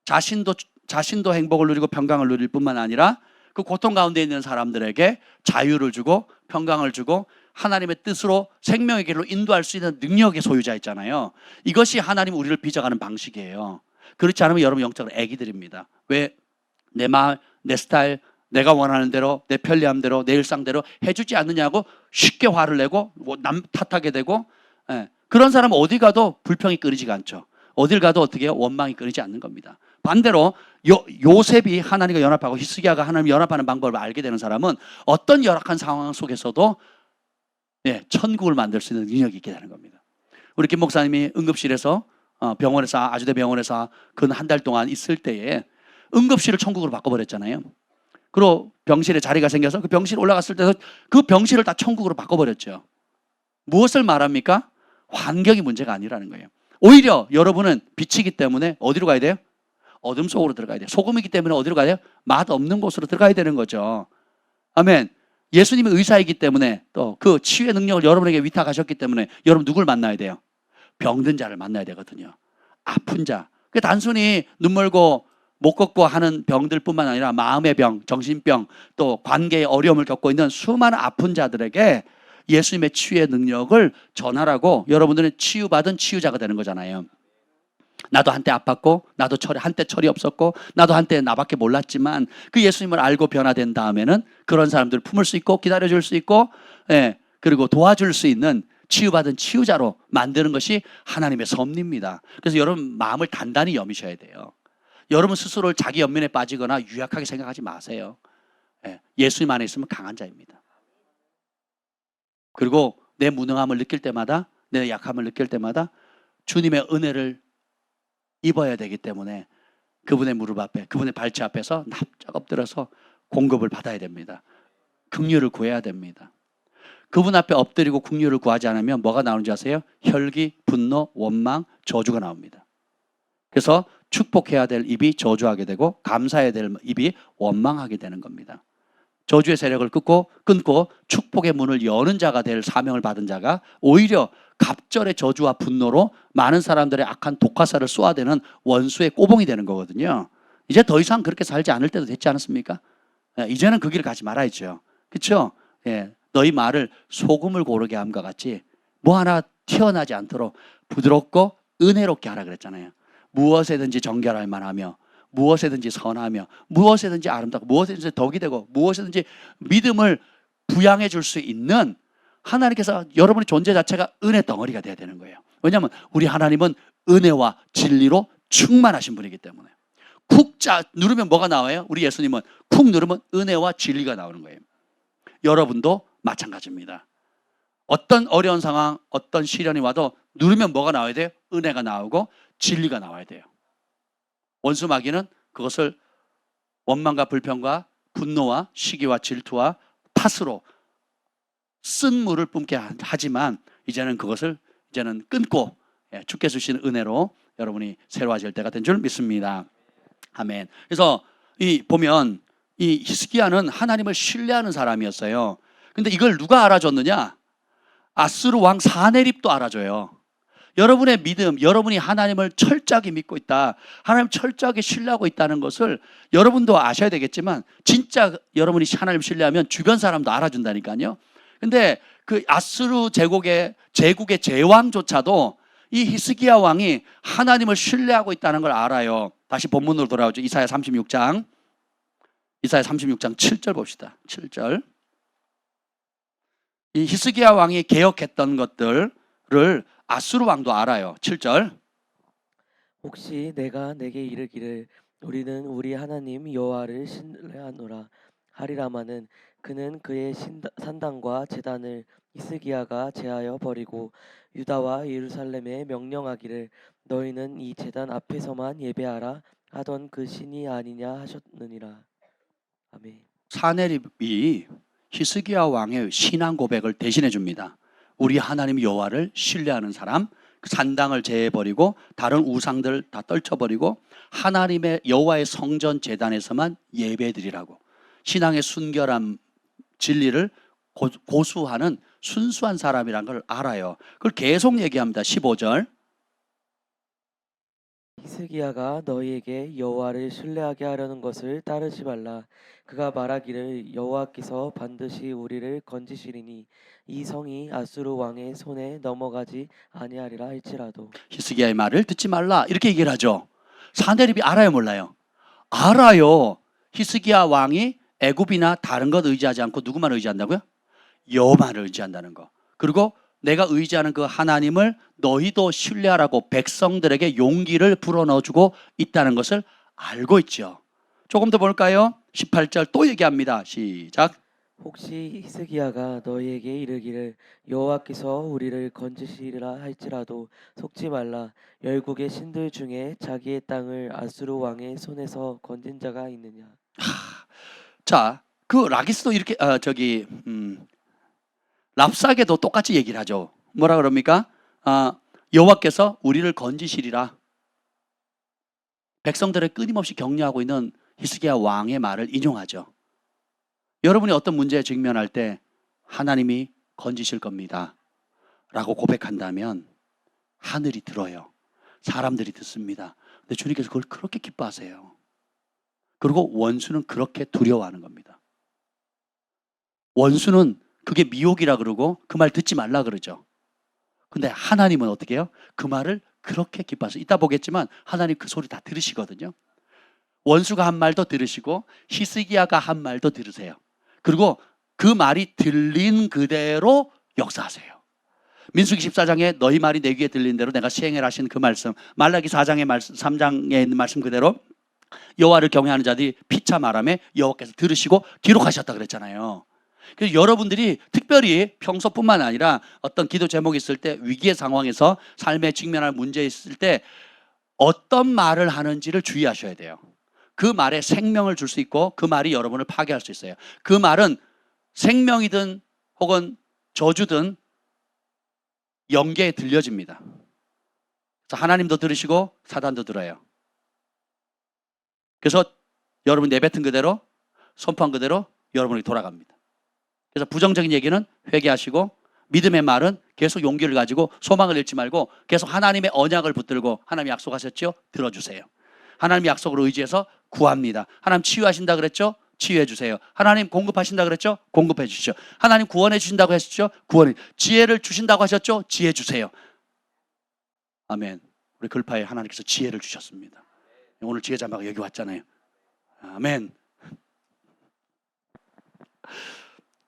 S1: 자신도 행복을 누리고 평강을 누릴 뿐만 아니라 그 고통 가운데 있는 사람들에게 자유를 주고 평강을 주고 하나님의 뜻으로 생명의 길로 인도할 수 있는 능력의 소유자였잖아요. 이것이 하나님 우리를 빚어가는 방식이에요. 그렇지 않으면 여러분 영적으로 애기들입니다. 왜? 내 마음, 내 스타일, 내가 원하는 대로, 내 편리함대로, 내 일상대로 해주지 않느냐고 쉽게 화를 내고 남 탓하게 되고, 그런 사람은 어디 가도 불평이 끊이지가 않죠. 어딜 가도 어떻게 해요? 원망이 끊이지 않는 겁니다. 반대로 요셉이 하나님과 연합하고 히스기야가 하나님 연합하는 방법을 알게 되는 사람은 어떤 열악한 상황 속에서도 천국을 만들 수 있는 능력이 있게 되는 겁니다. 우리 김 목사님이 응급실에서 병원에서 아주대 병원에서 근 한 달 동안 있을 때에 응급실을 천국으로 바꿔버렸잖아요. 그리고 병실에 자리가 생겨서 그 병실 올라갔을 때도 그 병실을 다 천국으로 바꿔버렸죠. 무엇을 말합니까? 환경이 문제가 아니라는 거예요. 오히려 여러분은 빛이기 때문에 어디로 가야 돼요? 어둠 속으로 들어가야 돼요. 소금이기 때문에 어디로 가야 돼요? 맛 없는 곳으로 들어가야 되는 거죠. 아멘. 예수님이 의사이기 때문에 또 그 치유의 능력을 여러분에게 위탁하셨기 때문에 여러분 누굴 만나야 돼요? 병든 자를 만나야 되거든요. 아픈 자. 그 단순히 눈 멀고 못 걷고 하는 병들뿐만 아니라 마음의 병, 정신병, 또 관계의 어려움을 겪고 있는 수많은 아픈 자들에게 예수님의 치유의 능력을 전하라고 여러분들은 치유받은 치유자가 되는 거잖아요. 나도 한때 아팠고, 나도 한때 철이 없었고, 나도 한때 나밖에 몰랐지만 그 예수님을 알고 변화된 다음에는 그런 사람들을 품을 수 있고 기다려줄 수 있고, 그리고 도와줄 수 있는 치유받은 치유자로 만드는 것이 하나님의 섭리입니다. 그래서 여러분 마음을 단단히 여미셔야 돼요. 여러분 스스로를 자기 연민에 빠지거나 유약하게 생각하지 마세요. 예수님 안에 있으면 강한 자입니다. 그리고 내 무능함을 느낄 때마다, 내 약함을 느낄 때마다 주님의 은혜를 입어야 되기 때문에 그분의 무릎 앞에, 그분의 발치 앞에서 납작 엎드려서 공급을 받아야 됩니다. 긍휼을 구해야 됩니다. 그분 앞에 엎드리고 긍휼을 구하지 않으면 뭐가 나오는지 아세요? 혈기, 분노, 원망, 저주가 나옵니다. 그래서 축복해야 될 입이 저주하게 되고 감사해야 될 입이 원망하게 되는 겁니다. 저주의 세력을 끊고 축복의 문을 여는 자가 될 사명을 받은 자가 오히려 갑절의 저주와 분노로 많은 사람들의 악한 독화살을 쏘아대는 원수의 꼬봉이 되는 거거든요. 이제 더 이상 그렇게 살지 않을 때도 됐지 않았습니까? 이제는 그 길을 가지 말아야죠. 그렇죠? 너희 말을 소금을 고르게 함과 같이 뭐 하나 튀어나지 않도록 부드럽고 은혜롭게 하라 그랬잖아요. 무엇에든지 정결할 만하며 무엇에든지 선하며 무엇에든지 아름답고 무엇에든지 덕이 되고 무엇에든지 믿음을 부양해 줄 수 있는 하나님께서 여러분의 존재 자체가 은혜 덩어리가 돼야 되는 거예요. 왜냐하면 우리 하나님은 은혜와 진리로 충만하신 분이기 때문에 쿡 누르면 뭐가 나와요? 우리 예수님은 쿡 누르면 은혜와 진리가 나오는 거예요. 여러분도 마찬가지입니다. 어떤 어려운 상황, 어떤 시련이 와도 누르면 뭐가 나와야 돼요? 은혜가 나오고 진리가 나와야 돼요. 원수 마귀는 그것을 원망과 불평과 분노와 시기와 질투와 탓으로 쓴 물을 뿜게 하지만 이제는 그것을 끊고 주께 주신 은혜로 여러분이 새로워질 때가 된 줄 믿습니다. 아멘. 그래서 보면 이 히스기야는 하나님을 신뢰하는 사람이었어요. 근데 이걸 누가 알아줬느냐? 아수르 왕 사네립도 알아줘요. 여러분의 믿음, 여러분이 하나님을 철저하게 믿고 있다, 하나님 철저하게 신뢰하고 있다는 것을 여러분도 아셔야 되겠지만 진짜 여러분이 하나님 신뢰하면 주변 사람도 알아준다니까요. 근데 그 아수르 제국의 제왕조차도 이 히스기야 왕이 하나님을 신뢰하고 있다는 걸 알아요. 다시 본문으로 돌아오죠. 이사야 36장 7절 봅시다. 7절. 이 히스기야 왕이 개혁했던 것들을 아수르 왕도 알아요. 7절.
S2: 혹시 내가 내게 이르기를 우리는 우리 하나님 여호와를 신뢰하노라 하리라마는 그는 그의 산당과 제단을 히스기야가 제하여 버리고 유다와 예루살렘에 명령하기를 너희는 이 제단 앞에서만 예배하라 하던 그 신이 아니냐 하셨느니라. 아멘.
S1: 사네립이 히스기야 왕의 신앙 고백을 대신해 줍니다. 우리 하나님 여호와를 신뢰하는 사람, 그 산당을 제해버리고 다른 우상들 다 떨쳐버리고 하나님의 여호와의 성전 제단에서만 예배드리라고, 신앙의 순결함, 진리를 고수하는 순수한 사람이란 걸 알아요. 그걸 계속 얘기합니다. 15절.
S2: 히스기야가 너희에게 여호와를 신뢰하게 하려는 것을 따르지 말라. 그가 말하기를 여호와께서 반드시 우리를 건지시리니 이 성이 아수르 왕의 손에 넘어가지 아니하리라 할지라도.
S1: 히스기야의 말을 듣지 말라 이렇게 얘기를 하죠. 사네립이 알아요, 몰라요? 알아요. 히스기야 왕이 애굽이나 다른 것 의지하지 않고 누구만 의지한다고요? 여호와를 의지한다는 거. 그리고 내가 의지하는 그 하나님을 너희도 신뢰하라고 백성들에게 용기를 불어넣어주고 있다는 것을 알고 있죠. 조금 더 볼까요? 18절 또 얘기합니다. 시작.
S2: 혹시 히스기야가 너희에게 이르기를 여호와께서 우리를 건지시리라 할지라도 속지 말라. 열국의 신들 중에 자기의 땅을 아수르 왕의 손에서 건진 자가 있느냐.
S1: 자, 그 라기스도 이렇게 랍사게도 똑같이 얘기를 하죠. 뭐라 그럽니까? 여호와께서 우리를 건지시리라. 백성들을 끊임없이 격려하고 있는 히스기야 왕의 말을 인용하죠. 여러분이 어떤 문제에 직면할 때 하나님이 건지실 겁니다 라고 고백한다면 하늘이 들어요. 사람들이 듣습니다. 근데 주님께서 그걸 그렇게 기뻐하세요. 그리고 원수는 그렇게 두려워하는 겁니다. 원수는 그게 미혹이라 그러고 그 말 듣지 말라 그러죠. 근데 하나님은 어떻게 해요? 그 말을 그렇게 기뻐하세요. 이따 보겠지만 하나님 그 소리 다 들으시거든요. 원수가 한 말도 들으시고 히스기야가 한 말도 들으세요. 그리고 그 말이 들린 그대로 역사하세요. 민수기 14장에 너희 말이 내 귀에 들린 대로 내가 시행해라 하신 그 말씀, 말라기 4장의 말씀, 3장에 있는 말씀 그대로 여호와를 경외하는 자들이 피차 말하며 여호와께서 들으시고 기록하셨다 그랬잖아요. 그래서 여러분들이 특별히 평소뿐만 아니라 어떤 기도 제목이 있을 때, 위기의 상황에서 삶에 직면할 문제 있을 때 어떤 말을 하는지를 주의하셔야 돼요. 그 말에 생명을 줄 수 있고 그 말이 여러분을 파괴할 수 있어요. 그 말은 생명이든 혹은 저주든 영계에 들려집니다. 그래서 하나님도 들으시고 사단도 들어요. 그래서 여러분 내뱉은 그대로, 선포한 그대로 여러분에게 돌아갑니다. 그래서 부정적인 얘기는 회개하시고 믿음의 말은 계속 용기를 가지고 소망을 잃지 말고 계속 하나님의 언약을 붙들고 하나님이 약속하셨죠? 들어주세요. 하나님 약속을 의지해서 구합니다. 하나님 치유하신다 그랬죠? 치유해 주세요. 하나님 공급하신다 그랬죠? 공급해 주시죠. 하나님 구원해 주신다고 하셨죠? 구원해. 지혜를 주신다고 하셨죠? 지혜 주세요. 아멘. 우리 글파에 하나님께서 지혜를 주셨습니다. 오늘 지혜 자마가 여기 왔잖아요. 아멘.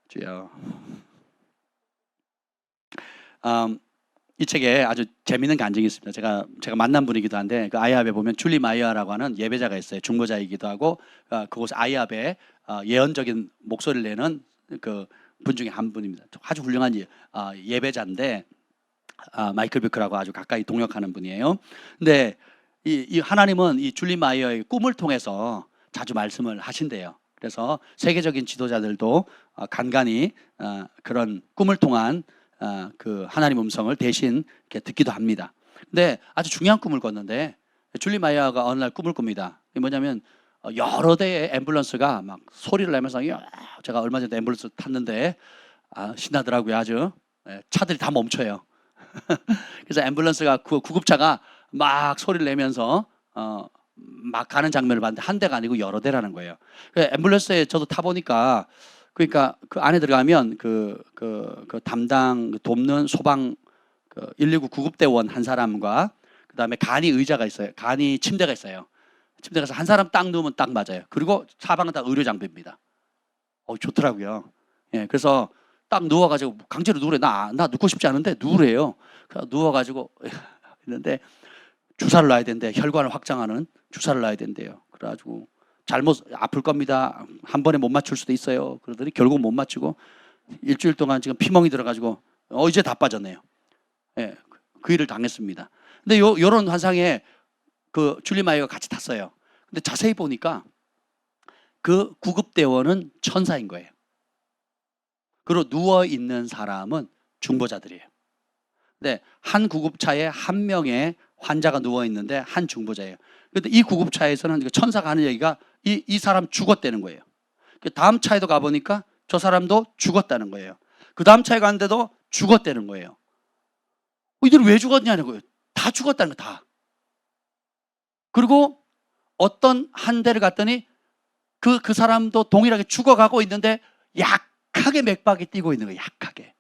S1: 주여. 이 책에 아주 재미있는 간증이 있습니다. 제가 만난 분이기도 한데 그 아이합에 보면 줄리 마이어라고 하는 예배자가 있어요. 중보자이기도 하고 그곳 아이합에 예언적인 목소리를 내는 그 분 중에 한 분입니다. 아주 훌륭한 예배자인데 마이클 뷰크라고 아주 가까이 동역하는 분이에요. 근데 이 하나님은 이 줄리 마이어의 꿈을 통해서 자주 말씀을 하신대요. 그래서 세계적인 지도자들도 간간히 그런 꿈을 통한 그 하나님 음성을 대신 이렇게 듣기도 합니다. 근데 아주 중요한 꿈을 꿨는데 줄리 마이어가 어느 날 꿈을 꿉니다. 이게 뭐냐면 여러 대의 앰뷸런스가 막 소리를 내면서 제가 얼마 전에 앰뷸런스 탔는데 신나더라고요. 아주 차들이 다 멈춰요. 그래서 앰뷸런스가 구급차가 막 소리를 내면서 막 가는 장면을 봤는데 한 대가 아니고 여러 대라는 거예요. 앰뷸런스에 저도 타보니까 그러니까 그 안에 들어가면 그 담당 돕는 소방 119 구급대원 한 사람과 그다음에 간이 의자가 있어요. 간이 침대가 있어요. 침대 가서 한 사람 딱 누우면 딱 맞아요. 그리고 사방은 다 의료 장비입니다. 좋더라고요. 예, 그래서 딱 누워가지고 강제로 누우래. 나 눕고 싶지 않은데 누우래요. 그래서 누워가지고 있는데 주사를 놔야 된대. 혈관을 확장하는 주사를 놔야 된대요. 그래가지고 잘못 아플 겁니다. 한 번에 못 맞출 수도 있어요. 그러더니 결국 못 맞추고 일주일 동안 지금 피멍이 들어가지고 이제 다 빠졌네요. 예, 그 일을 당했습니다. 근데 요런 환상에 그 줄리 마이어가 같이 탔어요. 근데 자세히 보니까 그 구급대원은 천사인 거예요. 그리고 누워있는 사람은 중보자들이에요. 근데 한 구급차에 한 명의 환자가 누워있는데 한 중보자예요. 근데 이 구급차에서는 천사가 하는 얘기가 이 사람 죽었다는 거예요. 다음 차에도 가보니까 저 사람도 죽었다는 거예요. 그 다음 차에 갔는데도 죽었다는 거예요. 이들 왜 죽었냐는 거예요. 다 죽었다는 거예요. 다. 그리고 어떤 한 대를 갔더니 그 사람도 동일하게 죽어가고 있는데 약하게 맥박이 뛰고 있는 거예요. 약하게.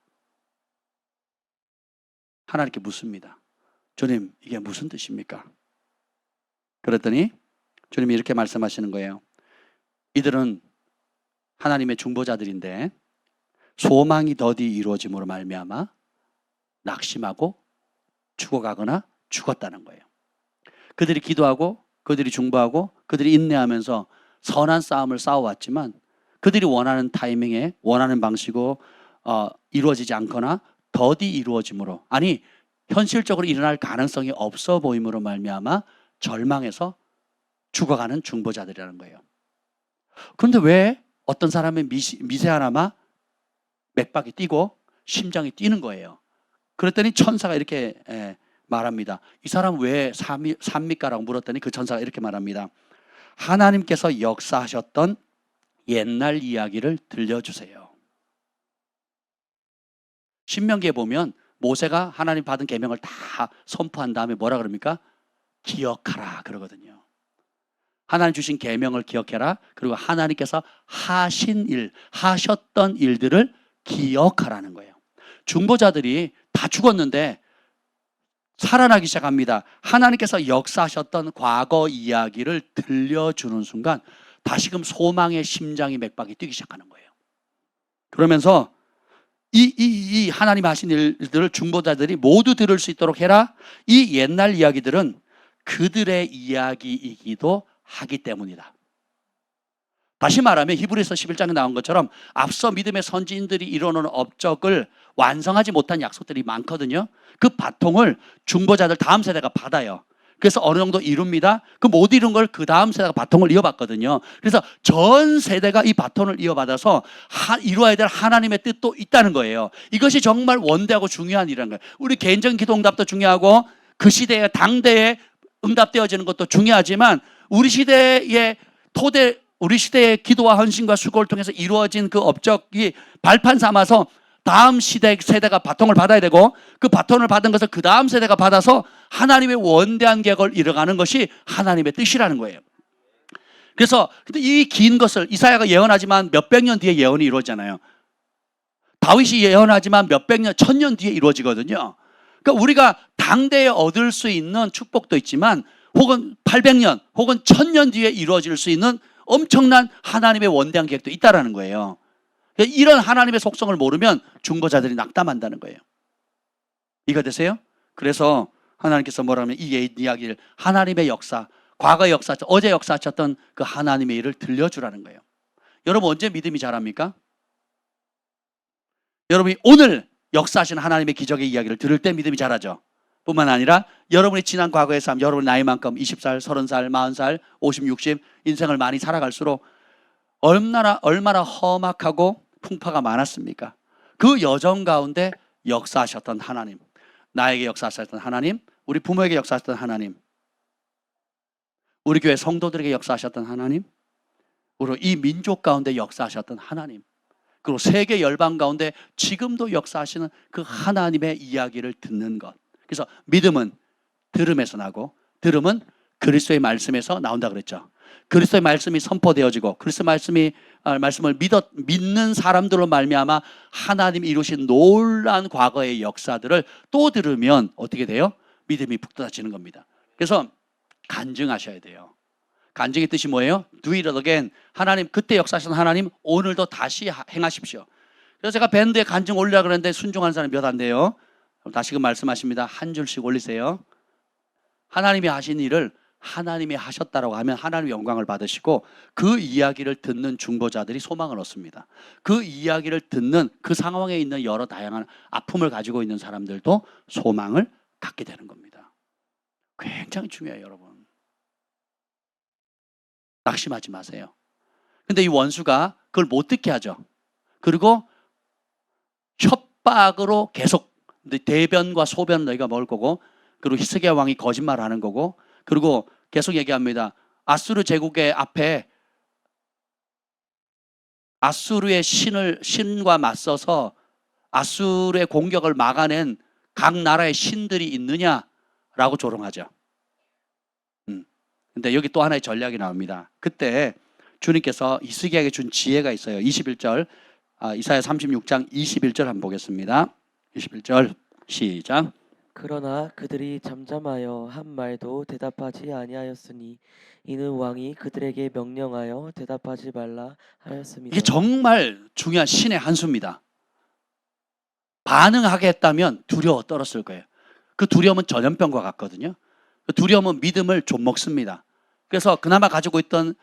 S1: 하나님께 묻습니다. 주님, 이게 무슨 뜻입니까? 그랬더니 주님이 이렇게 말씀하시는 거예요. 이들은 하나님의 중보자들인데 소망이 더디 이루어짐으로 말미암아 낙심하고 죽어가거나 죽었다는 거예요. 그들이 기도하고 그들이 중보하고 그들이 인내하면서 선한 싸움을 싸워왔지만 그들이 원하는 타이밍에 원하는 방식으로 이루어지지 않거나 더디 이루어짐으로, 아니 현실적으로 일어날 가능성이 없어 보임으로 말미암아 절망해서 죽어가는 중보자들이라는 거예요. 그런데 왜 어떤 사람의 미세하나마 맥박이 뛰고 심장이 뛰는 거예요. 그랬더니 천사가 이렇게 말합니다. 이 사람 왜 삽니까라고 물었더니 그 천사가 이렇게 말합니다. 하나님께서 역사하셨던 옛날 이야기를 들려주세요. 신명기에 보면 모세가 하나님 받은 계명을 다 선포한 다음에 뭐라 그럽니까? 기억하라 그러거든요. 하나님 주신 계명을 기억해라. 그리고 하나님께서 하신 일, 하셨던 일들을 기억하라는 거예요. 중보자들이 다 죽었는데 살아나기 시작합니다. 하나님께서 역사하셨던 과거 이야기를 들려주는 순간 다시금 소망의 심장이 맥박이 뛰기 시작하는 거예요. 그러면서 이 하나님 하신 일들을 중보자들이 모두 들을 수 있도록 해라. 이 옛날 이야기들은 그들의 이야기이기도 하기 때문이다. 다시 말하면 히브리서 11장에 나온 것처럼 앞서 믿음의 선지인들이 이뤄놓은 업적을 완성하지 못한 약속들이 많거든요. 그 바통을 중보자들 다음 세대가 받아요. 그래서 어느 정도 이룹니다. 그 못 이룬 걸 그 다음 세대가 바통을 이어받거든요. 그래서 전 세대가 이 바통을 이어받아서 이루어야 될 하나님의 뜻도 있다는 거예요. 이것이 정말 원대하고 중요한 일이라는 거예요. 우리 개인적인 기도 응답도 중요하고 그 시대에 당대에 응답되어지는 것도 중요하지만 우리 시대의 우리 시대의 기도와 헌신과 수고를 통해서 이루어진 그 업적이 발판 삼아서 다음 세대가 바통을 받아야 되고 그 바통을 받은 것을 그 다음 세대가 받아서 하나님의 원대한 계획을 이뤄가는 것이 하나님의 뜻이라는 거예요. 그래서 이 긴 것을 이사야가 예언하지만 몇백 년 뒤에 예언이 이루어지잖아요. 다윗이 예언하지만 몇백 년, 천년 뒤에 이루어지거든요. 그러니까 우리가 당대에 얻을 수 있는 축복도 있지만 혹은 800년 혹은 1000년 뒤에 이루어질 수 있는 엄청난 하나님의 원대한 계획도 있다라는 거예요. 이런 하나님의 속성을 모르면 중보자들이 낙담한다는 거예요. 이해가 되세요? 그래서 하나님께서 뭐라면 이 이야기를 하나님의 역사, 과거의 역사, 어제 역사하셨던 그 하나님의 일을 들려주라는 거예요. 여러분 언제 믿음이 자랍니까? 여러분이 오늘 역사하신 하나님의 기적의 이야기를 들을 때 믿음이 자라죠. 뿐만 아니라 여러분이 지난 과거의 삶, 여러분의 나이만큼 20살, 30살, 40살, 50, 60 인생을 많이 살아갈수록 얼마나 험악하고 풍파가 많았습니까? 그 여정 가운데 역사하셨던 하나님, 나에게 역사하셨던 하나님, 우리 부모에게 역사하셨던 하나님, 우리 교회 성도들에게 역사하셨던 하나님, 그리고 이 민족 가운데 역사하셨던 하나님, 그리고 세계 열방 가운데 지금도 역사하시는 그 하나님의 이야기를 듣는 것. 그래서 믿음은 들음에서 나고 들음은 그리스도의 말씀에서 나온다 그랬죠. 그리스도의 말씀이 선포되어지고 그리스도의 말씀을 믿는 사람들로 말미암아 하나님이 이루신 놀라운 과거의 역사들을 또 들으면 어떻게 돼요? 믿음이 북돋아지는 겁니다. 그래서 간증하셔야 돼요. 간증의 뜻이 뭐예요? Do it again. 하나님 그때 역사하신 하나님 오늘도 다시 행하십시오. 그래서 제가 밴드에 간증 올리라 그랬는데 순종하는 사람이 몇 안 돼요. 다시금 말씀하십니다. 한 줄씩 올리세요. 하나님이 하신 일을 하나님이 하셨다라고 하면 하나님의 영광을 받으시고 그 이야기를 듣는 중보자들이 소망을 얻습니다. 그 이야기를 듣는 그 상황에 있는 여러 다양한 아픔을 가지고 있는 사람들도 소망을 갖게 되는 겁니다. 굉장히 중요해요, 여러분. 낙심하지 마세요. 근데 이 원수가 그걸 못 듣게 하죠. 그리고 협박으로 계속 대변과 소변 너희가 먹을 거고 그리고 히스기야 왕이 거짓말하는 거고 그리고 계속 얘기합니다. 아수르 제국의 앞에 아수르의 신과 맞서서 아수르의 공격을 막아낸 각 나라의 신들이 있느냐라고 조롱하죠. 근데 여기 또 하나의 전략이 나옵니다. 그때 주님께서 히스기야에게 준 지혜가 있어요. 21절 이사야 36장 21절 한번 보겠습니다. 21절 시작.
S2: 그러나 그들이 잠잠하여 한 말도 대답하지 아니하였으니 이는 왕이 그들에게 명령하여 대답하지 말라 하였습니다.
S1: 이게 정말 중요한 신의 한 수입니다. 반응하게 했다면 두려워 떨었을 거예요. 그 두려움은 전염병과 같거든요. 그 두려움은 믿음을 좀 먹습니다. 그래서 그나마 가지고 있던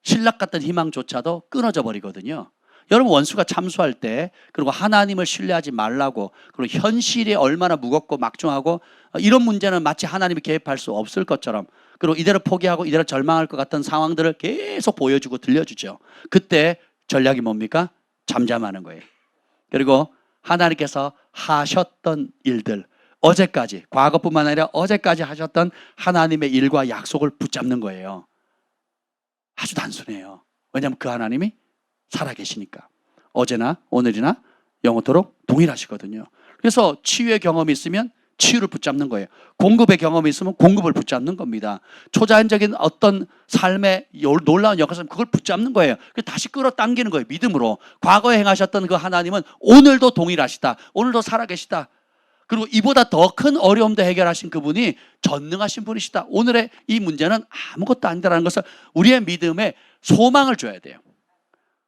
S1: 신락 같은 희망조차도 끊어져 버리거든요. 여러분 원수가 참수할 때 그리고 하나님을 신뢰하지 말라고 그리고 현실이 얼마나 무겁고 막중하고 이런 문제는 마치 하나님이 개입할 수 없을 것처럼 그리고 이대로 포기하고 이대로 절망할 것 같은 상황들을 계속 보여주고 들려주죠. 그때 전략이 뭡니까? 잠잠하는 거예요. 그리고 하나님께서 하셨던 일들 어제까지 과거뿐만 아니라 어제까지 하셨던 하나님의 일과 약속을 붙잡는 거예요. 아주 단순해요. 왜냐하면 그 하나님이 살아계시니까 어제나 오늘이나 영원토록 동일하시거든요. 그래서 치유의 경험이 있으면 치유를 붙잡는 거예요. 공급의 경험이 있으면 공급을 붙잡는 겁니다. 초자연적인 어떤 삶의 놀라운 역사는 그걸 붙잡는 거예요. 다시 끌어당기는 거예요. 믿음으로. 과거에 행하셨던 그 하나님은 오늘도 동일하시다. 오늘도 살아계시다. 그리고 이보다 더 큰 어려움도 해결하신 그분이 전능하신 분이시다. 오늘의 이 문제는 아무것도 아니다라는 것을 우리의 믿음에 소망을 줘야 돼요.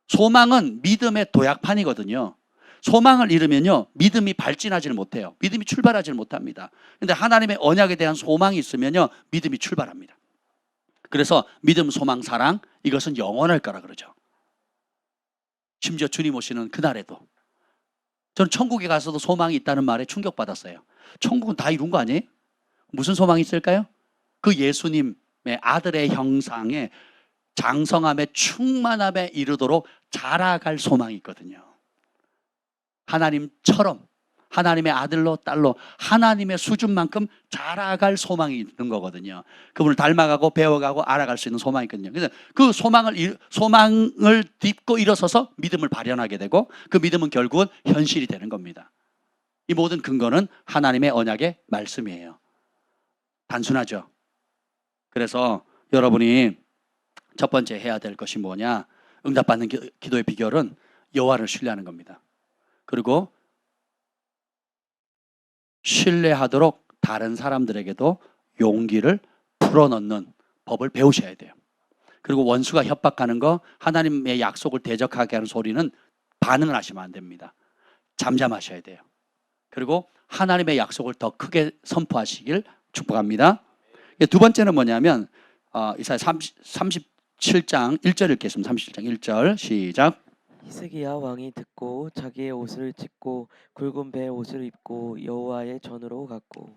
S1: 소망은 믿음의 도약판이거든요. 소망을 잃으면요, 믿음이 발진하지를 못해요. 믿음이 출발하지를 못합니다. 근데 하나님의 언약에 대한 소망이 있으면요, 믿음이 출발합니다. 그래서 믿음, 소망, 사랑, 이것은 영원할 거라 그러죠. 심지어 주님 오시는 그날에도. 저는 천국에 가서도 소망이 있다는 말에 충격받았어요. 천국은 다 이룬 거 아니에요? 무슨 소망이 있을까요? 그 예수님의 아들의 형상에 장성함에 충만함에 이르도록 자라갈 소망이 있거든요. 하나님처럼 하나님의 아들로 딸로 하나님의 수준만큼 자라갈 소망이 있는 거거든요. 그분을 닮아가고 배워가고 알아갈 수 있는 소망이 있거든요. 그래서 그 소망을 딛고 일어서서 믿음을 발현하게 되고 그 믿음은 결국은 현실이 되는 겁니다. 이 모든 근거는 하나님의 언약의 말씀이에요. 단순하죠. 그래서 여러분이 첫 번째 해야 될 것이 뭐냐? 응답받는 기도의 비결은 여호와를 신뢰하는 겁니다. 그리고 신뢰하도록 다른 사람들에게도 용기를 풀어넣는 법을 배우셔야 돼요. 그리고 원수가 협박하는 거, 하나님의 약속을 대적하게 하는 소리는 반응을 하시면 안 됩니다. 잠잠하셔야 돼요. 그리고 하나님의 약속을 더 크게 선포하시길 축복합니다. 두 번째는 뭐냐면 이사야 37장 1절 읽겠습니다. 37장 1절 시작.
S2: 히스기야 왕이 듣고 자기의 옷을 찢고 굵은 배 옷을 입고 여호와의 전으로 갔고.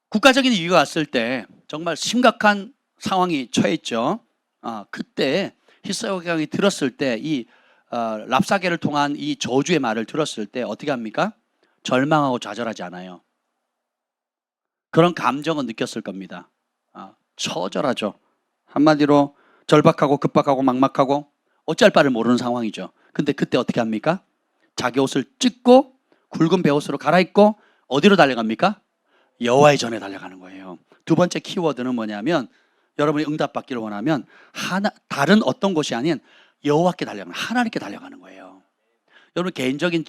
S1: 국가적인 위기가 왔을 때 정말 심각한 상황이 처했죠. 그때 히스기야 왕이 들었을 때 이 랍사게를 통한 이 저주의 말을 들었을 때 어떻게 합니까? 절망하고 좌절하지 않아요. 그런 감정은 느꼈을 겁니다. 처절하죠. 한마디로 절박하고 급박하고 막막하고 어찌할 바를 모르는 상황이죠. 근데 그때 어떻게 합니까? 자기 옷을 찢고 굵은 베옷으로 갈아입고 어디로 달려갑니까? 여호와의 전에 달려가는 거예요. 두 번째 키워드는 뭐냐면 여러분이 응답받기를 원하면 다른 어떤 곳이 아닌 여호와께 달려가는, 하나님께 달려가는 거예요. 여러분 개인적인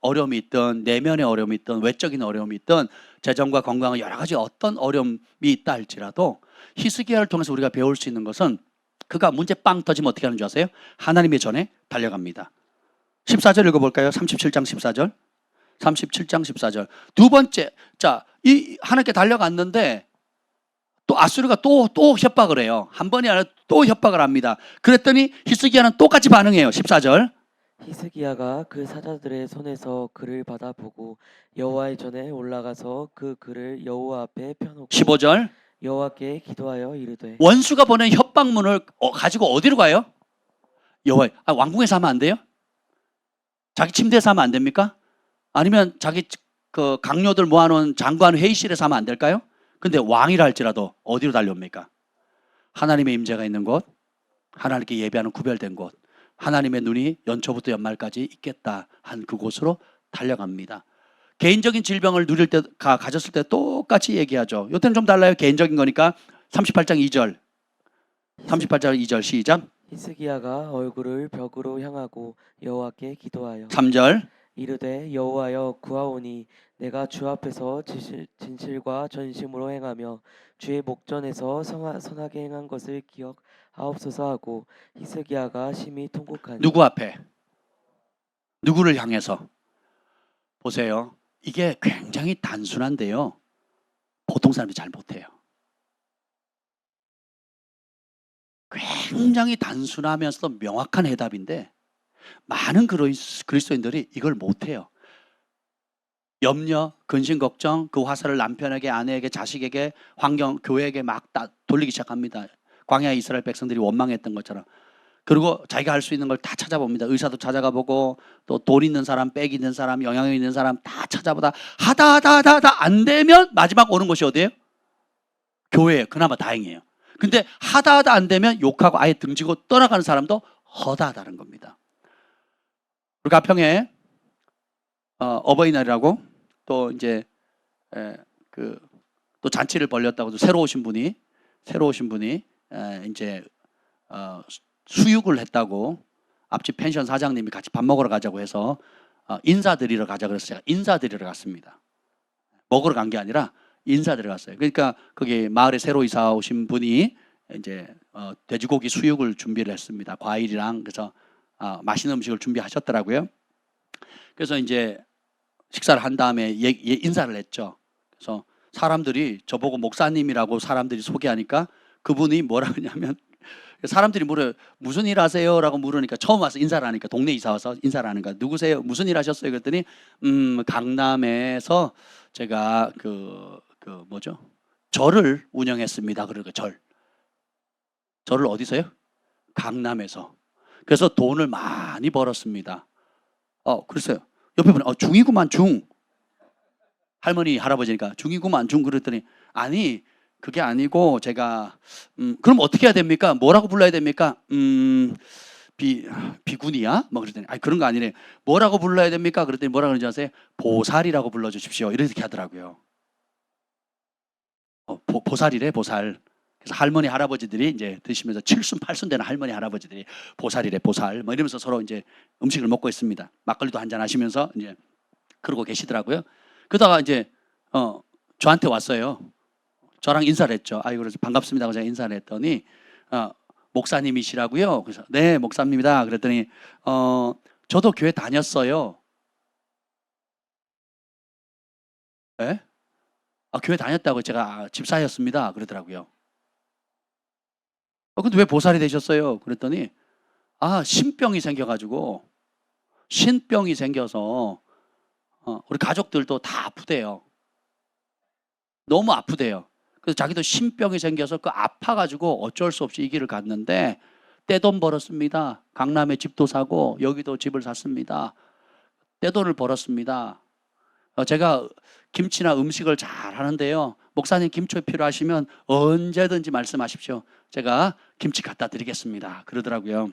S1: 어려움이 있든 내면의 어려움이 있든 외적인 어려움이 있든 재정과 건강과 여러 가지 어떤 어려움이 있다 할지라도 히스기야를 통해서 우리가 배울 수 있는 것은 그가 문제 빵 터지면 어떻게 하는 줄 아세요? 하나님의 전에 달려갑니다. 14절 읽어볼까요? 37장 14절. 37장 14절. 두 번째, 이 하나님께 달려갔는데 또 아수르가 또 협박을 해요. 한 번이 아니라 또 협박을 합니다. 그랬더니 히스기야는 똑같이 반응해요. 14절.
S2: 히스기야가 그 사자들의 손에서 글을 받아보고 여호와의 전에 올라가서 그 글을 여호와 앞에 펴놓고
S1: 15절.
S2: 여호와께 기도하여 이르되.
S1: 원수가 보낸 협박문을 가지고 어디로 가요? 여호와. 왕궁에서 하면 안 돼요? 자기 침대에서 하면 안 됩니까? 아니면 자기 그 강요들 모아놓은 장관 회의실에서 하면 안 될까요? 근데 왕이라 할지라도 어디로 달려옵니까? 하나님의 임재가 있는 곳, 하나님께 예배하는 구별된 곳, 하나님의 눈이 연초부터 연말까지 있겠다 한 그곳으로 달려갑니다. 개인적인 질병을 누릴 때 가졌을 때 똑같이 얘기하죠. 이때는 좀 달라요. 개인적인 거니까 38장 2절. 38장 2절 시작.
S2: 히스기야가 얼굴을 벽으로 향하고 여호와께 기도하여
S1: 3절.
S2: 이르되 여호와여 구하오니 내가 주 앞에서 진실과 전심으로 행하며 주의 목전에서 선하게 행한 것을 기억하옵소서 하고 히스기야가 심히 통곡하니.
S1: 누구 앞에? 누구를 향해서? 보세요. 이게 굉장히 단순한데요. 보통 사람들이 잘 못해요. 굉장히 단순하면서도 명확한 해답인데 많은 그리스도인들이 이걸 못해요. 염려, 근심, 걱정, 그 화살을 남편에게, 아내에게, 자식에게, 환경, 교회에게 막 돌리기 시작합니다. 광야의 이스라엘 백성들이 원망했던 것처럼. 그리고 자기가 할 수 있는 걸 다 찾아봅니다. 의사도 찾아가 보고 또 돈 있는 사람, 빽 있는 사람, 영향력 있는 사람 다 찾아보다 하다 안 되면 마지막 오는 곳이 어디예요? 교회예요. 그나마 다행이에요. 근데 하다 안 되면 욕하고 아예 등지고 떠나가는 사람도 허다하다는 겁니다. 우리 가평에 어버이날이라고 또 이제 그 또 잔치를 벌렸다고 새로 오신 분이 이제 수육을 했다고 앞집 펜션 사장님이 같이 밥 먹으러 가자고 해서 인사드리러 가자 그래서 제가 인사드리러 갔습니다. 먹으러 간 게 아니라 인사드리러 갔어요. 그러니까 거기 마을에 새로 이사 오신 분이 이제 돼지고기 수육을 준비를 했습니다. 과일이랑 그래서 맛있는 음식을 준비하셨더라고요. 그래서 이제 식사를 한 다음에 인사를 했죠. 그래서 사람들이 저보고 목사님이라고 사람들이 소개하니까 그분이 뭐라 하냐면 사람들이 물어요. 무슨 일 하세요? 라고 물으니까 처음 와서 인사를 하니까 동네 이사 와서 인사를 하는가 누구세요? 무슨 일 하셨어요? 그랬더니 강남에서 제가 뭐죠? 절을 운영했습니다. 그러니까 절을 어디서요? 강남에서. 그래서 돈을 많이 벌었습니다. 그랬어요. 옆에 보니 중이구만 중. 할머니 할아버지니까 중이구만 중 그랬더니 아니 그게 아니고 제가 그럼 어떻게 해야 됩니까? 뭐라고 불러야 됩니까? 비군이야? 뭐 그랬더니 아니 그런 거 아니래. 뭐라고 불러야 됩니까? 그랬더니 뭐라 그러는지 아세요? 보살이라고 불러주십시오. 이렇게 하더라고요. 보살이래 보살. 그래서 할머니 할아버지들이 이제 드시면서 7순 8순 되는 할머니 할아버지들이 보살이래 보살 뭐 이러면서 서로 이제 음식을 먹고 있습니다. 막걸리도 한잔 하시면서 이제 그러고 계시더라고요. 그러다가 이제 저한테 왔어요. 저랑 인사를 했죠. 그래서 반갑습니다 하고 제가 인사를 했더니 목사님이시라고요. 그래서 네 목사님입니다. 그랬더니 저도 교회 다녔어요. 네? 교회 다녔다고 제가 집사였습니다. 그러더라고요. 근데 왜 보살이 되셨어요? 그랬더니 신병이 생겨가지고 신병이 생겨서 우리 가족들도 다 아프대요. 너무 아프대요. 그래서 자기도 신병이 생겨서 아파가지고 어쩔 수 없이 이 길을 갔는데 떼돈 벌었습니다. 강남에 집도 사고 여기도 집을 샀습니다. 떼돈을 벌었습니다. 제가 김치나 음식을 잘 하는데요. 목사님 김치 필요하시면 언제든지 말씀하십시오. 제가 김치 갖다 드리겠습니다. 그러더라고요.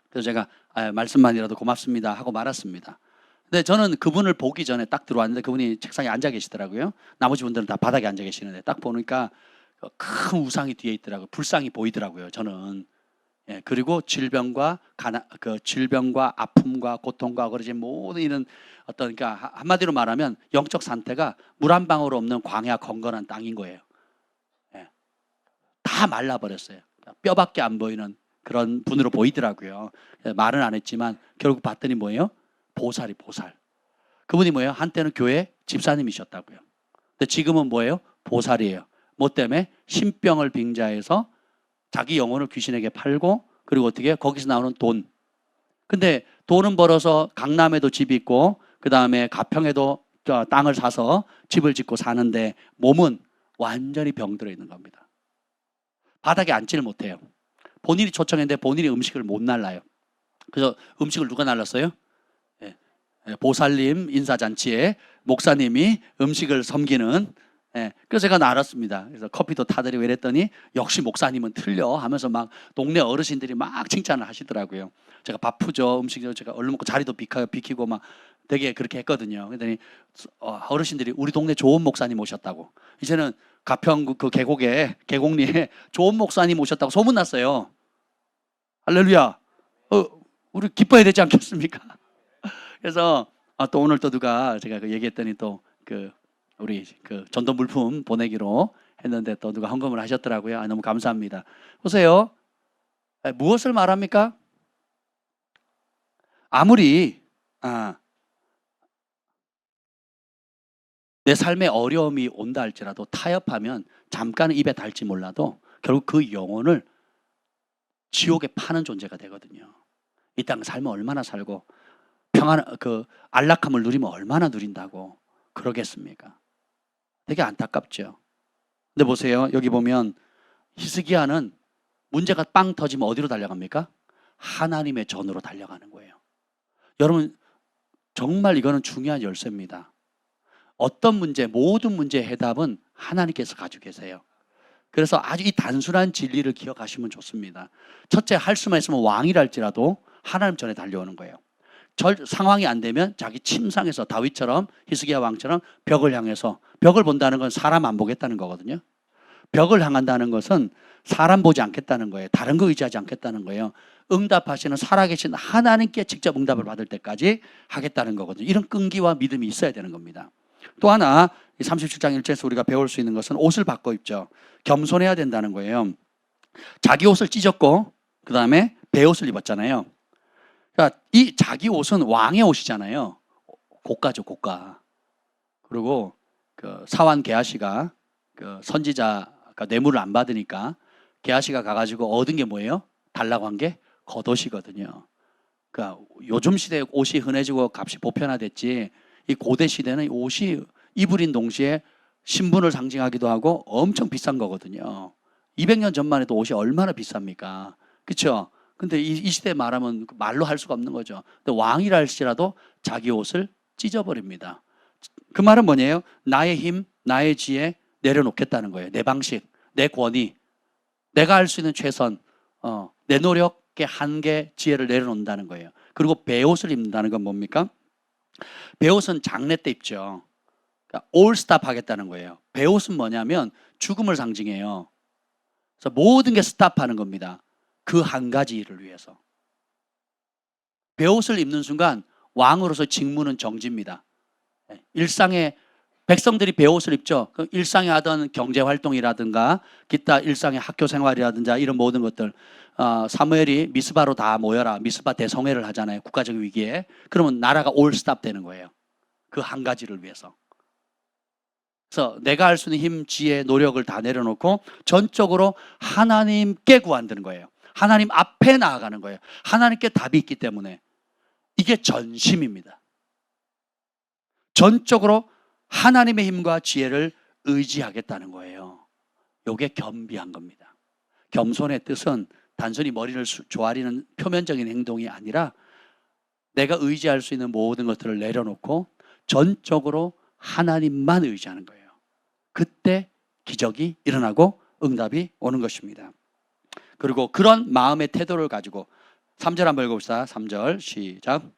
S1: 그래서 제가 말씀만이라도 고맙습니다 하고 말았습니다. 근데 저는 그분을 보기 전에 딱 들어왔는데 그분이 책상에 앉아 계시더라고요. 나머지 분들은 다 바닥에 앉아 계시는데 딱 보니까 큰 우상이 뒤에 있더라고요. 불상이 보이더라고요. 저는. 그리고 질병과 아픔과 고통과 그러지 모든 이런 그러니까 한마디로 말하면 영적 상태가 물 한 방울 없는 광야 건건한 땅인 거예요. 다 말라버렸어요. 뼈밖에 안 보이는 그런 분으로 보이더라고요. 말은 안 했지만 결국 봤더니 뭐예요? 보살. 그분이 뭐예요? 한때는 교회 집사님이셨다고요. 근데 지금은 뭐예요? 보살이에요. 뭐 때문에? 신병을 빙자해서 자기 영혼을 귀신에게 팔고 그리고 어떻게 거기서 나오는 돈. 근데 돈은 벌어서 강남에도 집이 있고 그 다음에 가평에도 땅을 사서 집을 짓고 사는데 몸은 완전히 병들어 있는 겁니다. 바닥에 앉지를 못해요. 본인이 초청했는데 본인이 음식을 못 날라요. 그래서 음식을 누가 날랐어요? 보살님 인사잔치에 목사님이 음식을 섬기는 그래서 제가 알았습니다. 그래서 커피도 타드리고 이랬더니 역시 목사님은 틀려 하면서 막 동네 어르신들이 막 칭찬을 하시더라고요. 제가 바쁘죠. 음식을 제가 얼른 먹고 자리도 비키고 막 되게 그렇게 했거든요. 그랬더니 어르신들이 우리 동네 좋은 목사님 오셨다고. 이제는 가평 그 계곡리에 좋은 목사님 오셨다고 소문났어요. 할렐루야. 우리 기뻐해야 되지 않겠습니까? 그래서 또 오늘 또 누가 제가 얘기했더니 또 우리 전도 물품 보내기로 했는데 또 누가 헌금을 하셨더라고요. 너무 감사합니다. 보세요. 무엇을 말합니까? 아무리 내 삶에 어려움이 온다 할지라도 타협하면 잠깐 입에 닳지 몰라도 결국 그 영혼을 지옥에 파는 존재가 되거든요. 이 땅 살면 얼마나 살고 평안 안락함을 누리면 얼마나 누린다고 그러겠습니까? 되게 안타깝죠. 근데 보세요. 여기 보면 히스기야는 문제가 빵 터지면 어디로 달려갑니까? 하나님의 전으로 달려가는 거예요. 여러분 정말 이거는 중요한 열쇠입니다. 어떤 문제, 모든 문제의 해답은 하나님께서 가지고 계세요. 그래서 아주 이 단순한 진리를 기억하시면 좋습니다. 첫째, 할 수만 있으면 왕이랄지라도 하나님 전에 달려오는 거예요. 상황이 안 되면 자기 침상에서 다윗처럼 히스기야 왕처럼 벽을 향해서, 벽을 본다는 건 사람 안 보겠다는 거거든요. 벽을 향한다는 것은 사람 보지 않겠다는 거예요. 다른 거 의지하지 않겠다는 거예요. 응답하시는 살아계신 하나님께 직접 응답을 받을 때까지 하겠다는 거거든요. 이런 끈기와 믿음이 있어야 되는 겁니다. 또 하나 37장 1절에서 우리가 배울 수 있는 것은 옷을 바꿔 입죠. 겸손해야 된다는 거예요. 자기 옷을 찢었고 그 다음에 베옷을 입었잖아요. 그러니까 이 자기 옷은 왕의 옷이잖아요. 고가죠, 고가. 그리고 그 사환 게하시가 그 선지자가 뇌물을 안 받으니까 게하시가 가가지고 얻은 게 뭐예요? 달라고 한 게 겉옷이거든요. 그러니까 요즘 시대에 옷이 흔해지고 값이 보편화됐지, 이 고대 시대는 옷이 이불인 동시에 신분을 상징하기도 하고 엄청 비싼 거거든요. 200년 전만 해도 옷이 얼마나 비쌉니까? 그렇죠? 근데 이 시대에 말하면 말로 할 수가 없는 거죠. 근데 왕이라 할지라도 자기 옷을 찢어버립니다. 그 말은 뭐냐요? 나의 힘, 나의 지혜 내려놓겠다는 거예요. 내 방식, 내 권위, 내가 할 수 있는 최선, 내 노력의 한계, 지혜를 내려놓는다는 거예요. 그리고 베옷을 입는다는 건 뭡니까? 베옷은 장례 때 입죠. 그러니까 올스탑 하겠다는 거예요. 베옷은 뭐냐면 죽음을 상징해요. 그래서 모든 게 스탑하는 겁니다. 그 한 가지 일을 위해서. 베옷을 입는 순간 왕으로서 직무는 정지입니다. 일상에 백성들이 베옷을 입죠. 일상에 하던 경제활동이라든가 기타 일상의 학교 생활이라든가 이런 모든 것들, 사무엘이 미스바로 다 모여라, 미스바 대성회를 하잖아요. 국가적 위기에. 그러면 나라가 올스탑 되는 거예요. 그 한 가지를 위해서. 그래서 내가 할 수 있는 힘, 지혜, 노력을 다 내려놓고 전적으로 하나님께 구한다는 거예요. 하나님 앞에 나아가는 거예요. 하나님께 답이 있기 때문에. 이게 전심입니다. 전적으로 하나님의 힘과 지혜를 의지하겠다는 거예요. 이게 겸비한 겁니다. 겸손의 뜻은 단순히 머리를 조아리는 표면적인 행동이 아니라 내가 의지할 수 있는 모든 것들을 내려놓고 전적으로 하나님만 의지하는 거예요. 그때 기적이 일어나고 응답이 오는 것입니다. 그리고 그런 마음의 태도를 가지고 3절 한번 읽어봅시다. 3절 시작.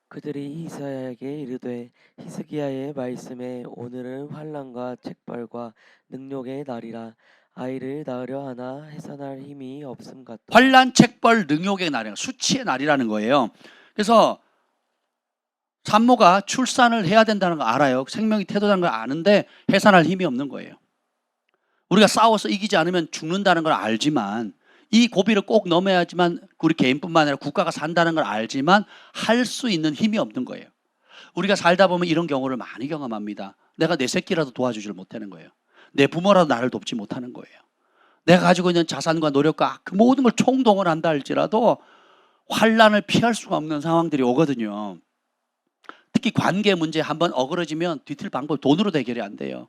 S2: 그들이 이사야에게 이르되 히스기야의 말씀에 오늘은 환난과 책벌과 능욕의 날이라 아이를 낳으려 하나 해산할 힘이 없음 같도다.
S1: 환난, 책벌, 능욕의 날이라는 수치의 날이라는 거예요. 그래서 산모가 출산을 해야 된다는 거 알아요. 생명이 태도라는 걸 아는데 해산할 힘이 없는 거예요. 우리가 싸워서 이기지 않으면 죽는다는 걸 알지만, 이 고비를 꼭 넘어야지만 우리 개인뿐만 아니라 국가가 산다는 걸 알지만 할 수 있는 힘이 없는 거예요. 우리가 살다 보면 이런 경우를 많이 경험합니다. 내가 내 새끼라도 도와주질 못하는 거예요. 내 부모라도 나를 돕지 못하는 거예요. 내가 가지고 있는 자산과 노력과 그 모든 걸 총동원한다 할지라도 환난을 피할 수가 없는 상황들이 오거든요. 특히 관계 문제 한번 어그러지면 뒤틀 방법 돈으로 해결이 안 돼요.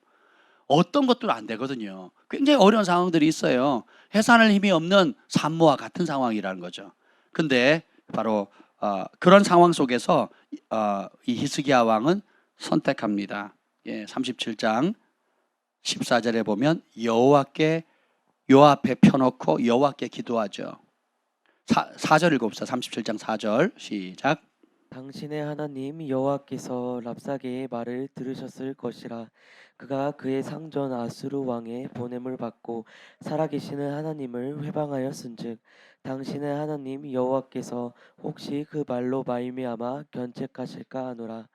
S1: 어떤 것도 안 되거든요. 굉장히 어려운 상황들이 있어요. 해산할 힘이 없는 산모와 같은 상황이라는 거죠. 근데 바로 그런 상황 속에서 이 히스기야 왕은 선택합니다. 37장 14절에 보면 여호와께 요 앞에 펴놓고 여호와께 기도하죠. 4절 읽어봅시다. 37장 4절 시작.
S2: 당신의 하나님 여호와께서 랍사게의 말을 들으셨을 것이라. 그가 그의 상전 아수르 왕의 보냄을 받고 살아계시는 하나님을 회방하였은즉 당신의 하나님 여호와께서 혹시 그 말로 말미암아 견책하실까 하노라.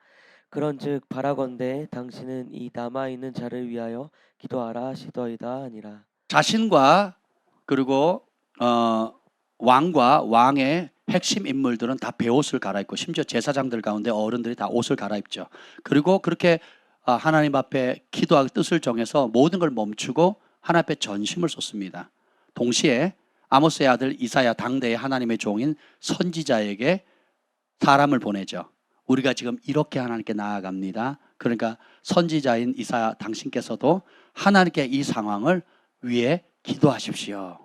S2: 그런즉 바라건대 당신은 이 남아 있는 자를 위하여 기도하라 하시더이다 하니라.
S1: 자신과 그리고 왕과 왕의 핵심 인물들은 다 베옷을 갈아입고, 심지어 제사장들 가운데 어른들이 다 옷을 갈아입죠. 그리고 그렇게 하나님 앞에 기도하기 뜻을 정해서 모든 걸 멈추고 하나님 앞에 전심을 쏟습니다. 동시에 아모스의 아들 이사야, 당대의 하나님의 종인 선지자에게 사람을 보내죠. 우리가 지금 이렇게 하나님께 나아갑니다. 그러니까 선지자인 이사야 당신께서도 하나님께 이 상황을 위해 기도하십시오.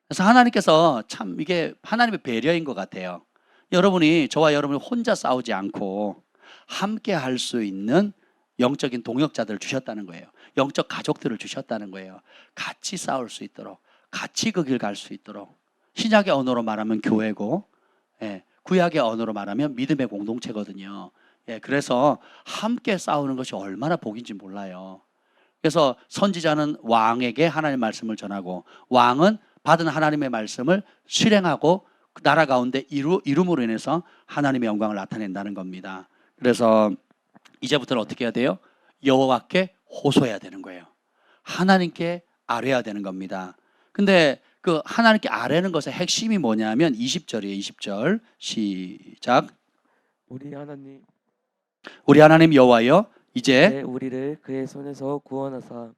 S1: 그래서 하나님께서 참 이게 하나님의 배려인 것 같아요. 여러분이, 저와 여러분이 혼자 싸우지 않고 함께 할 수 있는 영적인 동역자들을 주셨다는 거예요. 영적 가족들을 주셨다는 거예요. 같이 싸울 수 있도록, 같이 그 길 갈 수 있도록. 신약의 언어로 말하면 교회고, 구약의 언어로 말하면 믿음의 공동체거든요. 예, 그래서 함께 싸우는 것이 얼마나 복인지 몰라요. 그래서 선지자는 왕에게 하나님의 말씀을 전하고 왕은 받은 하나님의 말씀을 실행하고 나라 가운데 이룸으로 인해서 하나님의 영광을 나타낸다는 겁니다. 그래서 이제부터는 어떻게 해야 돼요? 여호와께 호소해야 되는 거예요. 하나님께 아뢰야 되는 겁니다. 근데 그 하나님께 아뢰는 것의 핵심이 뭐냐면 20절이에요. 20절 시작. 우리 하나님 여호와여 이제
S2: 네, 우리를 그의 손에서 구원하사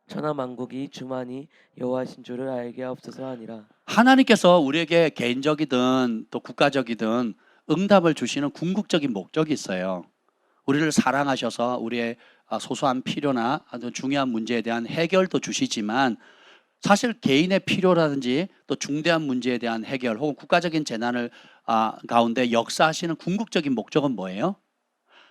S2: 천하 만국이 주만이 여호와신 줄을 알게 하옵소서 하니라.
S1: 하나님께서 우리에게 개인적이든 또 국가적이든 응답을 주시는 궁극적인 목적이 있어요. 우리를 사랑하셔서 우리의 소소한 필요나 아주 중요한 문제에 대한 해결도 주시지만 사실 개인의 필요라든지 또 중대한 문제에 대한 해결 혹은 국가적인 재난을 가운데 역사하시는 궁극적인 목적은 뭐예요?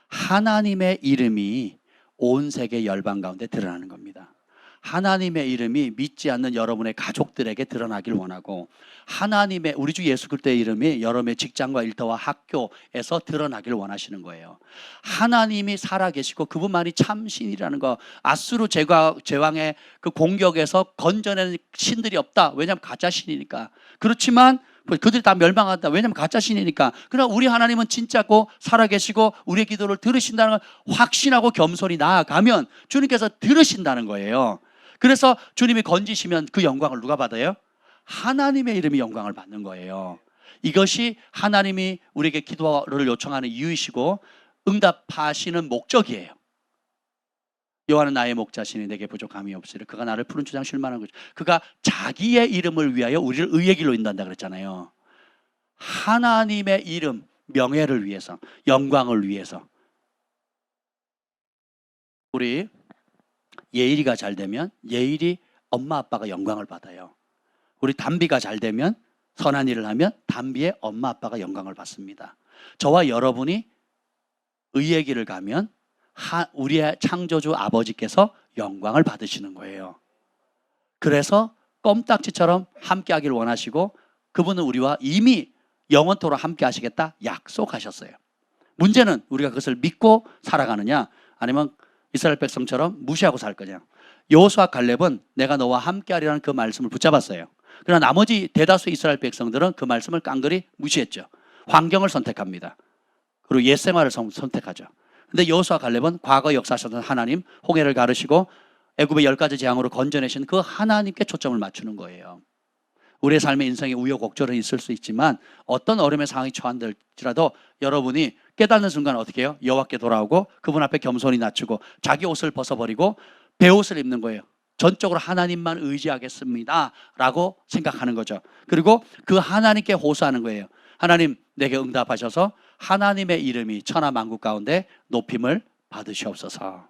S1: 하나님의 이름이 온 세계 열방 가운데 드러나는 겁니다. 하나님의 이름이 믿지 않는 여러분의 가족들에게 드러나길 원하고 하나님의 우리 주 예수 그리스도의 이름이 여러분의 직장과 일터와 학교에서 드러나길 원하시는 거예요. 하나님이 살아계시고 그분만이 참신이라는 거. 아수르 제왕의 그 공격에서 건져내는 신들이 없다. 왜냐하면 가짜 신이니까. 그렇지만 그들이 다 멸망한다. 왜냐하면 가짜 신이니까. 그러나 우리 하나님은 진짜고 살아계시고 우리의 기도를 들으신다는 걸 확신하고 겸손히 나아가면 주님께서 들으신다는 거예요. 그래서 주님이 건지시면 그 영광을 누가 받아요? 하나님의 이름이 영광을 받는 거예요. 이것이 하나님이 우리에게 기도를 요청하는 이유이시고 응답하시는 목적이에요. 여호와는 나의 목자시니 내게 부족함이 없으리. 그가 나를 푸른 주장 쉴만한 거죠. 그가 자기의 이름을 위하여 우리를 의의 길로 인도한다 그랬잖아요. 하나님의 이름, 명예를 위해서, 영광을 위해서. 우리 예일이가 잘 되면 예일이 엄마 아빠가 영광을 받아요. 우리 담비가 잘 되면 선한 일을 하면 담비의 엄마 아빠가 영광을 받습니다. 저와 여러분이 의의 길을 가면 우리의 창조주 아버지께서 영광을 받으시는 거예요. 그래서 껌딱지처럼 함께 하길 원하시고 그분은 우리와 이미 영원토록 함께 하시겠다 약속하셨어요. 문제는 우리가 그것을 믿고 살아가느냐 아니면 이스라엘 백성처럼 무시하고 살 거냐. 여호수아 갈렙은 내가 너와 함께 하리라는 그 말씀을 붙잡았어요. 그러나 나머지 대다수 이스라엘 백성들은 그 말씀을 깡그리 무시했죠. 환경을 선택합니다. 그리고 옛 생활을 선택하죠. 근데 여호수아 갈렙은 과거 역사하셨던 하나님, 홍해를 가르시고 애굽의 10가지 재앙으로 건져내신 그 하나님께 초점을 맞추는 거예요. 우리의 삶의 인생에 우여곡절은 있을 수 있지만 어떤 어려움의 상황이 처한될지라도 여러분이 깨닫는 순간 어떻게 해요? 여호와께 돌아오고 그분 앞에 겸손히 낮추고 자기 옷을 벗어버리고 베옷을 입는 거예요. 전적으로 하나님만 의지하겠습니다 라고 생각하는 거죠. 그리고 그 하나님께 호소하는 거예요. 하나님 내게 응답하셔서 하나님의 이름이 천하 만국 가운데 높임을 받으시옵소서.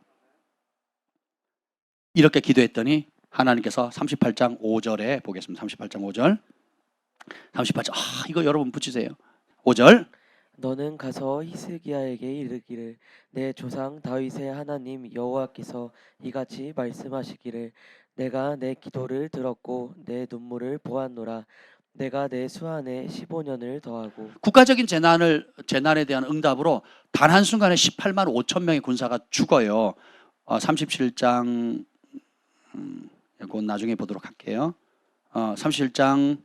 S1: 이렇게 기도했더니 하나님께서 38장 5절에 보겠습니다. 38장 5절. 38장 이거 여러분 붙이세요. 5절.
S2: 너는 가서 히스기야에게 이르기를 내 조상 다윗의 하나님 여호와께서 이같이 말씀하시기를 내가 내 기도를 들었고 내 눈물을 보았노라. 내가 내 수안에 15년을 더하고.
S1: 국가적인 재난에 대한 응답으로 단 한순간에 18만 5천 명의 군사가 죽어요. 37장 그건 나중에 보도록 할게요. 37장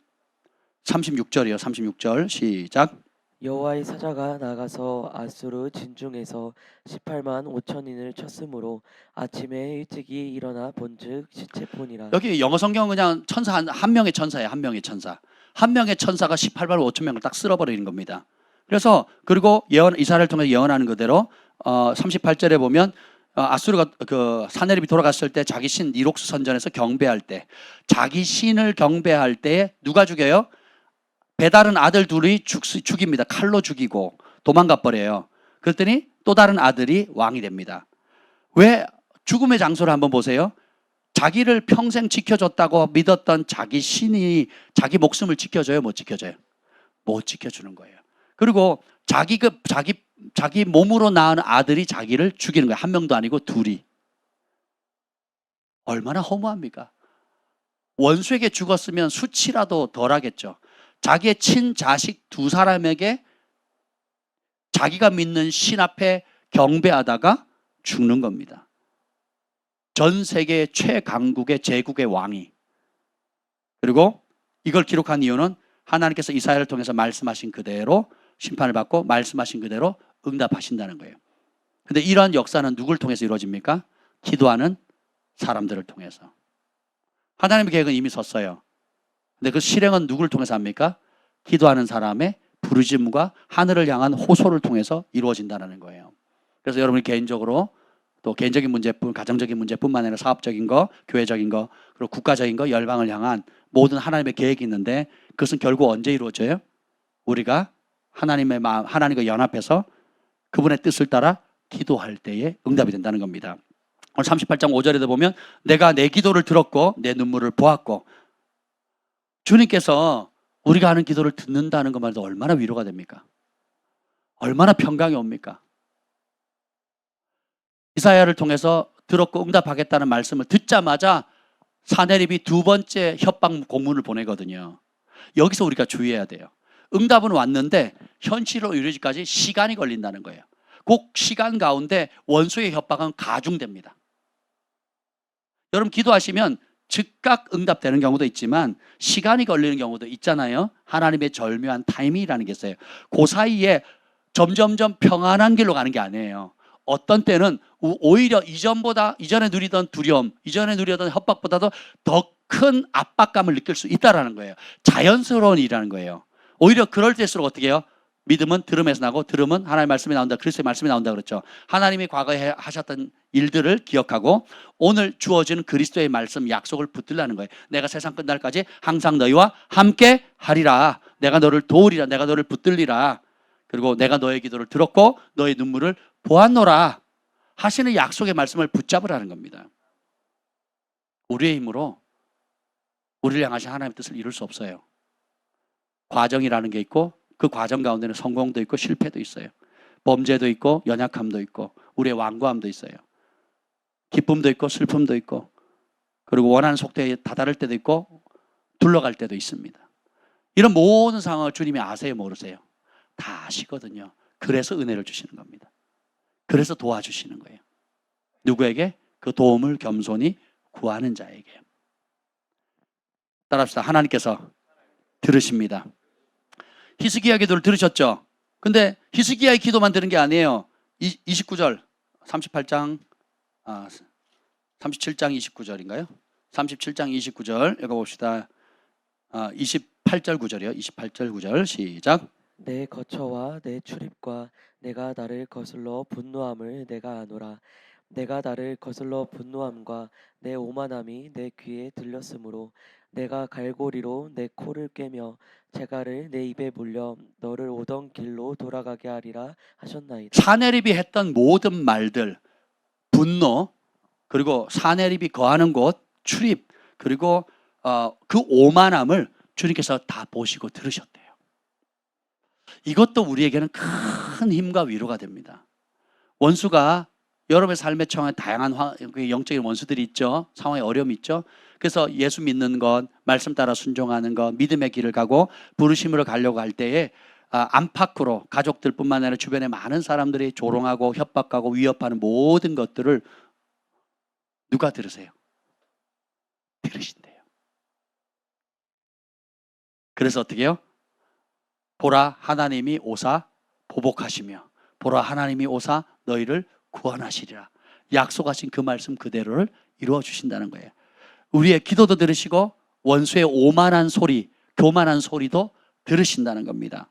S1: 36절이요. 36절 시작.
S2: 여호와의 사자가 나가서 아수르 진중에서 18만 5천인을 쳤으므로 아침에 일찍이 일어나 본즉 시체뿐이라.
S1: 여기 영어 성경은 그냥 천사 한 명의 천사예요. 한 명의 천사. 한 명의 천사가 18만 5천 명을 딱 쓸어버리는 겁니다. 그래서 그리고 이사야를 통해 예언하는 그대로 38절에 보면 아수르가 그 사내립이 돌아갔을 때 자기 신 니록스 선전에서 경배할 때 자기 신을 경배할 때 누가 죽여요? 배다른 아들 둘이 죽입니다. 칼로 죽이고 도망가 버려요. 그랬더니 또 다른 아들이 왕이 됩니다. 왜? 죽음의 장소를 한번 보세요. 자기를 평생 지켜줬다고 믿었던 자기 신이 자기 목숨을 지켜줘요? 못 지켜줘요? 못 지켜주는 거예요. 그리고 자기 몸으로 낳은 아들이 자기를 죽이는 거예요. 한 명도 아니고 둘이. 얼마나 허무합니까? 원수에게 죽었으면 수치라도 덜 하겠죠. 자기의 친자식 두 사람에게 자기가 믿는 신 앞에 경배하다가 죽는 겁니다. 전 세계 최강국의 제국의 왕이. 그리고 이걸 기록한 이유는 하나님께서 이사야를 통해서 말씀하신 그대로 심판을 받고 말씀하신 그대로 응답하신다는 거예요. 근데 이러한 역사는 누굴 통해서 이루어집니까? 기도하는 사람들을 통해서. 하나님의 계획은 이미 섰어요. 근데 그 실행은 누굴 통해서 합니까? 기도하는 사람의 부르짖음과 하늘을 향한 호소를 통해서 이루어진다는 거예요. 그래서 여러분이 개인적으로 또 개인적인 문제뿐, 가정적인 문제뿐만 아니라 사업적인 거, 교회적인 거, 그리고 국가적인 거, 열방을 향한 모든 하나님의 계획이 있는데 그것은 결국 언제 이루어져요? 우리가 하나님의 마음, 하나님과 연합해서 그분의 뜻을 따라 기도할 때에 응답이 된다는 겁니다. 오늘 38장 5절에도 보면 내가 내 기도를 들었고 내 눈물을 보았고, 주님께서 우리가 하는 기도를 듣는다는 것만 해도 얼마나 위로가 됩니까? 얼마나 평강이 옵니까? 이사야를 통해서 들었고 응답하겠다는 말씀을 듣자마자 사내립이 두 번째 협박 공문을 보내거든요. 여기서 우리가 주의해야 돼요. 응답은 왔는데 현실로 이루어지기까지 시간이 걸린다는 거예요. 그 시간 가운데 원수의 협박은 가중됩니다. 여러분 기도하시면 즉각 응답되는 경우도 있지만 시간이 걸리는 경우도 있잖아요. 하나님의 절묘한 타이밍이라는 게 있어요. 그 사이에 점점점 평안한 길로 가는 게 아니에요. 어떤 때는 오히려 이전에 누리던 두려움, 이전에 누리던 협박보다도 더 큰 압박감을 느낄 수 있다는 거예요. 자연스러운 일이라는 거예요. 오히려 그럴 때일수록 어떻게 해요? 믿음은 들음에서 나고 들음은 하나님의 말씀이 나온다. 그리스도의 말씀이 나온다 그랬죠. 하나님이 과거에 하셨던 일들을 기억하고 오늘 주어지는 그리스도의 말씀 약속을 붙들라는 거예요. 내가 세상 끝날까지 항상 너희와 함께 하리라. 내가 너를 도우리라. 내가 너를 붙들리라. 그리고 내가 너의 기도를 들었고 너의 눈물을 보았노라 하시는 약속의 말씀을 붙잡으라는 겁니다. 우리의 힘으로 우리를 향하신 하나님의 뜻을 이룰 수 없어요. 과정이라는 게 있고 그 과정 가운데는 성공도 있고 실패도 있어요. 범죄도 있고 연약함도 있고 우리의 완고함도 있어요. 기쁨도 있고 슬픔도 있고 그리고 원하는 속도에 다다를 때도 있고 둘러갈 때도 있습니다. 이런 모든 상황을 주님이 아세요, 모르세요? 다 아시거든요. 그래서 은혜를 주시는 겁니다. 그래서 도와주시는 거예요. 누구에게? 그 도움을 겸손히 구하는 자에게. 따라합시다. 하나님께서 들으십니다. 히스기야 기도를 들으셨죠? 근데 히스기야의 기도만 들은 게 아니에요. 29절 37장 29절인가요? 37장 29절 읽어봅시다. 28절 9절이요. 28절 9절 시작.
S2: 내 거처와 내 출입과 내가 나를 거슬러 분노함을 내가 아노라. 내가 나를 거슬러 분노함과 내 오만함이 내 귀에 들렸으므로 내가 갈고리로 내 코를 꿰며 재갈을 내 입에 물려 너를 오던 길로 돌아가게 하리라 하셨나이다.
S1: 사내립이 했던 모든 말들, 분노, 그리고 사내립이 거하는 곳, 출입, 그리고 그 오만함을 주님께서 다 보시고 들으셨대요. 이것도 우리에게는 큰 힘과 위로가 됩니다. 원수가 여러분의 삶에 처한 다양한 영적인 원수들이 있죠. 상황에 어려움이 있죠. 그래서 예수 믿는 것, 말씀 따라 순종하는 것, 믿음의 길을 가고 부르심으로 가려고 할 때에 안팎으로 가족들뿐만 아니라 주변에 많은 사람들이 조롱하고 협박하고 위협하는 모든 것들을 누가 들으세요? 들으신대요. 그래서 어떻게 해요? 보라 하나님이 오사 보복하시며 보라 하나님이 오사 너희를 구원하시리라. 약속하신 그 말씀 그대로를 이루어 주신다는 거예요. 우리의 기도도 들으시고 원수의 오만한 소리, 교만한 소리도 들으신다는 겁니다.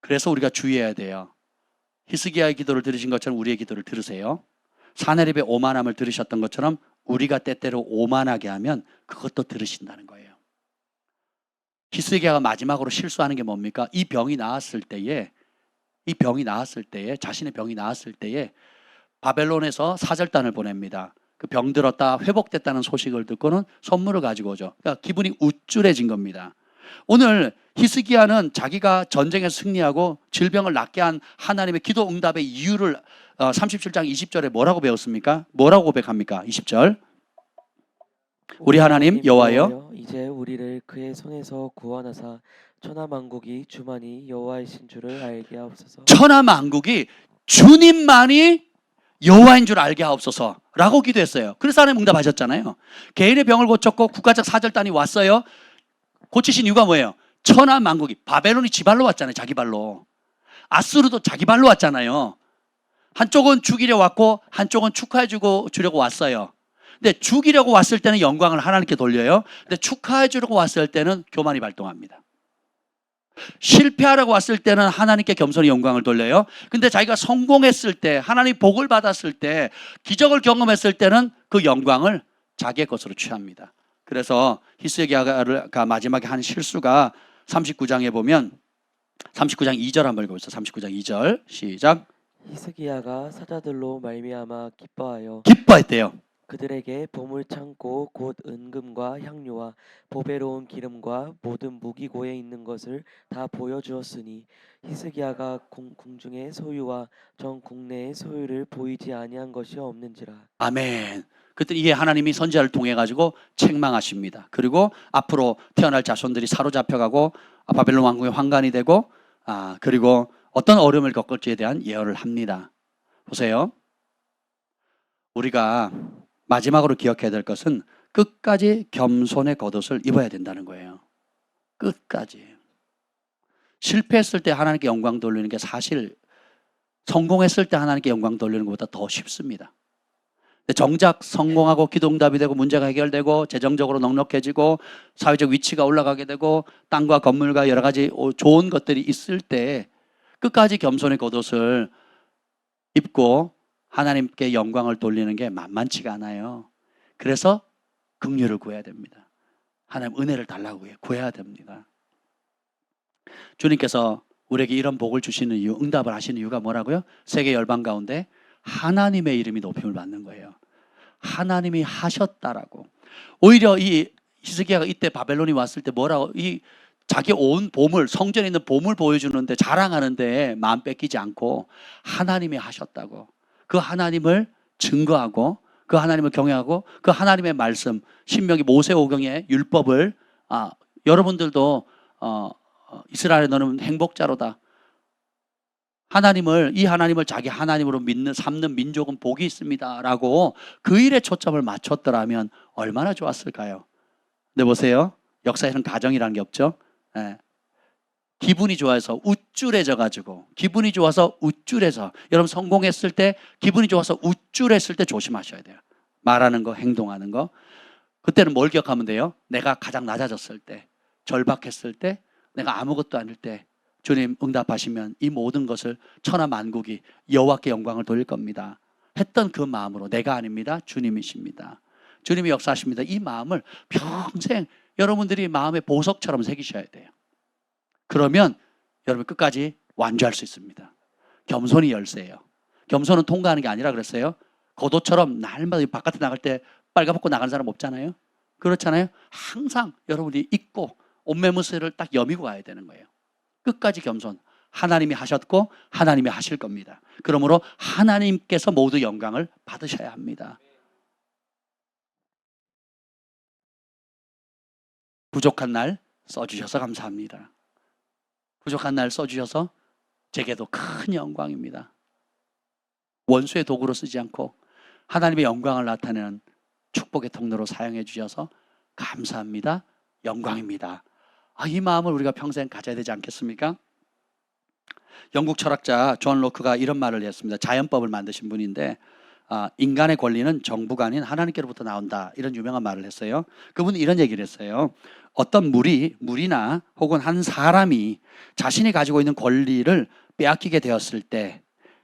S1: 그래서 우리가 주의해야 돼요. 히스기야의 기도를 들으신 것처럼 우리의 기도를 들으세요. 사내립의 오만함을 들으셨던 것처럼 우리가 때때로 오만하게 하면 그것도 들으신다는 거예요. 히스기야가 마지막으로 실수하는 게 뭡니까? 이 병이 나았을 때에 자신의 병이 나았을 때에 바벨론에서 사절단을 보냅니다. 그 병 들었다 회복됐다는 소식을 듣고는 선물을 가지고 오죠. 그러니까 기분이 우쭐해진 겁니다. 오늘 히스기야는 자기가 전쟁에서 승리하고 질병을 낫게 한 하나님의 기도 응답의 이유를 37장 20절에 뭐라고 배웠습니까? 뭐라고 고백합니까? 20절. 우리 하나님 여호와여
S2: 이제 우리를 그의 손에서 구원하사 천하만국이 주만이 여호와이신 줄을 알게 하옵소서.
S1: 천하만국이 주님만이 여호와인 줄 알게 하옵소서라고 기도했어요. 그래서 하나님 응답하셨잖아요. 개인의 병을 고쳤고 국가적 사절단이 왔어요. 고치신 이유가 뭐예요? 천하만국이, 바벨론이 지 발로 왔잖아요. 자기 발로. 아수르도 자기 발로 왔잖아요. 한쪽은 죽이려 왔고 한쪽은 축하해 주려고 왔어요. 근데 죽이려고 왔을 때는 영광을 하나님께 돌려요. 근데 축하해 주려고 왔을 때는 교만이 발동합니다. 실패하려고 왔을 때는 하나님께 겸손히 영광을 돌려요. 근데 자기가 성공했을 때, 하나님 복을 받았을 때, 기적을 경험했을 때는 그 영광을 자기의 것으로 취합니다. 그래서 히스기야가 마지막에 한 실수가 39장에 보면 39장 2절 한번 읽어보세요. 39장 2절 시작.
S2: 히스기야가 사자들로 말미암아 기뻐하여
S1: 기뻐했대요.
S2: 그들에게 보물 창고 곧 은금과 향료와 보배로운 기름과 모든 무기고에 있는 것을 다 보여주었으니 히스기야가 궁중의 소유와 전 국내의 소유를 보이지 아니한 것이 없는지라.
S1: 아멘. 그때 이게 하나님이 선지자를 통해 가지고 책망하십니다. 그리고 앞으로 태어날 자손들이 사로잡혀가고 바벨론 왕국의 환관이 되고 그리고 어떤 어려움을 겪을지에 대한 예언을 합니다. 보세요. 우리가 마지막으로 기억해야 될 것은 끝까지 겸손의 겉옷을 입어야 된다는 거예요. 끝까지. 실패했을 때 하나님께 영광 돌리는 게 사실 성공했을 때 하나님께 영광 돌리는 것보다 더 쉽습니다. 정작 성공하고 기도응답이 되고 문제가 해결되고 재정적으로 넉넉해지고 사회적 위치가 올라가게 되고 땅과 건물과 여러 가지 좋은 것들이 있을 때 끝까지 겸손의 겉옷을 입고 하나님께 영광을 돌리는 게 만만치가 않아요. 그래서 긍휼을 구해야 됩니다. 하나님 은혜를 달라고 구해야 됩니다. 주님께서 우리에게 이런 복을 주시는 이유, 응답을 하시는 이유가 뭐라고요? 세계 열방 가운데 하나님의 이름이 높임을 받는 거예요. 하나님이 하셨다라고. 오히려 이 히스기야가 이때 바벨론이 왔을 때 뭐라고, 이 자기 온 보물, 성전에 있는 보물 보여주는데 자랑하는데 마음 뺏기지 않고 하나님이 하셨다고. 그 하나님을 증거하고 그 하나님을 경외하고 그 하나님의 말씀, 신명기 모세오경의 율법을 여러분들도 이스라엘에 너는 행복자로다. 이 하나님을 자기 하나님으로 삼는 민족은 복이 있습니다라고 그 일에 초점을 맞췄더라면 얼마나 좋았을까요? 근데 보세요. 역사에는 가정이라는 게 없죠. 네. 기분이 좋아서 우쭐해져가지고, 기분이 좋아서 우쭐해서, 여러분 성공했을 때 기분이 좋아서 우쭐했을 때 조심하셔야 돼요. 말하는 거, 행동하는 거. 그때는 뭘 기억하면 돼요? 내가 가장 낮아졌을 때, 절박했을 때, 내가 아무것도 아닐 때 주님 응답하시면 이 모든 것을 천하만국이 여호와께 영광을 돌릴 겁니다 했던 그 마음으로, 내가 아닙니다, 주님이십니다, 주님이 역사하십니다, 이 마음을 평생 여러분들이 마음의 보석처럼 새기셔야 돼요. 그러면 여러분 끝까지 완주할 수 있습니다. 겸손이 열쇠예요. 겸손은 통과하는 게 아니라 그랬어요. 겉옷처럼 날마다 바깥에 나갈 때 빨가벗고 나가는 사람 없잖아요. 그렇잖아요. 항상 여러분이 입고 옷매무새를 딱 여미고 가야 되는 거예요. 끝까지 겸손. 하나님이 하셨고 하나님이 하실 겁니다. 그러므로 하나님께서 모두 영광을 받으셔야 합니다. 부족한 날 써주셔서 감사합니다. 부족한 날 써주셔서 제게도 큰 영광입니다. 원수의 도구로 쓰지 않고 하나님의 영광을 나타내는 축복의 통로로 사용해 주셔서 감사합니다. 영광입니다. 이 마음을 우리가 평생 가져야 되지 않겠습니까? 영국 철학자 존 로크가 이런 말을 했습니다. 자연법을 만드신 분인데 인간의 권리는 정부가 아닌 하나님께로부터 나온다, 이런 유명한 말을 했어요. 그분은 이런 얘기를 했어요. 어떤 물이나 혹은 한 사람이 자신이 가지고 있는 권리를 빼앗기게 되었을 때,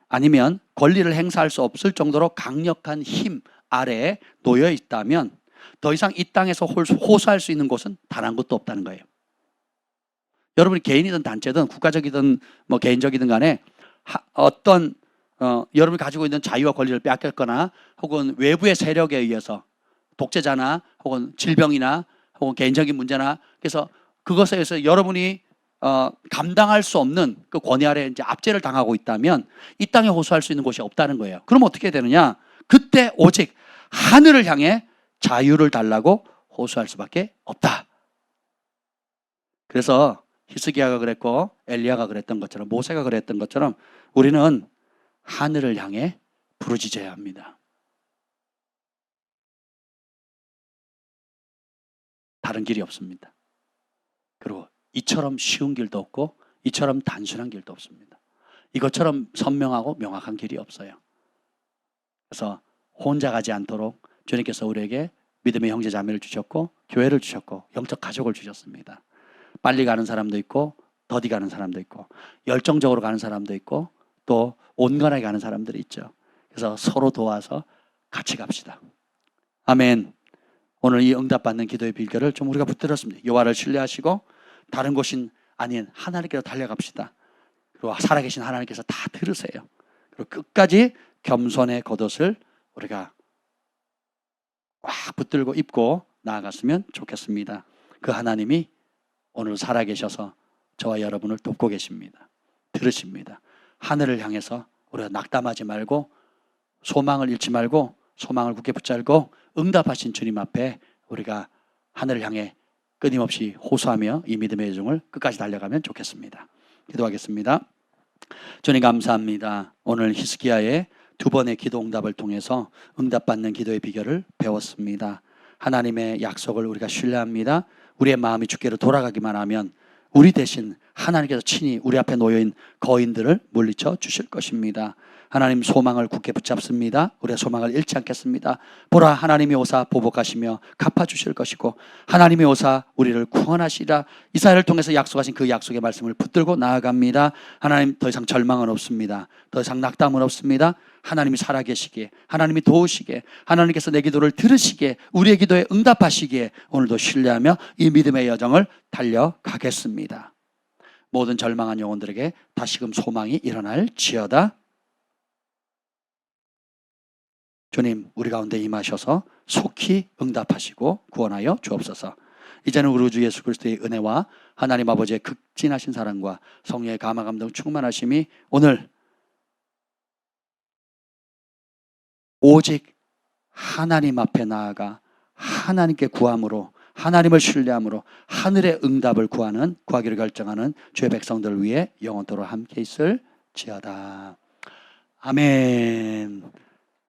S1: 아니면 권리를 행사할 수 없을 정도로 강력한 힘 아래에 놓여 있다면 더 이상 이 땅에서 호소할 수 있는 곳은 단 한 곳도 없다는 거예요. 여러분이 개인이든 단체든 국가적이든 개인적이든 간에 어떤 여러분이 가지고 있는 자유와 권리를 빼앗겼거나 혹은 외부의 세력에 의해서, 독재자나 혹은 질병이나 혹은 개인적인 문제나, 그래서 그것에 의해서 여러분이 감당할 수 없는 그 권위 아래 이제 압제를 당하고 있다면 이 땅에 호소할 수 있는 곳이 없다는 거예요. 그럼 어떻게 되느냐? 그때 오직 하늘을 향해 자유를 달라고 호소할 수밖에 없다. 그래서 히스기야가 그랬고 엘리야가 그랬던 것처럼 모세가 그랬던 것처럼 우리는 하늘을 향해 부르짖어야 합니다. 다른 길이 없습니다. 그리고 이처럼 쉬운 길도 없고 이처럼 단순한 길도 없습니다. 이것처럼 선명하고 명확한 길이 없어요. 그래서 혼자 가지 않도록 주님께서 우리에게 믿음의 형제 자매를 주셨고 교회를 주셨고 영적 가족을 주셨습니다. 빨리 가는 사람도 있고 더디 가는 사람도 있고 열정적으로 가는 사람도 있고 또 온건하게 가는 사람들이 있죠. 그래서 서로 도와서 같이 갑시다. 아멘. 오늘 이 응답받는 기도의 비결을 좀 우리가 붙들었습니다. 여호와를 신뢰하시고 다른 곳인 아닌 하나님께로 달려갑시다. 그리고 살아계신 하나님께서 다 들으세요. 그리고 끝까지 겸손의 겉옷을 우리가 꽉 붙들고 입고 나아갔으면 좋겠습니다. 그 하나님이 오늘 살아계셔서 저와 여러분을 돕고 계십니다. 들으십니다. 하늘을 향해서 우리가 낙담하지 말고 소망을 잃지 말고 소망을 굳게 붙잡고 응답하신 주님 앞에 우리가 하늘을 향해 끊임없이 호소하며 이 믿음의 여정을 끝까지 달려가면 좋겠습니다. 기도하겠습니다. 주님 감사합니다. 오늘 히스기야의 두 번의 기도 응답을 통해서 응답받는 기도의 비결을 배웠습니다. 하나님의 약속을 우리가 신뢰합니다. 우리의 마음이 주께로 돌아가기만 하면 우리 대신 하나님께서 친히 우리 앞에 놓여있는 거인들을 물리쳐 주실 것입니다. 하나님 소망을 굳게 붙잡습니다. 우리의 소망을 잃지 않겠습니다. 보라 하나님이 오사 보복하시며 갚아주실 것이고 하나님이 오사 우리를 구원하시리라. 이사야를 통해서 약속하신 그 약속의 말씀을 붙들고 나아갑니다. 하나님 더 이상 절망은 없습니다. 더 이상 낙담은 없습니다. 하나님이 살아계시기에 하나님이 도우시기에 하나님께서 내 기도를 들으시기에 우리의 기도에 응답하시기에 오늘도 신뢰하며 이 믿음의 여정을 달려가겠습니다. 모든 절망한 영혼들에게 다시금 소망이 일어날지어다. 주님 우리 가운데 임하셔서 속히 응답하시고 구원하여 주옵소서. 이제는 우리 주 예수 그리스도의 은혜와 하나님 아버지의 극진하신 사랑과 성령의 감화 감동 충만하심이 오늘 오직 하나님 앞에 나아가 하나님께 구함으로 하나님을 신뢰함으로 하늘의 응답을 구하기를 결정하는 주의 백성들을 위해 영원토록 함께 있을지어다. 아멘.